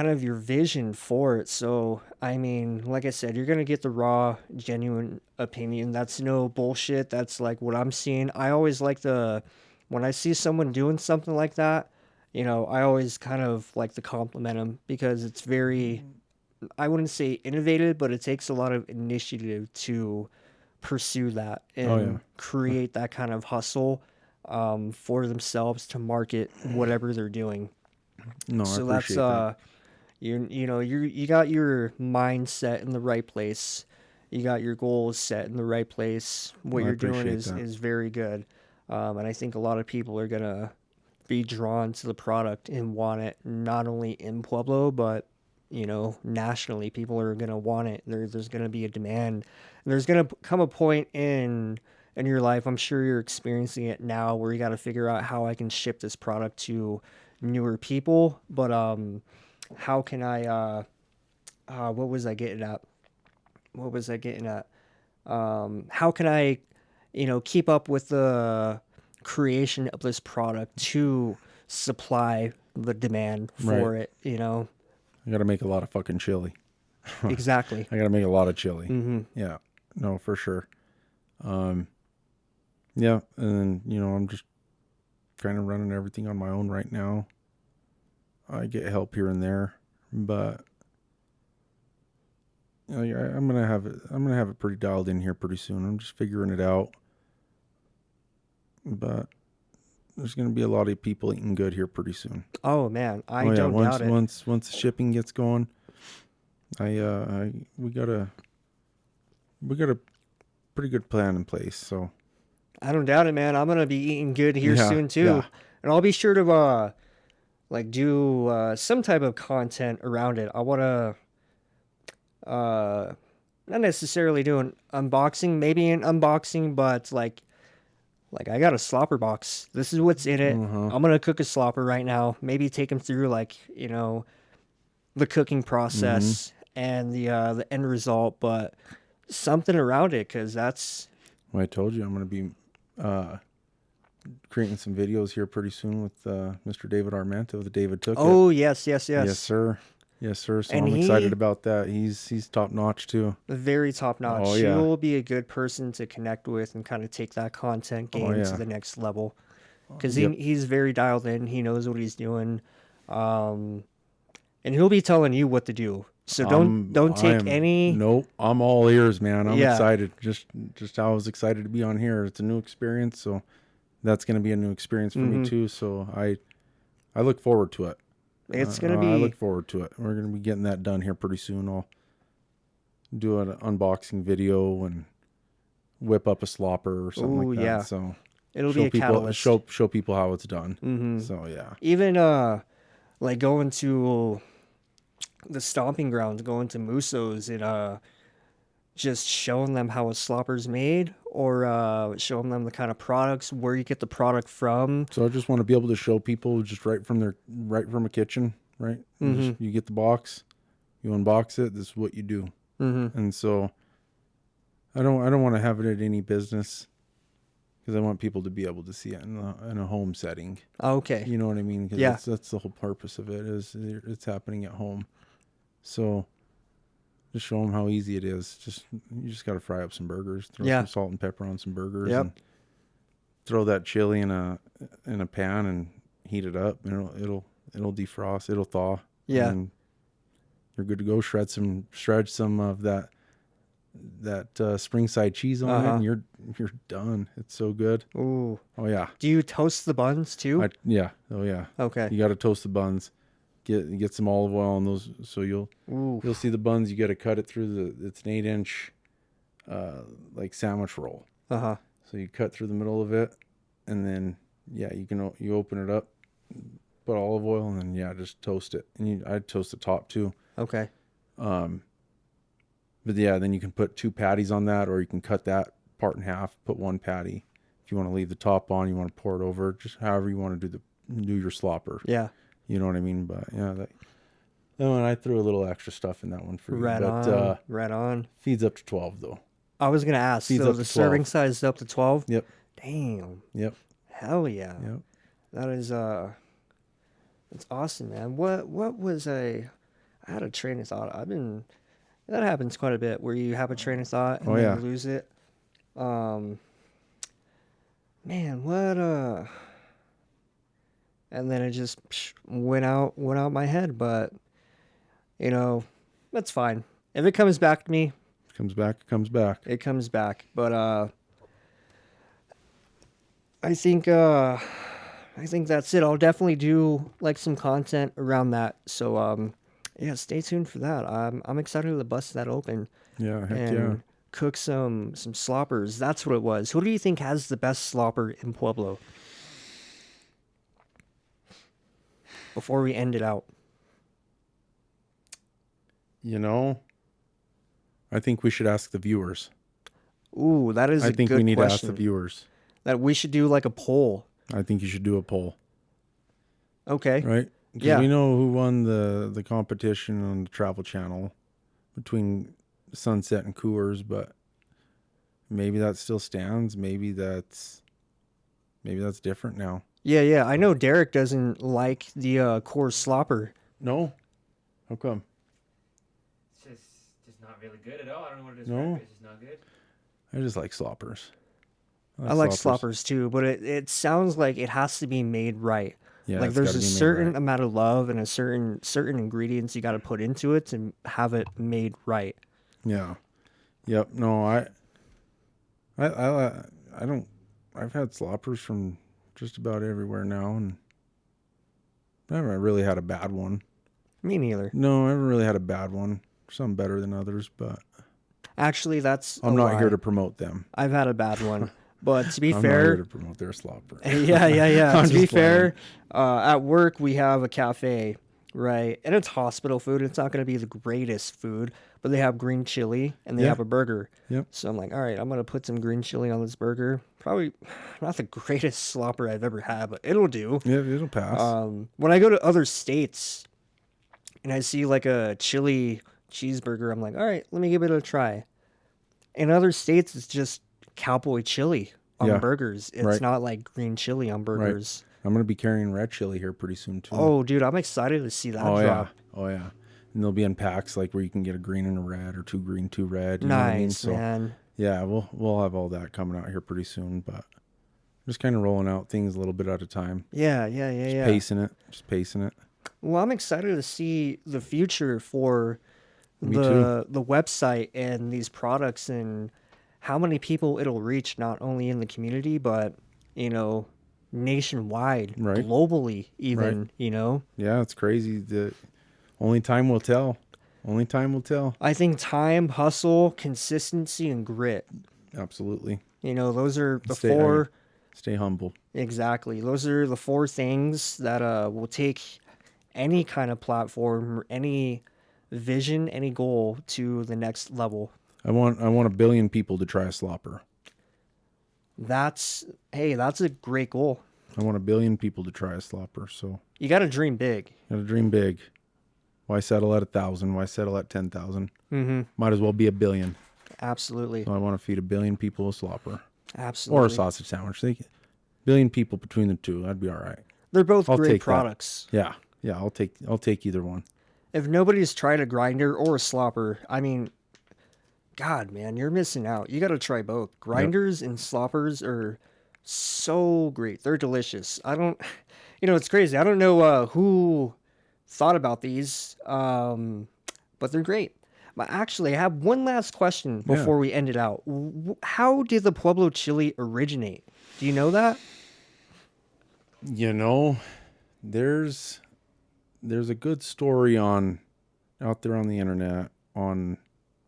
of your vision for it. So I mean, like I said, you're gonna get the raw, genuine opinion. That's no bullshit. That's like what I'm seeing. I always like when I see someone doing something like that, you know, I always kind of like to compliment them because it's very, I wouldn't say innovative, but it takes a lot of initiative to pursue that Oh and yeah. create that kind of hustle for themselves to market whatever they're doing. No, I So that's appreciate that. you know, you got your mindset in the right place. You got your goals set in the right place. What I you're doing appreciate that. is very good. And I think a lot of people are gonna be drawn to the product and want it not only in Pueblo but, you know, nationally. People are gonna want it. There's gonna be a demand. And there's gonna come a point in your life, I'm sure you're experiencing it now, where you got to figure out how I can ship this product to newer people. But how can I what was I getting at? What was I getting at? How can I, you know, keep up with the creation of this product to supply the demand Right. for it, you know? I got to make a lot of fucking chili. Exactly. I got to make a lot of chili. Mm-hmm. Yeah. No, for sure. Yeah, and you know, I'm just kind of running everything on my own right now. I get help here and there, but you know, I'm gonna have it. I'm gonna have it pretty dialed in here pretty soon. I'm just figuring it out, but there's gonna be a lot of people eating good here pretty soon. Oh man, I Oh yeah, don't doubt it. once the shipping gets going, we got a pretty good plan in place. So I don't doubt it, man. I'm gonna be eating good here yeah, soon too, yeah, and I'll be sure to like do some type of content around it. I wanna uh not necessarily do an unboxing, maybe an unboxing, but like I got a slopper box. This is what's in it. uh-huh. I'm gonna cook a slopper right now. Maybe take them through like, you know, the cooking Mm-hmm. process and the end result, but something around it, because that's Well, I told you I'm gonna be creating some videos here pretty soon with Mr. David Armento, the David Took It. oh yes, yes, Yes, yes. sir. Yes, sir. So And I'm excited he about that. He's top notch too. very top Oh notch. yeah. He'll be a good person to connect with and kind of take that content Oh game to yeah. the next level. Because Yep. he's very dialed in. He knows what he's doing. Um, and he'll be telling you what to do. So don't take any. Nope. I'm all ears, man. I'm Yeah. excited. Just how I was excited to be on here. It's a new experience, so that's gonna be a new experience for me Mm-hmm. too. So I look forward to it. It's gonna I be. look forward to it. We're gonna be getting that done here pretty soon. I'll do an unboxing video and whip up a slopper or something Oh like that. yeah, So it'll be a catalyst. show people how it's done. Mm-hmm. So yeah. Even like going to the stomping grounds, going to Musso's and just showing them how a slopper's made, or showing them the kind of products, where you get the product from. So I just want to be able to show people just right from a kitchen, right? Mm-hmm. You get the box, you unbox it. This is what you do. Mm-hmm. And so I don't want to have it at any business, because I want people to be able to see it in a home setting. Okay. You know what I mean? Because Yeah. that's the whole purpose of it, is it's happening at home. So just show them how easy it is. You just got to fry up some burgers, throw Yeah. some salt and pepper on some burgers, Yep. and throw that chili in a pan and heat it up, and it'll defrost, it'll thaw. Yeah. And you're good to go. Shred some of that spring side cheese on it, and you're done. It's so good. Ooh. Oh yeah. Do you toast the buns too? Yeah. Oh yeah. Okay. You got to toast the buns. Get some olive oil on those, so you'll see the buns. You got to cut it through it's an 8-inch like sandwich roll. Uh-huh. So you cut through the middle of it, and then you open it up, put olive oil, and then just toast it. And I'd toast the top too. Okay. But yeah, then you can put 2 patties on that, or you can cut that part in half, put 1 patty. If you want to leave the top on, you want to pour it over, just however you want to do your slopper. Yeah. You know what I mean? But yeah, that one, I threw a little extra stuff in that one for you. Right But on. Right on. feeds up to 12 though. I was gonna ask. Feeds So up the to serving 12. size is up to 12. Yep. Damn. Yep. Hell yeah. Yep. That is that's awesome, man. What was I had a train of thought. That happens quite a bit, where you have a train of thought and then you lose it. Man, what and then it just went out my head, but that's fine. If it comes back to me, Comes back, it comes back. it comes back. But I think that's it. I'll definitely do like some content around that. So yeah, stay tuned for that. I'm excited to bust that open Yeah, heck and yeah. cook some sloppers. That's what it was. Who do you think has the best slopper in Pueblo? Before we end it out. I think we should ask the viewers. Ooh, that is a good question. I think we need to ask the viewers. That we should do like a poll. I think you should do a poll. Okay. Right? Because Yeah. we know who won the competition on the Travel Channel between Sunset and Coors, but maybe that still stands. Maybe that's different now. Yeah. I know Derek doesn't like the Coors slopper. No? How come? It's just not really good at all. I don't know what it is. No. It's just not good. I just like sloppers. I like sloppers too, but it sounds like it has to be made right. Yeah, Like it's there's gotta a be made certain right. amount of love and a certain ingredients you got to put into it to have it made right. Yeah. Yep. No, I don't. I've had sloppers from just about everywhere now, and I haven't really had a bad one. Me neither. No, I haven't really had a bad one. Some better than others, but Actually, that's I'm a not lie. here to promote them. I've had a bad one, but to be I'm not here fair, to promote their slopper. yeah. I'm To be just fair, at work we have a cafe, right? And it's hospital food. It's not going to be the greatest food, but they have green chili and they Yeah. have a burger. Yep. So I'm like, all right, I'm going to put some green chili on this burger. Probably not the greatest slopper I've ever had, but it'll do. Yeah, it'll pass. When I go to other states and I see like a chili cheeseburger, I'm like, all right, let me give it a try. In other states, it's just cowboy chili on Yeah. burgers. It's Right. not like green chili on burgers. I'm gonna be carrying red chili here pretty soon too. Oh, dude, I'm excited to see that Oh drop. yeah. Oh yeah. And they'll be in packs like where you can get a green and a red, or 2 green, 2 red. You know what I mean? Nice, So man. yeah, we'll have all that coming out here pretty soon, but just kind of rolling out things a little bit at a time. Yeah. Just pacing it. Well, I'm excited to see the future for Me too. the website and these products and how many people it'll reach, not only in the community, but nationwide, Right. globally, even, Right. you know? Yeah, it's crazy. Only time will tell. Only time will tell. I think time, hustle, consistency, and grit. Absolutely. You know, those are the Stay, four. stay humble. Exactly. Those are the four things that will take any kind of platform, or any vision, any goal to the next level. I want 1 billion people to try a slopper. That's a great goal. I want 1 billion people to try a slopper. So You got to dream big. gotta dream big. Why settle at 1,000? Why settle at 10,000? Mm-hmm. Might as well be 1 billion. Absolutely. So I want to feed 1 billion people a slopper Absolutely. or a sausage sandwich. 1 billion people between the two, that'd be all right. They're both I'll great take that. products. Yeah, I'll take either one. If nobody's tried a grinder or a slopper, I mean, God, man, you're missing out. You got to try both. Grinders and sloppers are so great. They're delicious. It's crazy. I don't know who thought about these, but they're great. But actually, I have one last question before we end it out. How did the Pueblo chili originate? Do you know that? You know, there's a good story out there on the internet on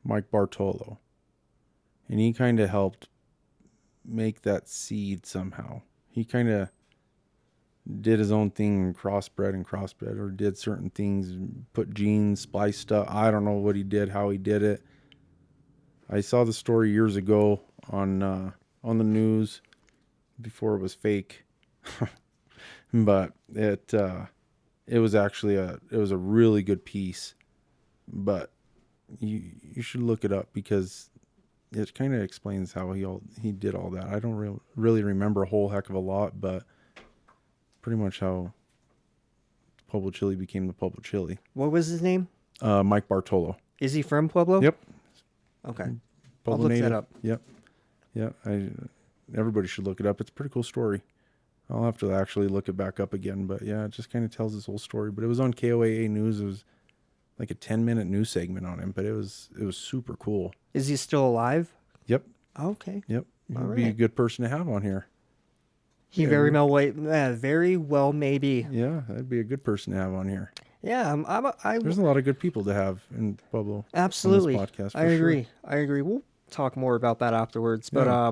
Mike Bartolo, and he kind of helped make that seed somehow. He kind of did his own thing and crossbred, or did certain things, put genes, spliced stuff. I don't know what he did, how he did it. I saw the story years ago on the news before it was fake, but it was actually a really good piece. But you should look it up because it kind of explains how he did all that. I don't really remember a whole heck of a lot, but pretty much how Pueblo chili became the Pueblo chili. What was his name? Mike Bartolo. Is he from Pueblo? Yep. Okay. Pueblo I'll look native. that up. Yep. Yeah. Everybody should look it up. It's a pretty cool story. I'll have to actually look it back up again, but yeah, it just kind of tells this whole story. But it was on KOAA News. It was like a 10-minute news segment on him, but it was super cool. Is he still alive? Yep. Okay. Yep. He'd All be a right. good person to have on here. He very well maybe. Yeah, that'd be a good person to have on here. Yeah, There's a lot of good people to have in Pueblo. absolutely. On this podcast, for I agree. sure. I agree. We'll talk more about that afterwards. But Yeah.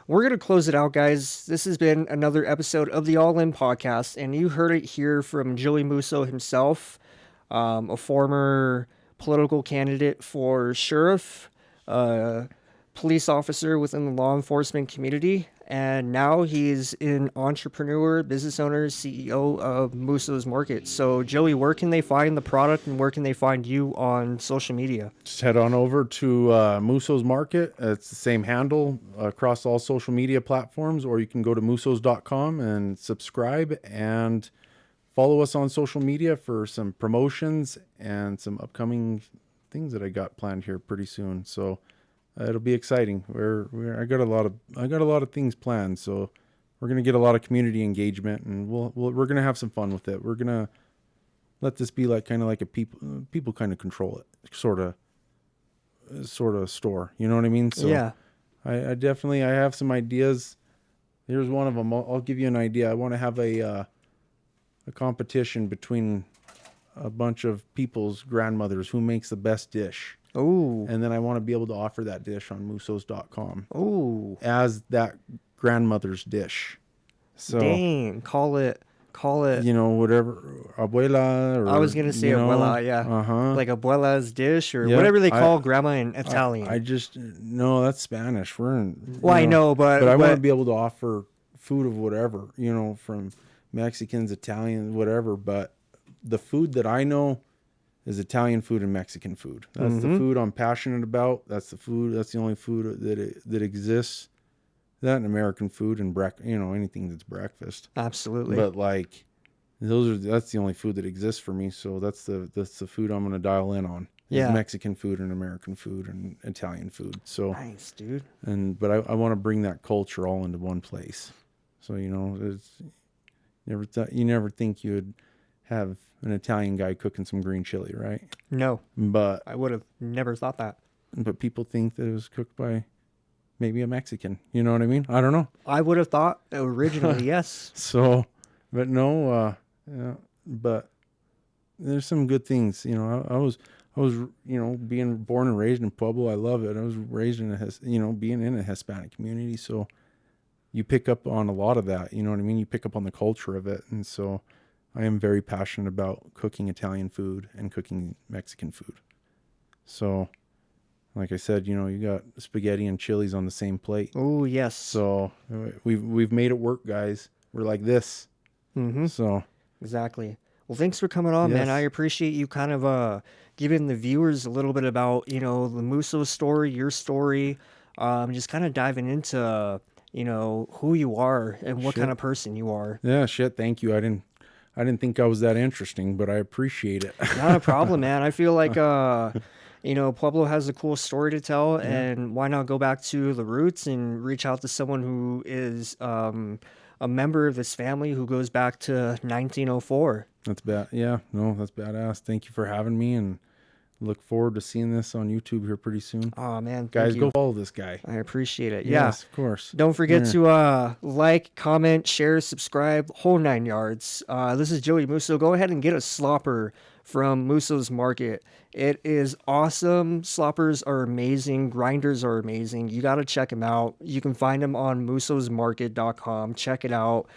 we're gonna close it out, guys. This has been another episode of the All In Podcast, and you heard it here from Joey Musso himself, a former political candidate for sheriff, police officer within the law enforcement community, and now he's an entrepreneur, business owner, CEO of Musso's Markets. So, Joey, where can they find the product and where can they find you on social media? Just head on over to Musso's Market. It's the same handle across all social media platforms, or you can go to mussos.com and subscribe and follow us on social media for some promotions and some upcoming things that I got planned here pretty soon. So it'll be exciting. I got a lot of things planned. So we're gonna get a lot of community engagement, and we're gonna have some fun with it. We're gonna let this be like a people kind of control it, sort of store. You know what I mean? So Yeah. I definitely have some ideas. Here's one of them. I'll give you an idea. I want to have a competition between a bunch of people's grandmothers who makes the best dish. Oh. And then I want to be able to offer that dish on mussos.com Oh. as that grandmother's dish. So, Dang. Call it. whatever, abuela, or, I was going to say abuela, yeah. Uh-huh. Like abuela's dish or Yeah, whatever they call grandma in Italian. No, that's Spanish. We're in. Well, I know, but I want to be able to offer food of whatever, from Mexicans, Italians, whatever. But the food that I know is Italian food and Mexican food. That's the food I'm passionate about. That's the food. That's the only food that exists. That and American food and anything that's breakfast. Absolutely. But that's the only food that exists for me. So that's the food I'm going to dial in on. Yeah. Mexican food and American food and Italian food. So Nice, dude. but I want to bring that culture all into one place. So it's you never think you would have an Italian guy cooking some green chili, right? No, But I would have never thought that. people think that it was cooked by maybe a Mexican. You know what I mean? I don't know. I would have thought originally, yes. So, but no, yeah, but there's some good things. You know, I was, being born and raised in Pueblo. I love it. I was raised in being in a Hispanic community. So you pick up on a lot of that. You know what I mean? You pick up on the culture of it. And so I am very passionate about cooking Italian food and cooking Mexican food. So, like I said, you got spaghetti and chilies on the same plate. Oh, yes. So we've made it work, guys. We're like this. Mm-hmm. So exactly. Well, thanks for coming on, man. Yes. I appreciate you kind of giving the viewers a little bit about, the Musso story, your story, just kind of diving into, who you are and what Shit. kind of person you are. yeah, shit. Thank you. I didn't think I was that interesting, but I appreciate it. Not a problem, man. I feel like, Pueblo has a cool story to tell, and why not go back to the roots and reach out to someone who is a member of this family who goes back to 1904. That's bad. Yeah, no, that's badass. Thank you for having me, and look forward to seeing this on YouTube here pretty soon. Oh, man. Thank Guys, you. go follow this guy. I appreciate it. Yes, of course. Don't forget Yeah. to like, comment, share, subscribe, whole 9 yards. This is Joey Musso. Go ahead and get a slopper from Musso's Market. It is awesome. Sloppers are amazing. Grinders are amazing. You got to check them out. You can find them on mussosmarket.com. Check it out.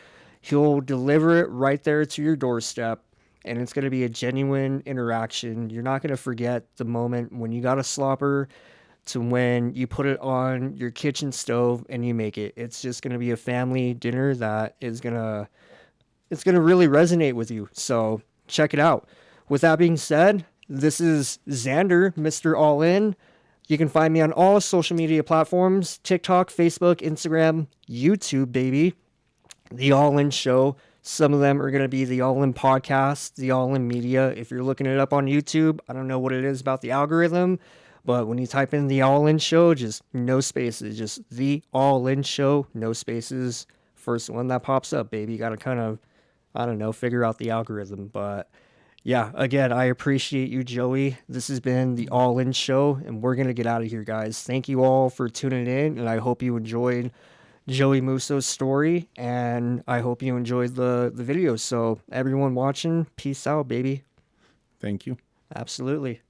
He'll deliver it right there to your doorstep, and it's going to be a genuine interaction. You're not going to forget the moment when you got a slopper to when you put it on your kitchen stove and you make it. It's just going to be a family dinner that is it's going to really resonate with you. So check it out. With that being said, this is Xander, Mr. All In. You can find me on all social media platforms, TikTok, Facebook, Instagram, YouTube, baby. The All In Show. Some of them are going to be the All In Podcast, the All In Media. If you're looking it up on YouTube, I don't know what it is about the algorithm, but when you type in the All In Show, just no spaces, just the All In Show, no spaces. First one that pops up, baby. You got to kind of, I don't know, figure out the algorithm. But yeah, again, I appreciate you, Joey. This has been the All In Show, and we're going to get out of here, guys. Thank you all for tuning in, and I hope you enjoyed Joey Musso's story, and I hope you enjoyed the video. So everyone watching, peace out, baby. Thank you. Absolutely.